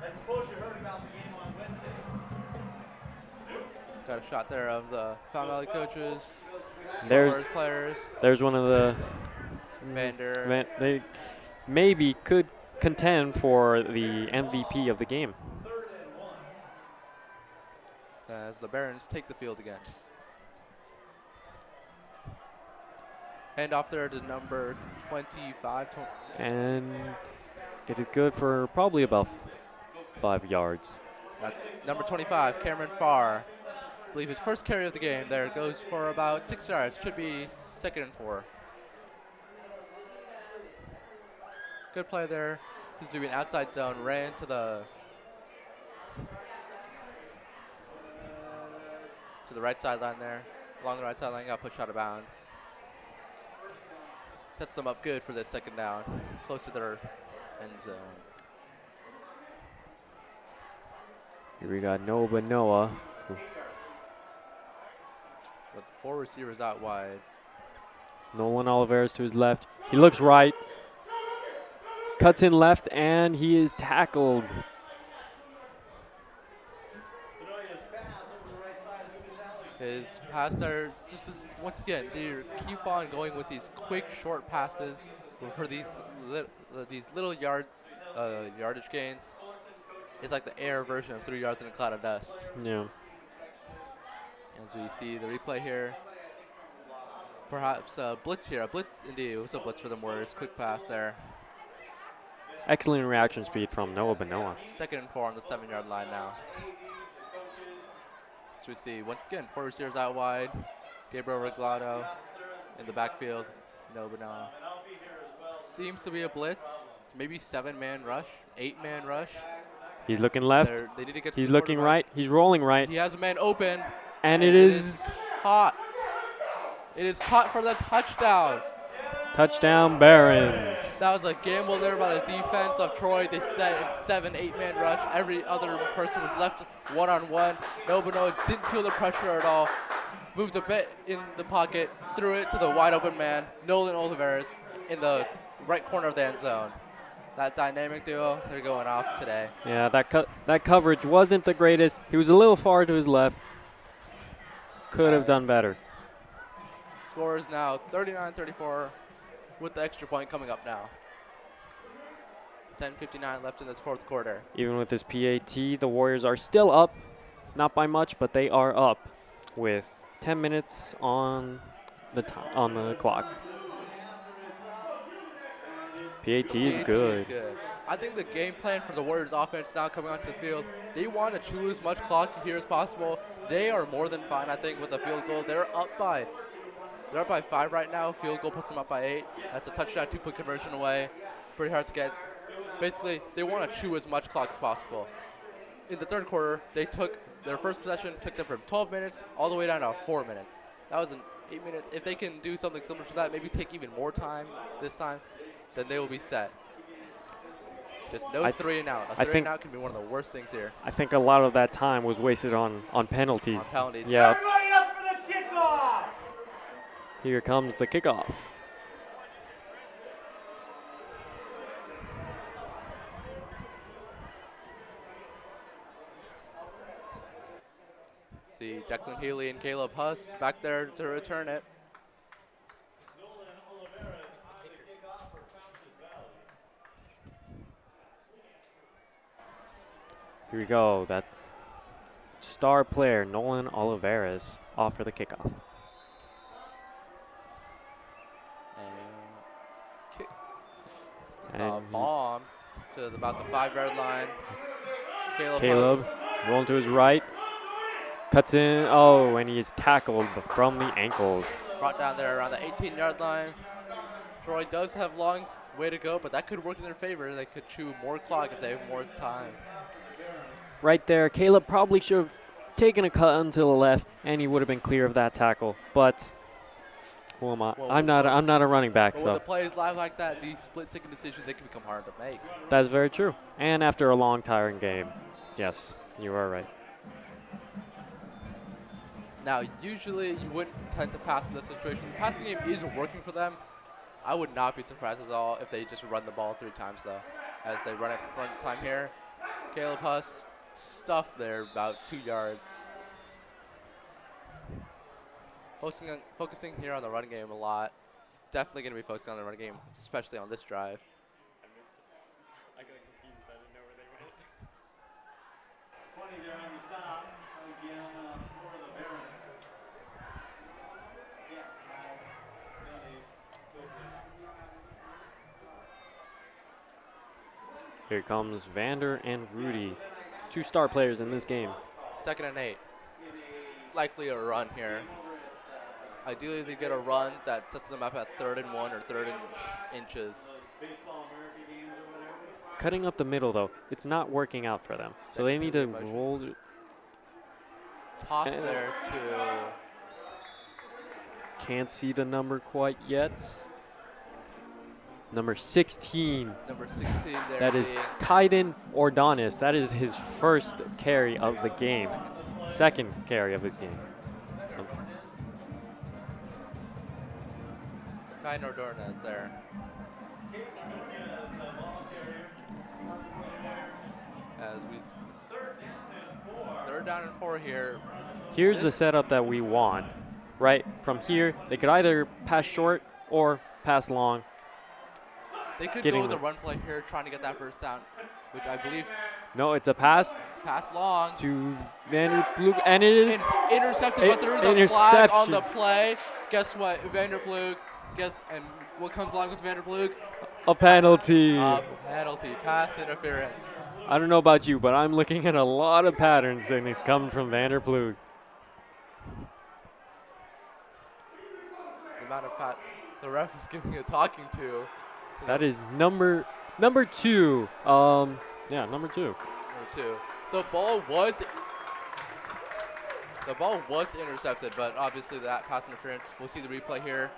I suppose you heard about the game on Wednesday. Got a shot there of the Fountain Valley coaches, There's Forward players, there's one of the Vander. they maybe could contend for the MVP of the game. As the Barons take the field again. Hand off there to number 25. And it is good for probably about 5 yards. That's number 25, Cameron Farr. I believe his first carry of the game there goes for about 6 yards. Should be 2nd and 4. Good play there. Seems to be an outside zone. Ran to the right sideline there. Along the right sideline, got pushed out of bounds. Sets them up good for this 2nd down, close to their end zone. Here we got Noah. With 4 receivers out wide. Nolan Oliveras to his left. He looks right. Cuts in left, and he is tackled. His pass there, once again, they keep on going with these quick, short passes. for these little yardage gains, it's like the air version of 3 yards in a cloud of dust. Yeah. As we see the replay here, perhaps blitz here. A blitz, indeed. It was a blitz for the Warriors. Quick pass there. Excellent reaction speed from Noah Benoa. 2nd and 4 on the 7-yard line now. So we see, once again, 4 receivers out wide. Gabriel Reglado in the backfield. Noah Benoa. Seems to be a blitz. Maybe 7-man rush, 8-man rush. He's looking left. They need to get to He's the looking quarterback. right. He's rolling right. He has a man open. And it is caught. It is caught for the touchdown. touchdown Barons. That was a gamble there by the defense of Troy. They set in 7, 8-man rush. Every other person was left one-on-one. Noah didn't feel the pressure at all. Moved a bit in the pocket, threw it to the wide open man, Nolan Oliveras, in the right corner of the end zone. That dynamic duo, they're going off today. Yeah, that coverage wasn't the greatest. He was a little far to his left. Could have done better. Score is now 39-34 with the extra point coming up now. 10:59 left in this 4th quarter. Even with this PAT, the Warriors are still up. Not by much, but they are up with 10 minutes on the clock. PAT is good. I think the game plan for the Warriors offense now coming onto the field, they want to chew as much clock here as possible. They are more than fine, I think, with a field goal. They're up by 5 right now. Field goal puts them up by 8. That's a touchdown, 2-point conversion away. Pretty hard to get. Basically, they want to chew as much clock as possible. In the 3rd quarter, they took their first possession, took them from 12 minutes all the way down to 4 minutes. That was in 8 minutes. If they can do something similar to that, maybe take even more time this time, then they will be set. Just no 3 and out. A 3 and out can be one of the worst things here. I think a lot of that time was wasted on penalties. On penalties. Yeah. Right up for the kickoff. Here comes the kickoff. See Declan Healy and Caleb Huss back there to return it. Here we go. That star player, Nolan Oliveras, off for the kickoff. And kick. It's a And bomb to about the 5-yard line. Caleb Caleb Huss. rolling to his right. Cuts in. Oh, and he is tackled from the ankles. Brought down there around the 18-yard line. Troy does have long way to go, but that could work in their favor. They could chew more clock if they have more time. Right there, Caleb probably should have taken a cut onto the left, and he would have been clear of that tackle. But who am I? Well, I'm not a running back, But when so the play is live like that, these split-second decisions, they can become hard to make. that's very true. And after a long, tiring game, yes, you are right. Now, usually you wouldn't tend to pass in this situation. The passing game is working for them. I would not be surprised at all if they just run the ball 3 times, though, as they run it front time here. Caleb Huss stuffed there about 2 yards. Focusing here on the run game a lot. Definitely going to be focusing on the run game, especially on this drive. I got confused. I didn't know where they went. 20 there on the stop. Again, for the Barons. Yeah, Here comes Vander and Rudy, 2 star players in this game. 2nd and 8. Likely a run here. Ideally, they get a run that sets them up at 3rd and 1 or 3rd and inches. Baseball America games or whatever. Cutting up the middle, though, it's not working out for them. So they need to roll. Toss there to Can't see the number quite yet. Number 16. number 16 there. That is being Kaiden Ordonis. That is his first carry of the game. Second carry of his game. Kai Nordorna there. As we 3rd down and 4 here. Here's the This- setup that we want, right? From here, they could either pass short or pass long. They could getting go with the- a run play here, trying to get that first down, which I believe No, it's a pass pass long. to Vanderploeg, and it is Intercepted, but there is a flag on the play. Guess what? Vanderploeg. And what comes along with Vanderploeg? a penalty. Penalty, pass interference. I don't know about you, but I'm looking at a lot of patterns and it's coming from Vanderploeg. The amount of the ref is giving a talking to. That is number 2. Yeah, number 2. Number 2. The ball was intercepted, but obviously that pass interference. We'll see the replay here.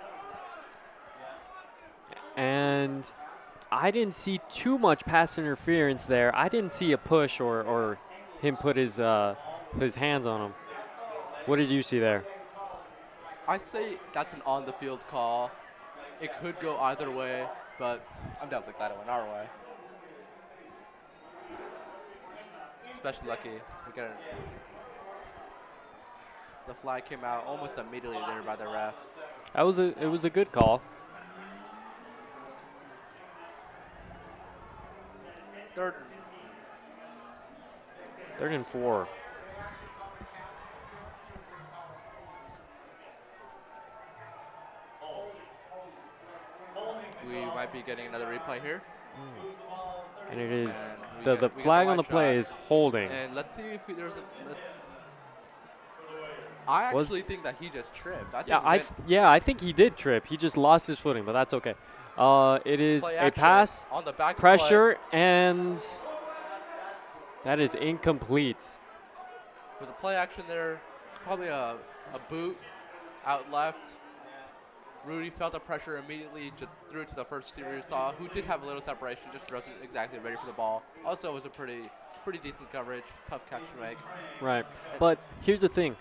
And I didn't see too much pass interference there. I didn't see a push or him put his hands on him. What did you see there? I say that's an on-the-field call. It could go either way, but I'm definitely glad it went our way. Especially lucky we got it. The flag came out almost immediately there by the ref. It was a good call. Third and 4. We might be getting another replay here. And it is And the we got flag on the wide play shot. is holding. And let's see if there's a. I Was- actually think that he just tripped. I think he did trip. He just lost his footing, but that's okay. It is Play a action pass, on the back pressure, and that is incomplete. foot. Was a play action there. Probably a boot out left. Rudy felt the pressure immediately, just threw it to the first receiver he saw, who did have a little separation, just wasn't exactly ready for the ball. Also, it was a pretty decent coverage, tough catch to make. Right. But here's the thing.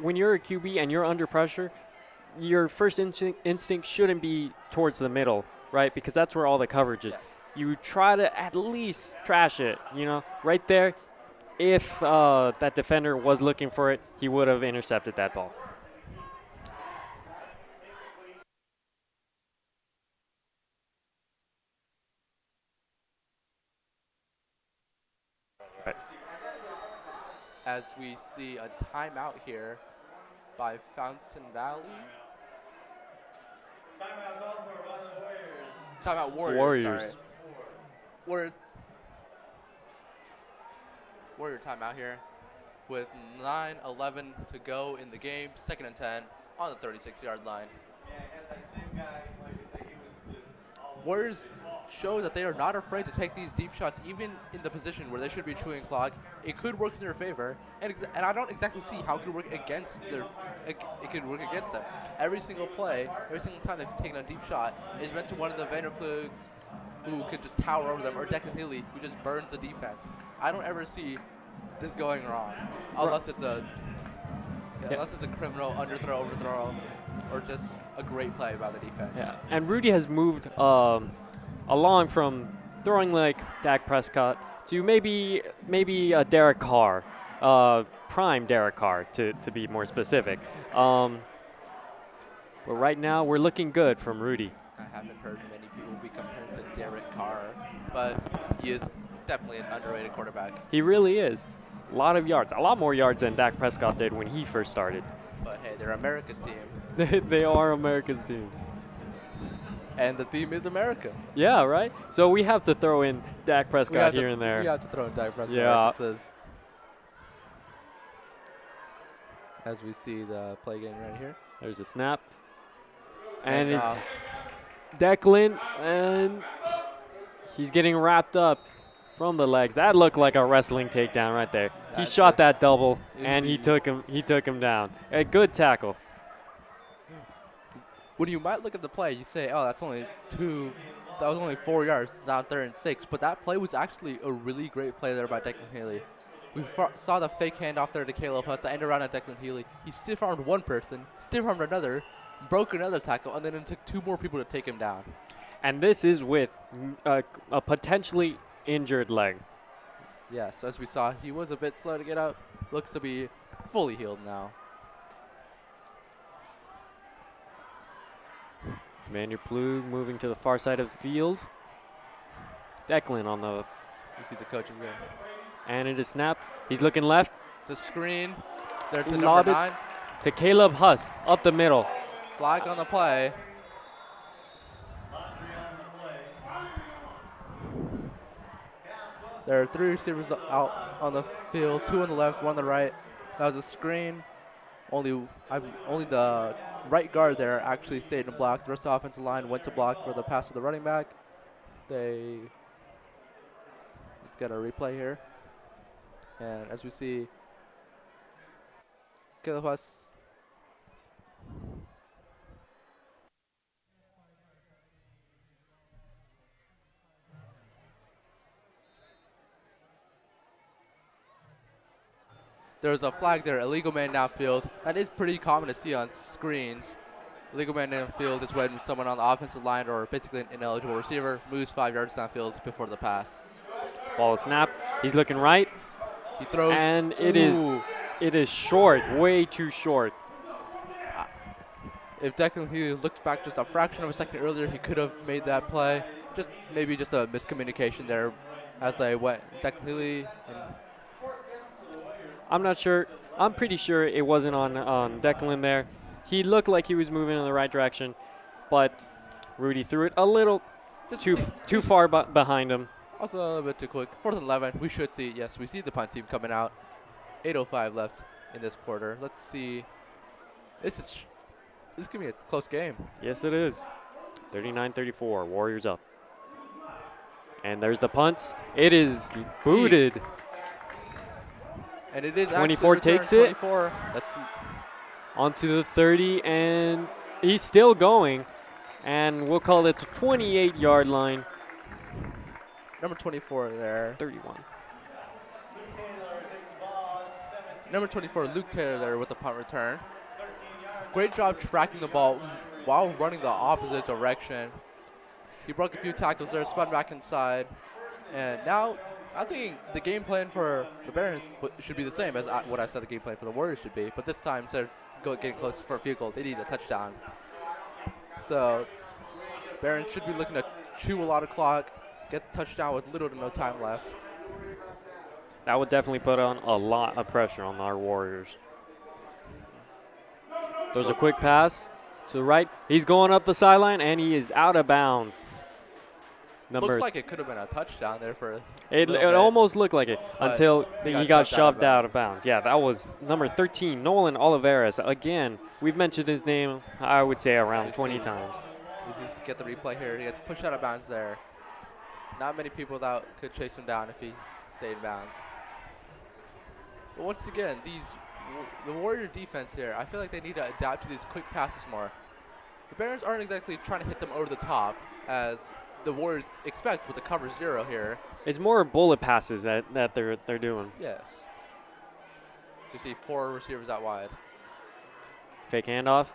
When you're a QB and you're under pressure, your first instinct shouldn't be towards the middle, right? Because that's where all the coverage is. Yes. You try to at least trash it, right there. If that defender was looking for it, he would have intercepted that ball. Right. As we see a timeout here by Fountain Valley. Timeout Warriors. Sorry. Warrior timeout here with 9:11 to go in the game. 2nd and 10 on the 36-yard line. Warriors show that they are not afraid to take these deep shots, even in the position where they should be chewing clock. It could work in their favor, and I don't exactly see how it could work against it could work against them. Every single play, every single time they've taken a deep shot, is meant to one of the Vanderploegs who could just tower over them, or Declan Healy, who just burns the defense. I don't ever see this going wrong, unless it's a criminal underthrow, overthrow, or just a great play by the defense. Yeah. And Rudy has moved along from throwing like Dak Prescott to maybe a Derek Carr, prime Derek Carr to be more specific. But right now we're looking good from Rudy. I haven't heard many people be compared to Derek Carr, but he is definitely an underrated quarterback. He really is. A lot of yards, a lot more yards than Dak Prescott did when he first started. But hey, they're America's team, They are America's team. and the theme is America. Yeah, right? So we have to throw in Dak Prescott here and there. We have to throw in Dak Prescott Yeah. references. As we see the play getting right here. There's a snap. And it's off. Declan, and he's getting wrapped up from the legs. That looked like a wrestling takedown right there. He That's shot it. that double, and he Indeed. took him down. A good tackle. When you might look at the play, you say, "Oh, that was only 4 yards, now 3rd and 6." But that play was actually a really great play there by Declan Healy. We saw the fake handoff there to Caleb Huss, the end around at Declan Healy. He stiff-armed one person, stiff-armed another, broke another tackle, and then it took 2 more people to take him down. And this is with a potentially injured leg. Yes, as we saw, he was a bit slow to get up. Looks to be fully healed now. Vanderplug moving to the far side of the field. Declan on the, You see the coaches there. and it is snapped. He's looking left It's a screen. There to Lob number it. 9. to Caleb Huss up the middle. Flag on the play. There are 3 receivers out on the field, 2 on the left, 1 on the right. That was a screen. Only the right guard there actually stayed in block. The rest of the offensive line went to block for the pass to the running back. Let's get a replay here. And as we see, Caleb Huss. There's a flag there, illegal man downfield. That is pretty common to see on screens. Illegal man downfield is when someone on the offensive line or basically an ineligible receiver moves 5 yards downfield before the pass. Ball is snapped. He's looking right, He throws. and Ooh. it is short, way too short. If Declan Healy looked back just a fraction of a second earlier, he could have made that play. Maybe just a miscommunication there as they went. Declan Healy and I'm not sure. I'm pretty sure it wasn't on Declan there. He looked like he was moving in the right direction, but Rudy threw it a little too far behind him. also a little bit too quick. 4th and 11. We should see. Yes, we see the punt team coming out. 8:05 left in this quarter. Let's see. This could be a close game. Yes, it is. 39-34. Warriors up. And there's the punts. It is booted. And it is 24 actually takes return it. 24. Let's see. Onto the 30, and he's still going. And we'll call it the 28-yard line. Number 24 there. 31. Number 24, Luke Taylor there with the punt return. Great job tracking the ball while running the opposite direction. He broke a few tackles there, spun back inside. And now I think the game plan for the Barons should be the same as what I said the game plan for the Warriors should be. But this time, instead of getting close for a field goal, they need a touchdown. So Barons should be looking to chew a lot of clock, get the touchdown with little to no time left. That would definitely put on a lot of pressure on our Warriors. There's a quick pass to the right. He's going up the sideline, and he is out of bounds. Looks like it could have been a touchdown there for It little bit. almost looked like it until he he got got shoved out of bounds. Yeah, that was number 13, Nolan Oliveras. Again, we've mentioned his name, I would say, around 20 times. Let's just get the replay here. He gets pushed out of bounds there. Not many people that could chase him down if he stayed in bounds. But once again, the Warrior defense here, I feel like they need to adapt to these quick passes more. The Barons aren't exactly trying to hit them over the top as the Warriors expect with the cover 0 here. It's more bullet passes that they're doing. Yes. You see 4 receivers out wide. Fake handoff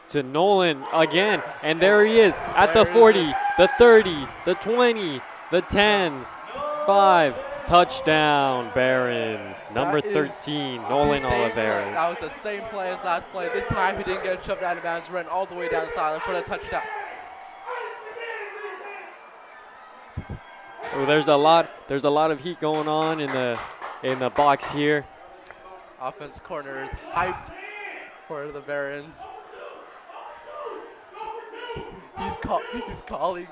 to Nolan again, and there he is at the There he 40, is. the 30, the 20, the 10, 5. Touchdown, Barons. Number That is 13, Nolan The same play. Oliveras. That was the same play as last play. This time he didn't get shoved out of bounds, ran all the way down the sideline for the touchdown. Oh, there's a lot of heat going on in the box here. Offense corner is hyped for the Barons. He's calling.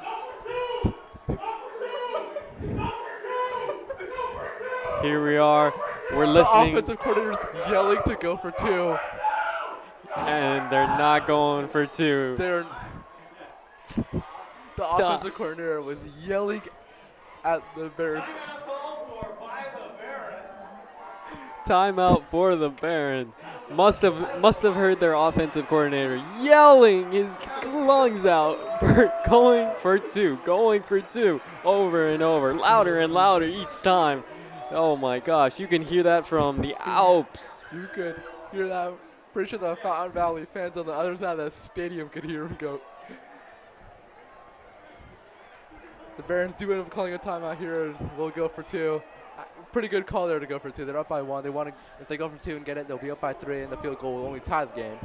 Here we are. We're The listening, offensive coordinator's yelling to go for 2. and they're not going for 2. The offensive coordinator was yelling at the Barons. Timeout for the Barons. Must have heard their offensive coordinator yelling his lungs out for going for 2 over and over, louder and louder each time. Oh my gosh, you can hear that from the Alps. You could hear that. Pretty sure the Fountain Valley fans on the other side of the stadium could hear him go. The Barons do end up calling a timeout here, and we'll go for 2. Pretty good call there to go for 2. They're up by 1. They want to, if they go for 2 and get it, they'll be up by 3, and the field goal will only tie the game.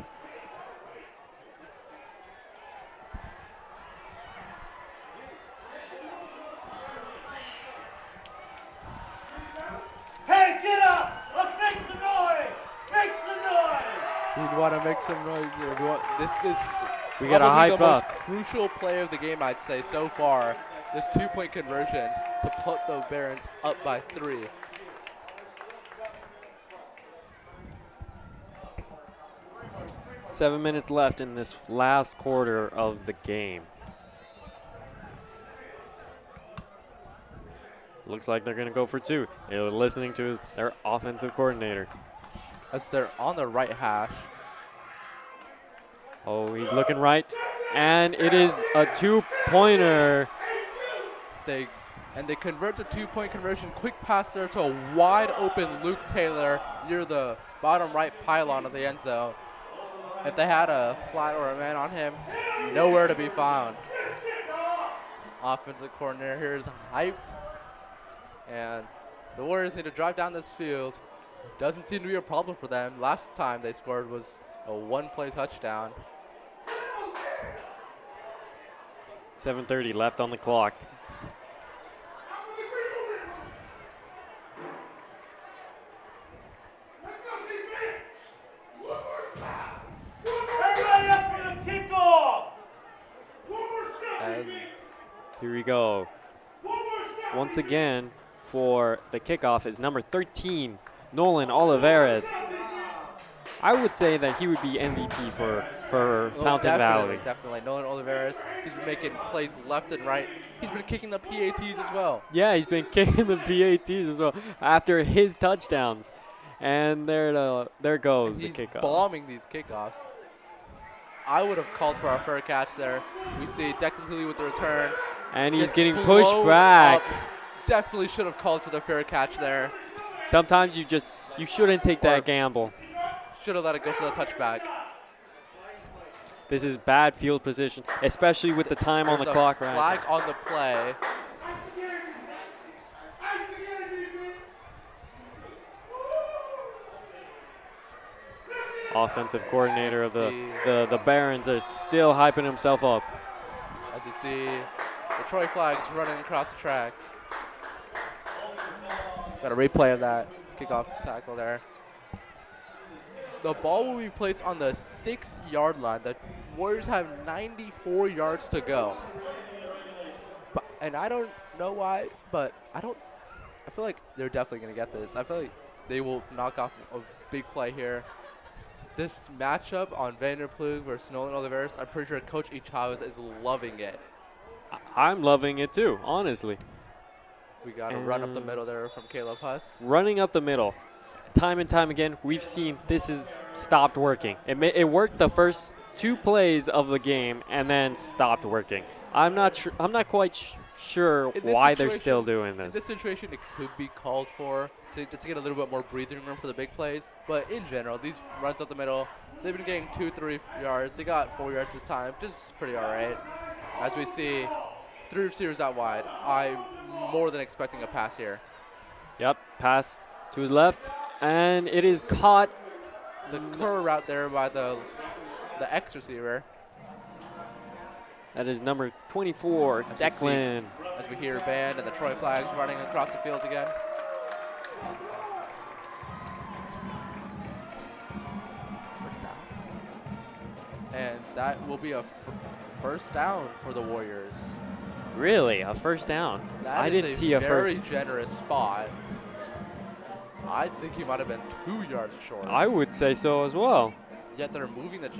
We want to make some noise here. This We got to probably hype the most up. crucial play of the game, I'd say, so far. This 2-point conversion to put the Barons up by 3. Seven minutes left in this last quarter of the game. Looks like they're going to go for 2. They're listening to their offensive coordinator. As they're on the right hash. Oh, he's looking right. And it is a 2-pointer. They convert the 2-point conversion. Quick pass there to a wide open Luke Taylor near the bottom right pylon of the end zone. If they had a flat or a man on him, nowhere to be found. Offensive coordinator here is hyped. And the Warriors need to drive down this field. Doesn't seem to be a problem for them. Last time they scored was a 1-play touchdown. 7:30 left on the clock. Everybody up for the kickoff! As Here we go. Once again, for the kickoff is number 13, Nolan Olivares. I would say that he would be MVP for Fountain Valley. Definitely. Nolan Olivares, he's been making plays left and right. He's been kicking the PATs as well. Yeah, he's been kicking the PATs as well after his touchdowns. And there goes And the he's kickoff. bombing these kickoffs. I would have called for our fair catch there. We see Declan Healy with the return. And he's Gets getting pushed blown back. up. Definitely should have called for the fair catch there. Sometimes you shouldn't take Or- that gamble. Should have let it go for the touchback. This is bad field position, especially with the time on the There's a clock right flag on the play. Offensive coordinator of Let's the Barons is still hyping himself up. As you see, the Troy flags running across the track. Got a replay of that kickoff tackle there. The ball will be placed on the 6-yard line. The Warriors have 94 yards to go. And I don't know why, but I feel like they're definitely going to get this. I feel like they will knock off a big play here. This matchup on Vanderplug versus Nolan Olivares, I'm pretty sure Coach E. Chavez is loving it. I'm loving it too, honestly. We got a run up the middle there from Caleb Huss. Running up the middle. Time and time again, we've seen this has stopped working. It worked the first 2 plays of the game and then stopped working. I'm not quite sure In this why they're situation- still doing In this. this situation, it could be called for just to get a little bit more breathing room for the big plays. But in general, these runs up the middle, they've been getting 2-3 yards. They got 4 yards this time, just pretty all right. As we see, 3 receivers out wide. I'm more than expecting a pass here. Yep, pass to his left, and it is caught. The curl route there by the X receiver. That is number 24, As we see- Declan. As we hear band and the Troy flags running across the field again. First down. And that will be a first down for the Warriors. Really, a first down. That I is didn't see a very first. generous spot. I think he might have been 2 yards short. I would say so as well. Yet they're moving the.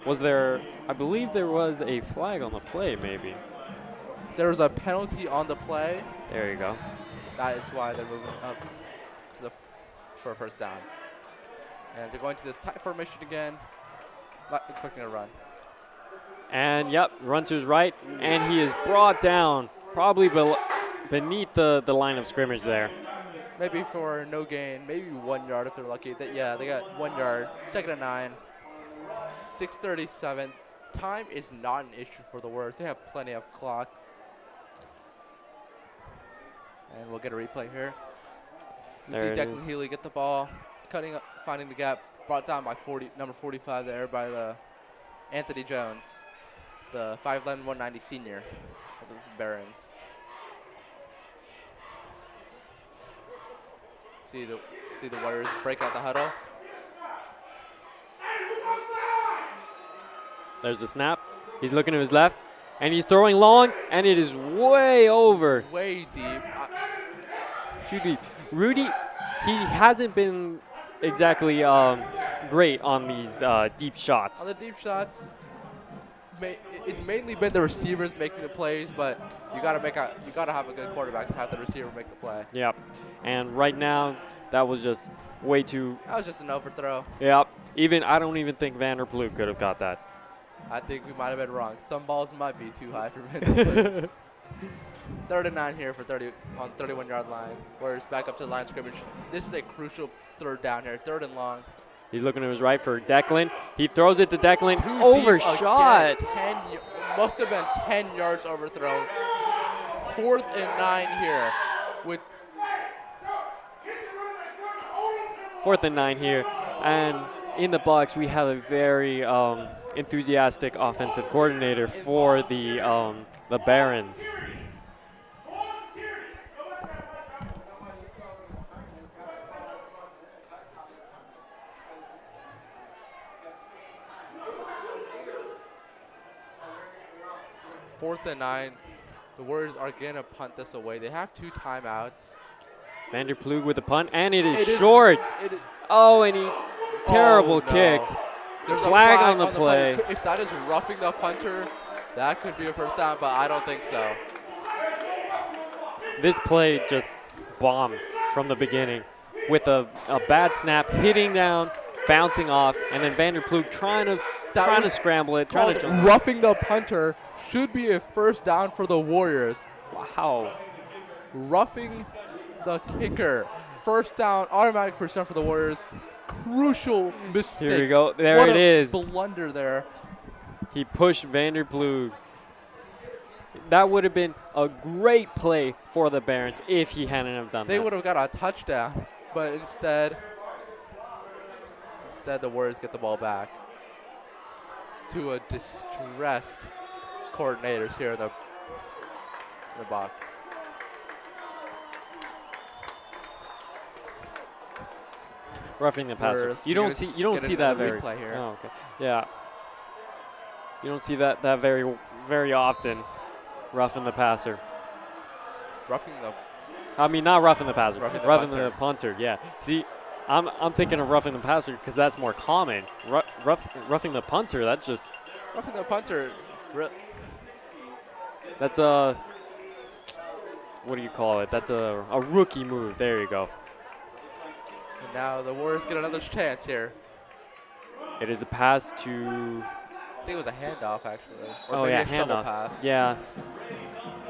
Was there? I believe there was a flag on the play, maybe. There's a penalty on the play. There you go. That is why they're moving up to the for a first down. And they're going to this tight formation again, not expecting a run. And yep, run to his right, and he is brought down, probably beneath the line of scrimmage there. Maybe for no gain, maybe 1 yard if they're lucky. Yeah, they got 1 yard. 2nd and 9. 6:37. Time is not an issue for the Warriors. They have plenty of clock. And we'll get a replay here. You see There it Declan is. Healy get the ball, cutting up, finding the gap, brought down by number 45 there by the Anthony Jones, the 5'11", 190 senior of the Barons. See the Warriors break out the huddle. There's the snap. He's looking to his left, and he's throwing long, and it is way over. Way deep. Too deep. Rudy, he hasn't been exactly great on these deep shots. On the deep shots, it's mainly been the receivers making the plays, but you gotta have a good quarterback to have the receiver make the play. Yep. And right now, that was just way too. That was just an overthrow. Yep. I don't even think Vanderploeg could have got that. I think we might have been wrong. Some balls might be too high for Vanderbilt. 3rd and 9 here for 30 on 31-yard line. Warriors back up to the line of scrimmage. This is a crucial 3rd down here. 3rd and long. He's looking to his right for Declan. He throws it to Declan. Too Overshot. deep again. Must have been 10 yards overthrown. 4th and 9 here with 4th and 9 here. And in the box, we have a very enthusiastic offensive coordinator for the Barons. Fourth and 9. The Warriors are going to punt this away. They have 2 timeouts. Vanderploeg with the punt, and it is short. Oh, and terrible kick. There's Flag a on the play. If that is roughing the punter, that could be a first down, but I don't think so. This play just bombed from the beginning with a bad snap, hitting down, bouncing off, and then Vanderploeg trying to scramble it, trying to jump. Roughing the punter should be a first down for the Warriors. Wow. Roughing the kicker. First down, automatic first down for the Warriors. Crucial mistake. Here we go. There it is. Blunder there. He pushed Vanderploeg. That would have been a great play for the Barons if he hadn't have done that. They would have got a touchdown, but instead the Warriors get the ball back to a distressed coordinators here in the box. Roughing the passer. You don't see that very. Here. Oh, okay. Yeah. You don't see that very often. Roughing the passer. Roughing the. I mean, not roughing the passer. Roughing the punter. Yeah. See, I'm thinking of roughing the passer because that's more common. Roughing the punter. That's just. Roughing the punter. That's a. What do you call it? That's a rookie move. There you go. And now the Warriors get another chance here. It is a pass to. I think it was a handoff, actually. Or Oh, maybe yeah, a shovel handoff. pass. Yeah.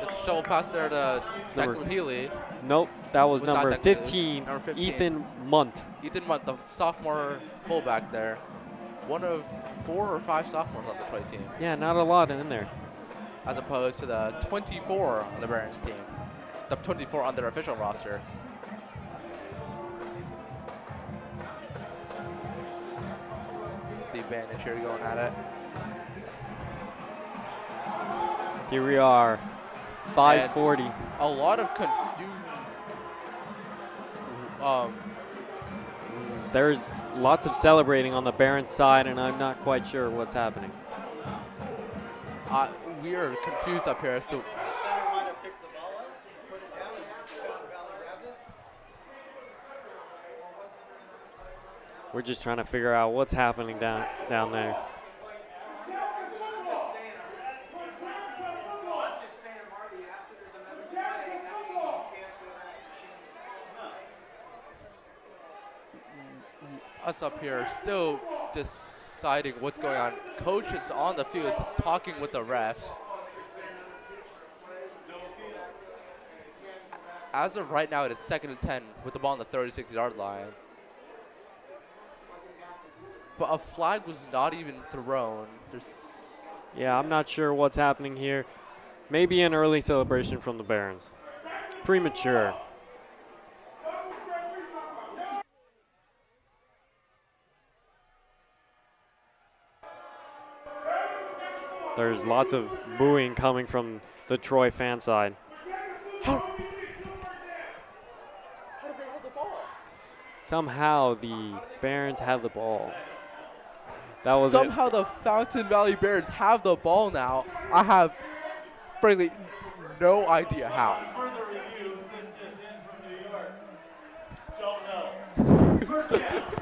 It's a shovel pass there to Declan Healy. Nope, that was Was not number Declan. 15, Number 15. Ethan Munt. Ethan Munt, the sophomore fullback there. One of 4 or 5 sophomores on the Detroit team, Yeah, not a lot in there. as opposed to the 24 on the Barons team. The 24 on their official roster. See Bandage here going at it. Here we are, 5:40. A lot of confusion. There's lots of celebrating on the Barons side, and I'm not quite sure what's happening. We are confused up here as to. Center might have picked the ball up, put it down, and Valley grabbed it. We're just trying to figure out what's happening down there. Us up here still deciding what's going on. Coach is on the field just talking with the refs. As of right now, it is 2nd and 10 with the ball on the 36-yard line. But a flag was not even thrown. Yeah, I'm not sure what's happening here. Maybe an early celebration from the Barons. Premature. There's lots of booing coming from the Troy fan side. How did they hold the ball? Somehow the Barons have the ball. That was it. Somehow the Fountain Valley Barons have the ball now. I have, frankly, no idea how. Further review, this just in from New York. Don't know. First half.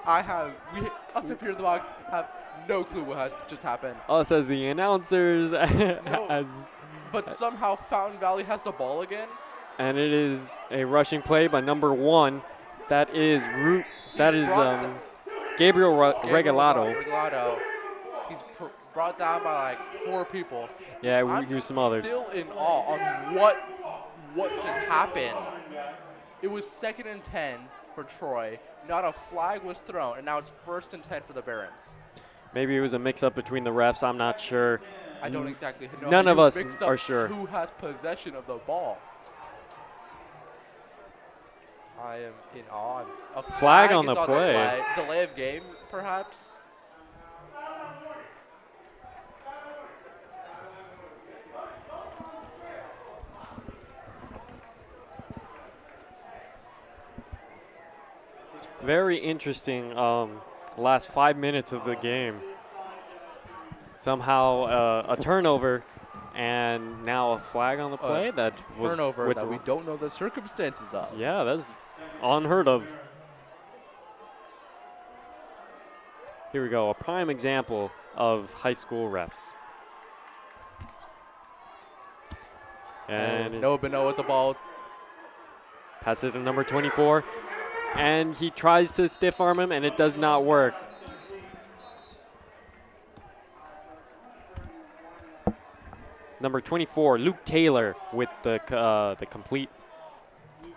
Us up here in the box have no clue what has just happened. Us as the announcers, as, But somehow Fountain Valley has the ball again. and it is a rushing play by number 1. That is Gabriel Regalado. Regalado. He's brought down by like 4 people. Yeah, I'm we some others. still in awe on what just happened. It was 2nd and 10 for Troy. Not a flag was thrown, and now it's 1st and 10 for the Barons. Maybe it was a mix-up between the refs. I'm not sure. I don't exactly know. None of You us mix are up sure. Who has possession of the ball? I am in awe. A Flag on is the play. Delay of game, perhaps. Very interesting last 5 minutes of the game. Somehow a turnover and now a flag on the play that was Turnover with that the- we don't know the circumstances of. Yeah, that's unheard of. Here we go, a prime example of high school refs. And Noah Beno with the ball. passes it to number 24. And he tries to stiff arm him, and it does not work. Number 24, Luke Taylor with the complete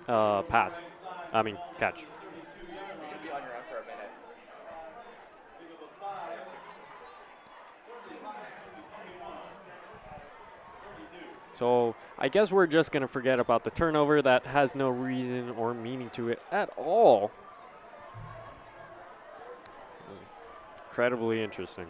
pass. I mean, catch. Be on your own for a minute. So I guess we're just going to forget about the turnover. That has no reason or meaning to it at all. Incredibly interesting.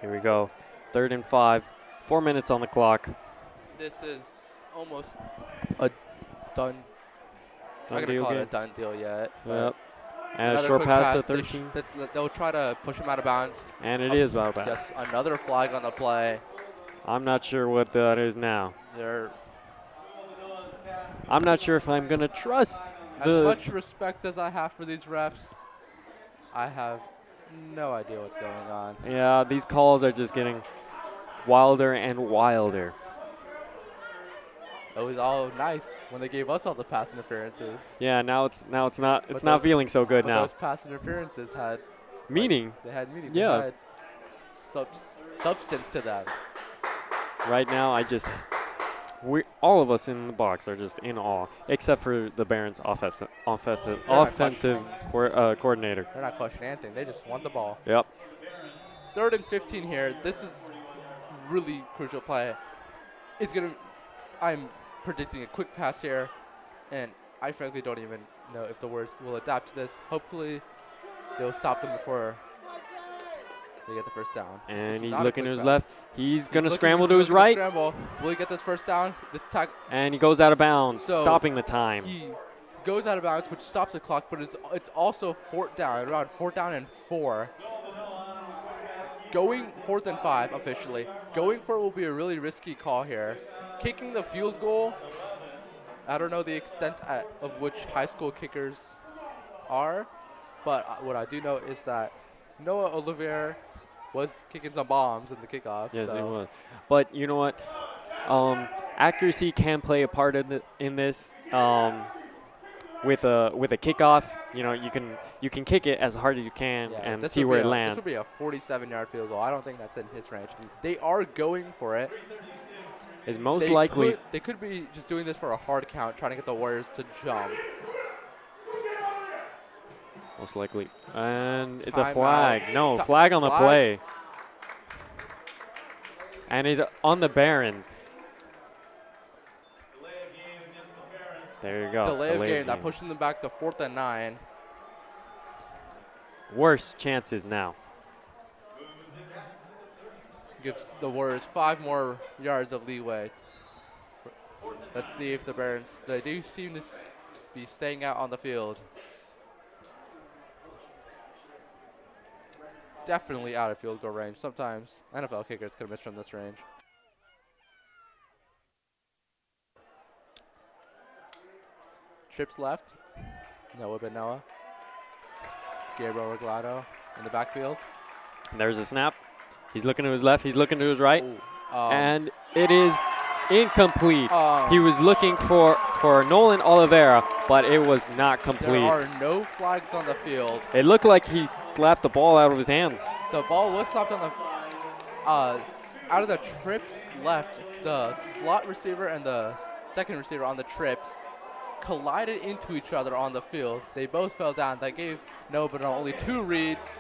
Here we go. 3rd and 5. 4 minutes on the clock. This is almost a done. I'm not Done gonna deal call it game. a done deal yet. but Yep. And a another short quick pass to They 13. they'll try to push him out of bounds. And it is about that. Just another flag on the play. I'm not sure what that is now. They're I'm not sure if I'm going to trust as the. much respect as I have for these refs. I have no idea what's going on. Yeah, these calls are just getting wilder and wilder. It was all nice when they gave us all the pass interferences. Yeah, now it's not But it's not those- feeling so good But now. those pass interferences had Meaning, they had meaning. Yeah. They had substance to them. right now, we all of us in the box are just in awe, except for the Barons offensive not coordinator. They're not questioning anything. They just want the ball. Yep. 3rd and 15 here. This is really crucial play. I'm predicting a quick pass here, and I frankly don't even know if the Warriors will adapt to this. Hopefully, they'll stop them before they get the first down. This And is he's not a looking to quick his pass. left. He's going to scramble to He's his looking right, Scramble. Will he get this first down? This attack, and he goes out of bounds, So stopping the time. he goes out of bounds, which stops the clock, but it's also 4th down, around 4th down and 4. Going 4th and 5 officially. Going for it will be a really risky call here. Kicking the field goal, I don't know the extent of which high school kickers are, but what I do know is that Noah Olivier was kicking some bombs in the kickoff. Yes, so it was. But you know what? Accuracy can play a part in this. With a kickoff, you know, you can kick it as hard as you can yeah, and this see would where be it a- lands. This would be a 47-yard field goal. I don't think that's in his range. They are going for it. Is most likely. They could be just doing this for a hard count, trying to get the Warriors to jump. Most likely. And it's a Timeout. flag. No, flag on the flag? play. And it's on the Barons. There you go. Delay of delayed game, that pushing them back to 4th and 9. Worst chances now. Gives the Warriors 5 more yards of leeway. Let's see if the Barons, they do seem to be staying out on the field. Definitely out of field goal range. Sometimes NFL kickers could miss from this range. Trips left. Noah Benoa. Gabriel Reglado in the backfield. There's a snap. He's looking to his left. He's looking to his right. And And it is incomplete. He was looking for Nolan Oliveira, but it was not complete. there are no flags on the field. It looked like he slapped the ball out of his hands. The ball was stopped on the out of the trips left. The slot receiver and the second receiver on the trips collided into each other on the field. They both fell down. That gave Noah Benoa only 2 reads.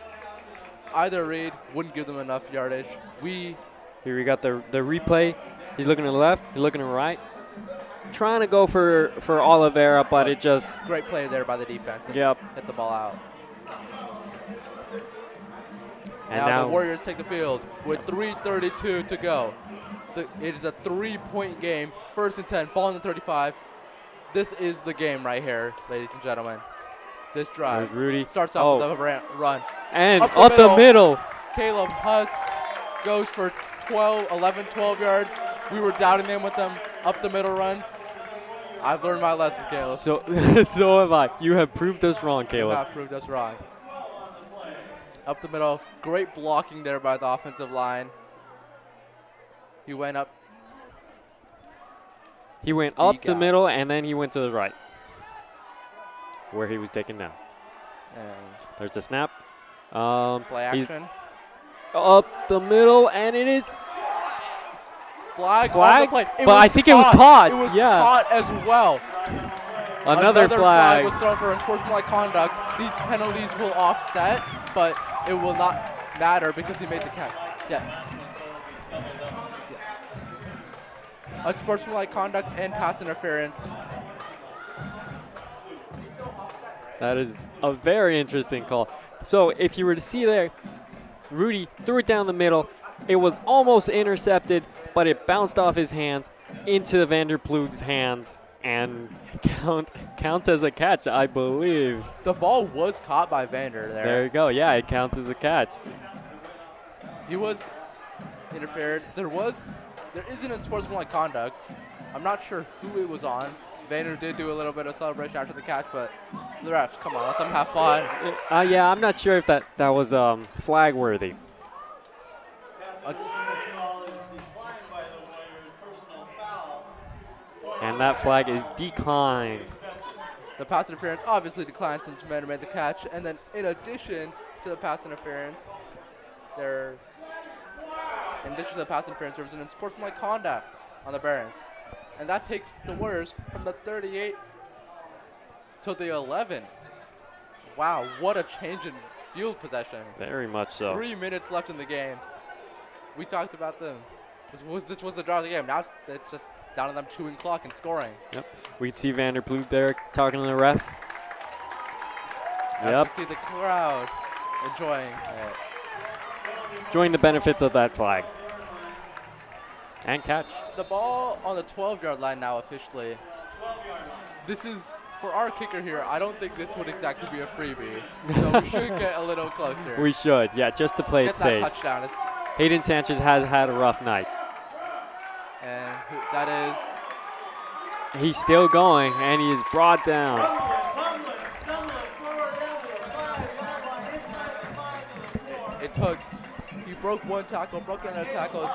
Either read wouldn't give them enough yardage. Here we got the replay. He's looking to the left. He's looking to the right. Trying to go for Oliveira, but it just Great play there by the defense. Just Yep. hit the ball out. and Now the Warriors take the field with 3:32 to go. It is a 3-point game. 1st and 10, ball in the 35. This is the game right here, ladies and gentlemen. This drive There's Rudy. starts off with a run. And up up the the middle. Caleb Huss goes for 11, 12 yards. We were doubting him with them up the middle runs. I've learned my lesson, Caleb. So, so have I. You have proved us wrong, You Caleb. have proved us wrong. Up the middle, great blocking there by the offensive line. He went up. He went up the got- middle, and then he went to the right, where he was taken down. And There's the snap. play He's action. up the middle, and it is Flag on the Flag? play. But I think it was caught, It was yeah. caught as well. another flag. was thrown for unsportsmanlike conduct. These penalties will offset, but it will not matter because he made the catch. Yeah. Unsportsmanlike conduct and pass interference. That is a very interesting call. So if you were to see there, Rudy threw it down the middle. It was almost intercepted, but it bounced off his hands into Vanderploeg's hands and counts as a catch, I believe. The ball was caught by Vander there. There you go. Yeah, it counts as a catch. He was interfered. There isn't unsportsmanlike conduct. I'm not sure who it was on. Vander did do a little bit of celebration after the catch, but the refs, come on, let them have fun. Yeah, I'm not sure if that was flag worthy. Let's- And that flag is declined. The pass interference obviously declined since Vander made the catch. And then in addition to the pass interference, there was an unsportsmanlike conduct on the Barons. And that takes the Warriors from the 38 to the 11. Wow, what a change in field possession. Very much so. 3 minutes left in the game. We talked about them. This was the draw of the game. Now it's just down to them chewing clock and scoring. Yep. We can see Vanderploeg there talking to the ref. As Yep. we see the crowd enjoying it. Enjoying the benefits of that flag. And catch. The ball on the 12-yard line now officially. This is, for our kicker here, I don't think this would exactly be a freebie. So we should get a little closer. We should, yeah, just to play Get it that safe. touchdown. Hayden Sanchez has had a rough night. And that is He's still going, and he is brought down. it took, he broke one tackle, broke another tackle.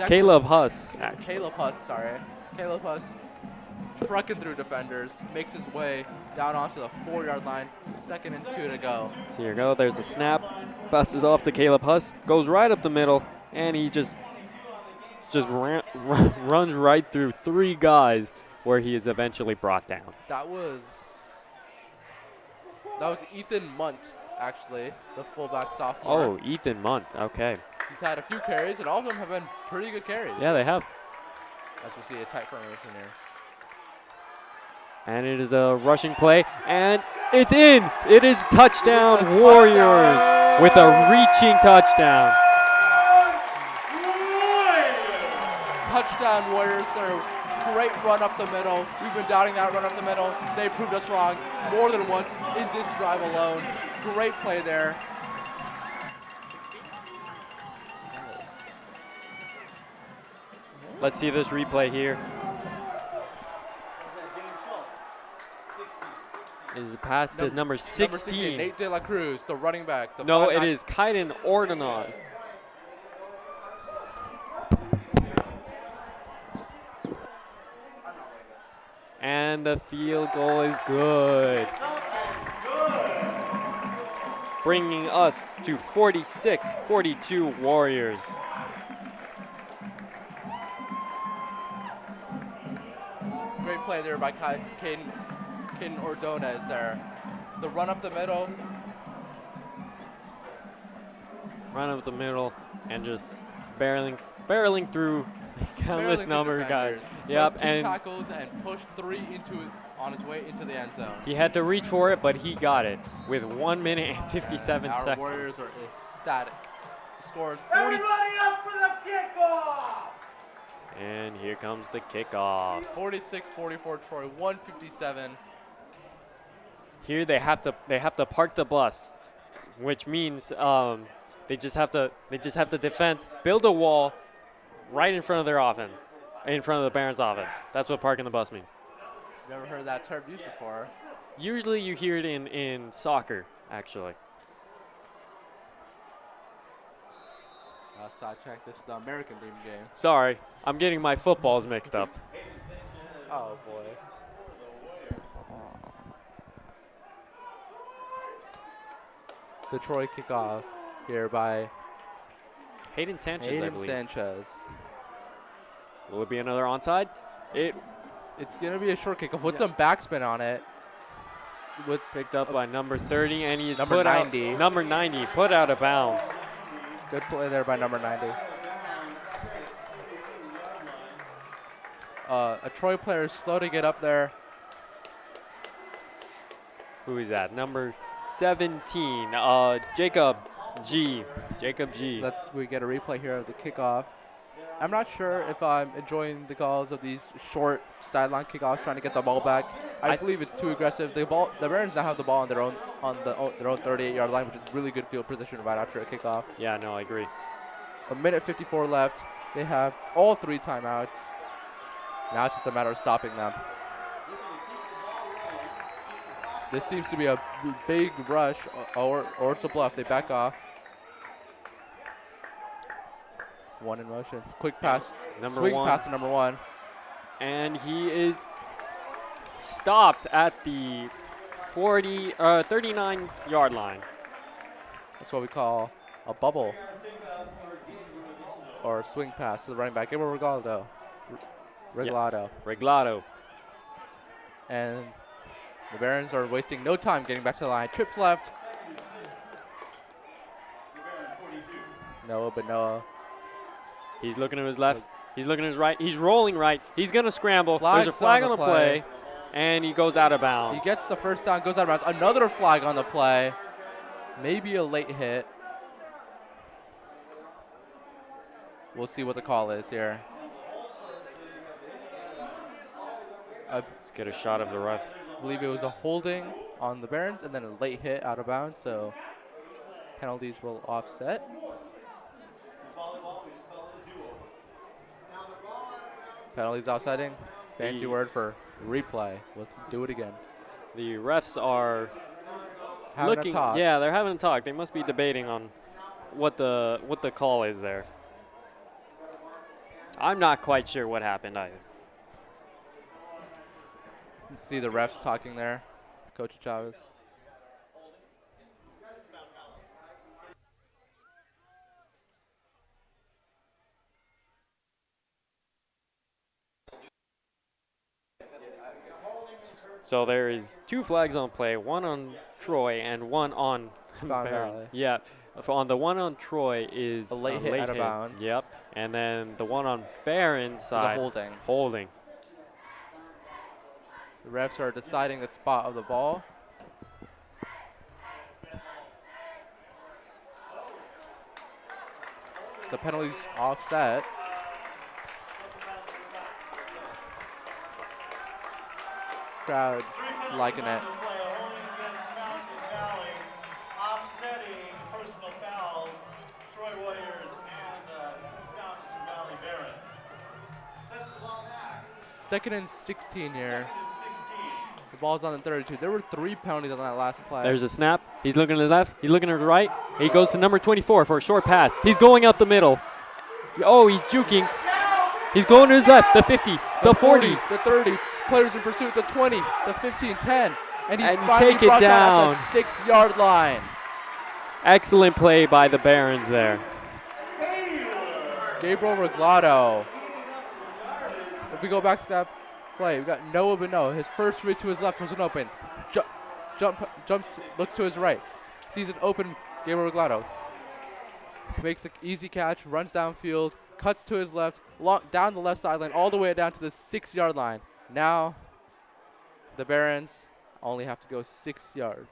Caleb Huss. Caleb Huss trucking through defenders, makes his way down onto the 4-yard line, 2nd and 2 to go. So here you go, there's a snap. Busts off to Caleb Huss, goes right up the middle, and he just runs right through 3 guys where he is eventually brought down. That was Ethan Munt, actually, the fullback sophomore. Oh, Ethan Munt, okay. He's had a few carries, and all of them have been pretty good carries. Yeah, they have. As we see a tight formation here. And it is a rushing play, and it's in. It is touchdown It is a Warriors touchdown. with a reaching touchdown. Sound Warriors. They're a great run up the middle. We've been doubting that run up the middle. They proved us wrong more than once in this drive alone. Great play there. Let's see this replay here. Is a pass to number 16. Nate De La Cruz, the running back. No, it is Kaiden Ordonez. And the field goal is good. Bringing us to 46-42 Warriors. Great play there by Kaiden Ordonez there. The run up the middle. Run up the middle and just barreling through countless Barreling number through of guys. defenders. Yep, Broke 2 and tackles and pushed 3 on his way into the end zone. he had to reach for it, but he got it with 1 minute and 57 Our seconds. Warriors are ecstatic. The score is 40. Everybody up for the kickoff! And here comes the kickoff. 46-44 Troy, 157. Here they have to park the bus, which means they just have to defense, build a wall right in front of their offense, in front of the Barons offense. That's what parking the bus means. Never heard that term used before. Usually you hear it in soccer, actually. Stop check. This is the American team game. Sorry, I'm getting my footballs mixed up. Oh boy. The Troy kickoff here by Hayden Sanchez, I Hayden believe. Sanchez. Will it be another onside? It's gonna be a short kickoff with some backspin on it. With Picked up by number 30, and he's Number put 90. out number 90, put out of bounds. good play there by number 90. A Troy player is slow to get up there. Who is that? Number 17, Jacob G. Jacob G. We get a replay here of the kickoff. I'm not sure if I'm enjoying the calls of these short sideline kickoffs, trying to get the ball back. I believe it's too aggressive. The Barons now have the ball on their own 38-yard line, which is really good field position right after a kickoff. Yeah, no, I agree. A minute 54 left. They have all 3 timeouts. Now it's just a matter of stopping them. This seems to be a big rush, or it's a bluff. They back off. 1 in motion. Quick pass. Number Swing 1. pass to number 1. And he is stopped at the 39-yard line. That's what we call a bubble. Or a swing pass to the running back. Gabriel Regalado. Reglado. And the Barons are wasting no time getting back to the line. Trips left. Noah. He's looking to his left. He's looking to his right. He's rolling right. He's going to scramble. Flag's There's a flag on on the the play, and he goes out of bounds. He gets the first down, goes out of bounds. Another flag on the play. Maybe a late hit. We'll see what the call is here. I Let's get a shot of the ref. believe it was a holding on the Barons and then a late hit out of bounds, so penalties will offset. Penalties offsetting. Fancy The- word for replay. Let's do it again. The refs are Having looking. a talk. Yeah, they're having a talk. They must be debating on what the call is there. I'm not quite sure what happened either. See the refs talking there. Coach Chavez. So there is 2 flags on play, 1 on Troy and 1 on Found Barron. Valley. Yeah, on the 1 on Troy is A late hit out of bounds. Yep, and then the 1 on Barron's It's a side, holding. holding. The refs are deciding the spot of the ball. The penalty's offset. Crowd liking it. Play a holding against Fountain Valley, offsetting personal fouls, Troy Warriors and Fountain Valley Barons. Sets the ball back. 2nd and 16 here. 16. The ball's on the 32. There were 3 penalties on that last play. There's a snap. He's looking to his left. He's looking to his right. He goes to number 24 for a short pass. He's going up the middle. Oh, he's juking. He's going to his left. The 50, the 40. the 30. Players in pursuit. The 20, the 15, 10. And he's And finally take it brought down down. at the 6-yard line. Excellent play by the Barons there. Gabriel Reglado. If we go back to that play, we got Noah Beno. His first read to his left wasn't open. Jumps, looks to his right. Sees an open Gabriel Reglado. Makes an easy catch, runs downfield, cuts to his left, down the left sideline, all the way down to the 6-yard line. Now, the Barons only have to go 6 yards.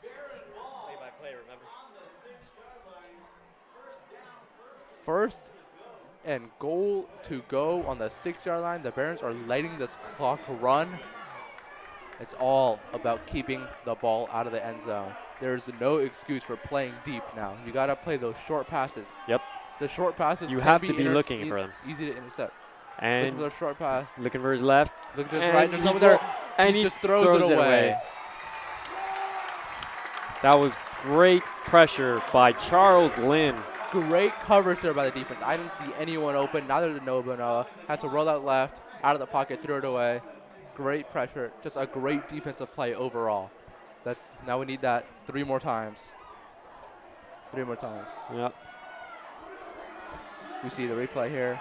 First and goal to go on the 6-yard line. The Barons are letting this clock run. It's all about keeping the ball out of the end zone. There's no excuse for playing deep now. You got to play those short passes. Yep. The short passes You can have to be looking for them. Easy to intercept. And Looking for the short pass. looking for his left. Looking to his And right. There's he no one there. and he just throws it away. That was great pressure by Charles Lynn. Great coverage there by the defense. I didn't see anyone open. Neither did Noah Benoa. Had to roll out left, out of the pocket, threw it away. Great pressure. Just a great defensive play overall. Now we need that 3 more times. 3 more times. Yep. We see the replay here.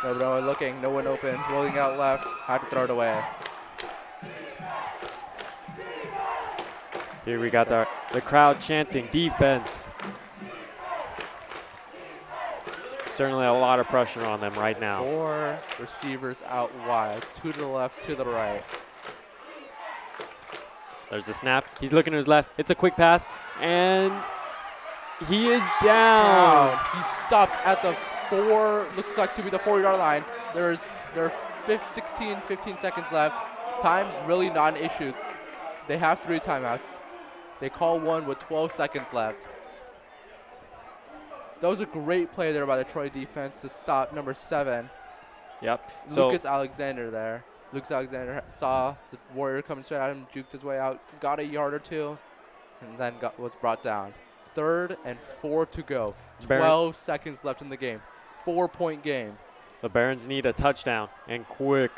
Noah Benoa looking, no one open, rolling out left, had to throw it away. Here we got the crowd chanting defense. Certainly a lot of pressure on them right now. 4 receivers out wide, 2 to the left, 2 to the right. There's the snap. He's looking to his left. It's a quick pass, and he is down. He stopped at the looks like to be the 4-yard line. There are 15 seconds left. Time's really not an issue. They have 3 timeouts. They call one with 12 seconds left. That was a great play there by the Troy defense to stop number 7. Yep. So Lucas Alexander there. Lucas Alexander saw the Warrior coming straight at him, juked his way out, got a yard or 2, and then was brought down. 3rd and 4 to go. 12 seconds left in the game. 4-point game. the Barons need a touchdown, and quick.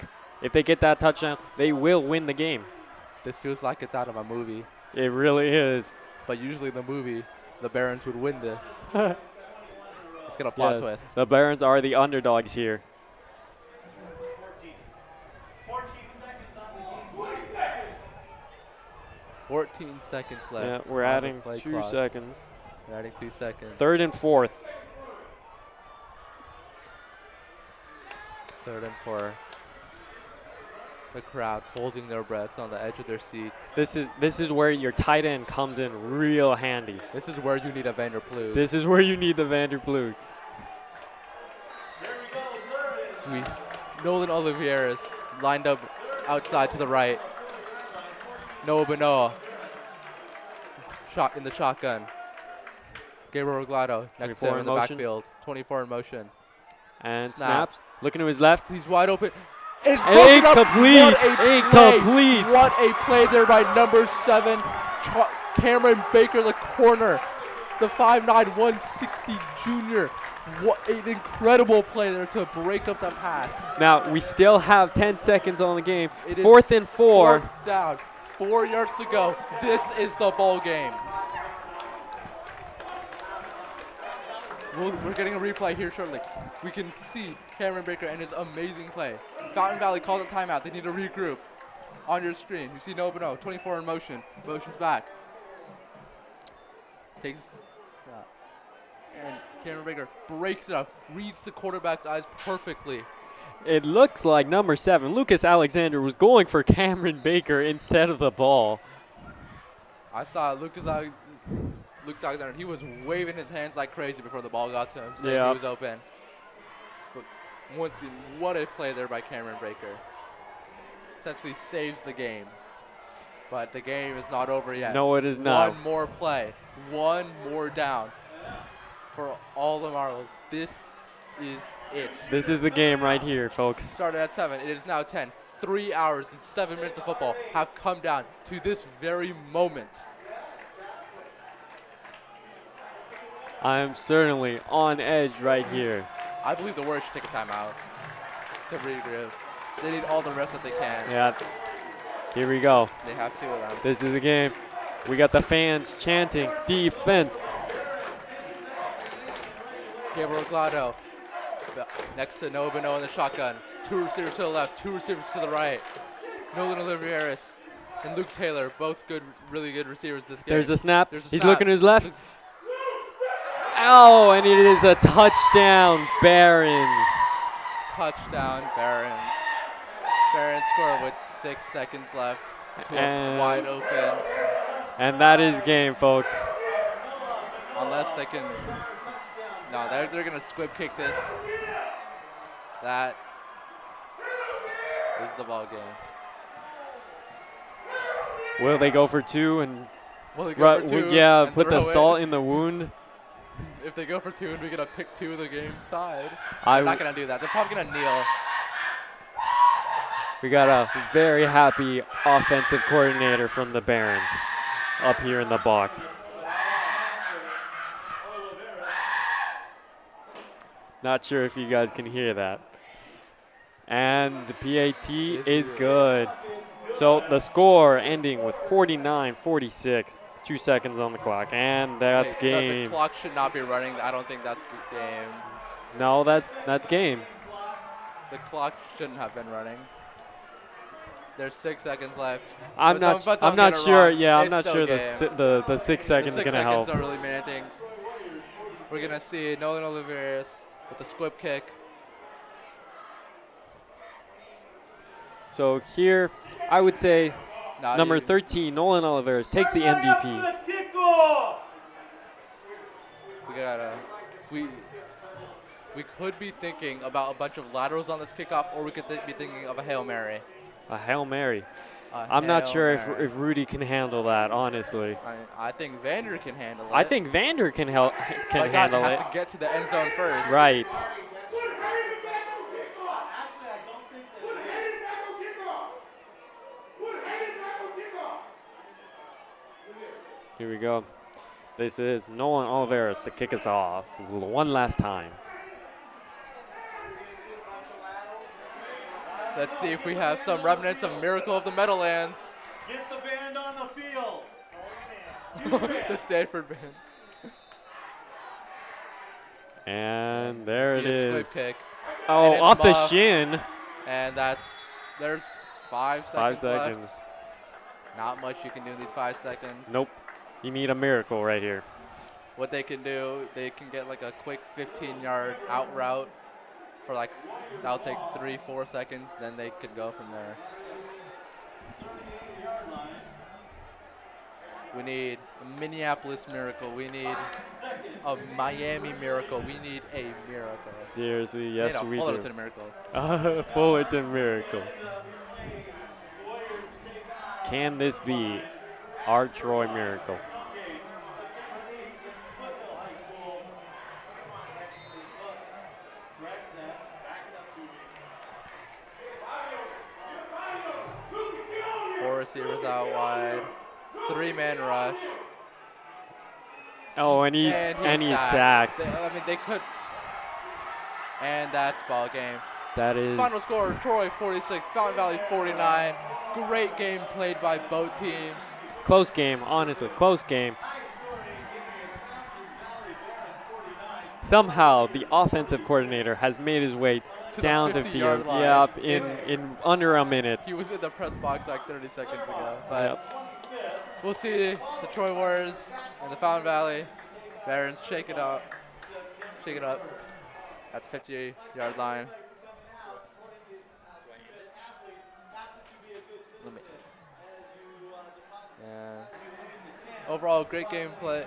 If they get that touchdown, they will win the game. This feels like it's out of a movie, It really is. but usually in the movie, the Barons would win this. It's gonna plot Yes. twist. The Barons are the underdogs here. 14 seconds left. Yeah, we're on the adding play 2 clock. seconds. We're adding 2 seconds. 3rd and 4th. 3rd and 4. The crowd holding their breaths on the edge of their seats. This is where your tight end comes in real handy. This is where you need a Vanderploeg. This is where you need the Vanderploeg. Nolan Olivieras lined up outside to the right. Noah Benoa shot in the shotgun. Gabriel Reglado next to 24 him in in the motion. backfield. 24 in motion. And Snap. snaps. Looking to his left. He's wide open. It's And broken up. incomplete. What a play. Incomplete. What a play there by number 7, Cameron Baker, the corner. The 5'9", 160 junior. What an incredible play there to break up the pass. Now, we still have 10 seconds on the game. It is 4th and 4. 4th down. 4 yards to go. This is the ball game. We're getting a replay here shortly. We can see Cameron Baker and his amazing play. Fountain Valley calls a timeout. They need to regroup. On your screen, you see Noah Benoa, 24 in motion. Motion's back. Takes snap. And Cameron Baker breaks it up, reads the quarterback's eyes perfectly. It looks like number 7, Lucas Alexander, was going for Cameron Baker instead of the ball. I saw Lucas Alexander. He was waving his hands like crazy before the ball got to him, saying Yeah. he was open. But once again, what a play there by Cameron Baker. essentially saves the game. But the game is not over yet. No, it is not. One more play. One more down for all the Marbles. This is it. This is the game right here, folks. Started at 7. It is now 10. 3 hours and 7 minutes of football have come down to this very moment. I am certainly on edge right here. I believe the Warriors should take a timeout to regroup. They need all the rest that they can. Yeah. Here we go. They have 2 of them. This is the game. We got the fans chanting defense. Gabriel Glado next to Nobino in the shotgun. 2 receivers to the left, 2 receivers to the right. Nolan Oliveras and Luke Taylor, both good, really good receivers this game. There's the snap. There's a He's snap. looking to his left. Oh, and it is a touchdown, Barons. Touchdown, Barons. Barons score with 6 seconds left to a wide open. And that is game, folks. Unless they can. No, they're going to squib kick this. That is the ball game. Will they go for 2 and Will they go for 2? yeah, and put the throw it? salt in the wound? If they go for 2 and we get a pick 2, the game's tied. I They're not going to do that. They're probably going to kneel. We got a very happy offensive coordinator from the Barons up here in the box. Not sure if you guys can hear that. And the PAT is good. So the score ending with 49-46. 2 seconds on the clock, and that's The game. clock should not be running. I don't think that's the game. No, that's game. The clock shouldn't have been running. There's 6 seconds left. I'm But not don't not get it sure. wrong. Yeah, I'm It's not still sure game. the 6 seconds The is 6 gonna seconds help. don't really mean anything. We're gonna see Nolan Oliveras with the squib kick. So here, I would say Not number even- 13, Nolan Oliveras, takes the MVP. We gotta. We could be thinking about a bunch of laterals on this kickoff, or we could be thinking of a Hail Mary. A Hail Mary. A I'm not Hail sure Mary. if Rudy can handle that, honestly. I think Vander can handle it. I think Vander can But God, handle have it. to get to the end zone first. Right. Here we go. This is Nolan Oliveras to kick us off one last time. Let's see if we have some remnants of Miracle of the Meadowlands. Get the band on the field. The Stanford band. And there it See a squib is. kick. Oh, And it's off the muffed. shin. And there's 5 seconds 5 seconds. left. Not much you can do in these 5 seconds. Nope. You need a miracle right here. What they can do, they can get like a quick 15-yard out route for like, that'll take 3-4 seconds, then they can go from there. We need a Minneapolis miracle. We need a Miami miracle. We need a miracle. Seriously, yes, we need we a do. Fullerton miracle. Fullerton miracle. Can this be our Troy miracle? Four receivers out wide. 3-man rush. Oh, and he's sacked. I mean, they could. And that's ball game. That is. Final score: Troy 46, Fountain Valley 49. Great game played by both teams. Close game, honestly, close game. Somehow, the offensive coordinator has made his way To down the the 50-yard field. line. Yep, in under a minute. He was in the press box like 30 seconds ago. But Yep. we'll see the Troy Warriors and the Fountain Valley Barons shake it up. Shake it up at the 50-yard line. Let me. Yeah. Overall, great gameplay.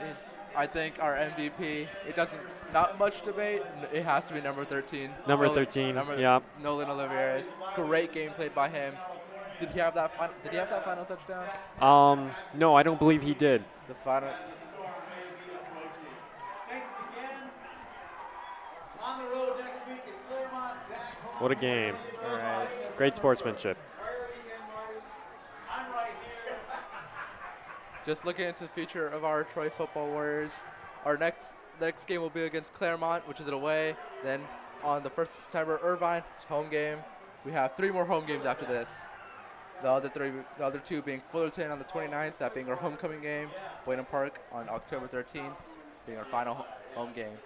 I think our MVP. It doesn't. Not much debate. It has to be number 13. Number 13, yeah. Nolan Oliveras. Great game played by him. Did he have that final? Did he have that final touchdown? No, I don't believe he did. The final. Thanks again. On the road next week at Claremont. Back home. What a game. All right. Great sportsmanship. I'm right here. Just looking into the future of our Troy football Warriors, our next game will be against Claremont, which is an away. Then on the 1st of September, Irvine, which is home game. We have 3 more home games after this. The other 2 being Fullerton on the 29th, that being our homecoming game. Boynton Park on October 13th, being our final home game.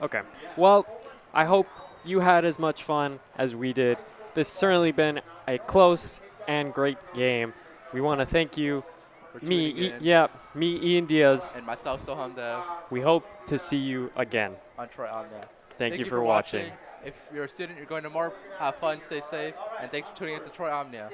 Okay. Well, I hope you had as much fun as we did. This has certainly been a close and great game. We want to thank you, For tuning in. me, Ian Diaz. And myself, Soham Dev, We hope to see you again. on Troy Omnia. Thank you for watching. If you're a student, you're going to MARP, have fun, stay safe, and thanks for tuning in to Troy Omnia.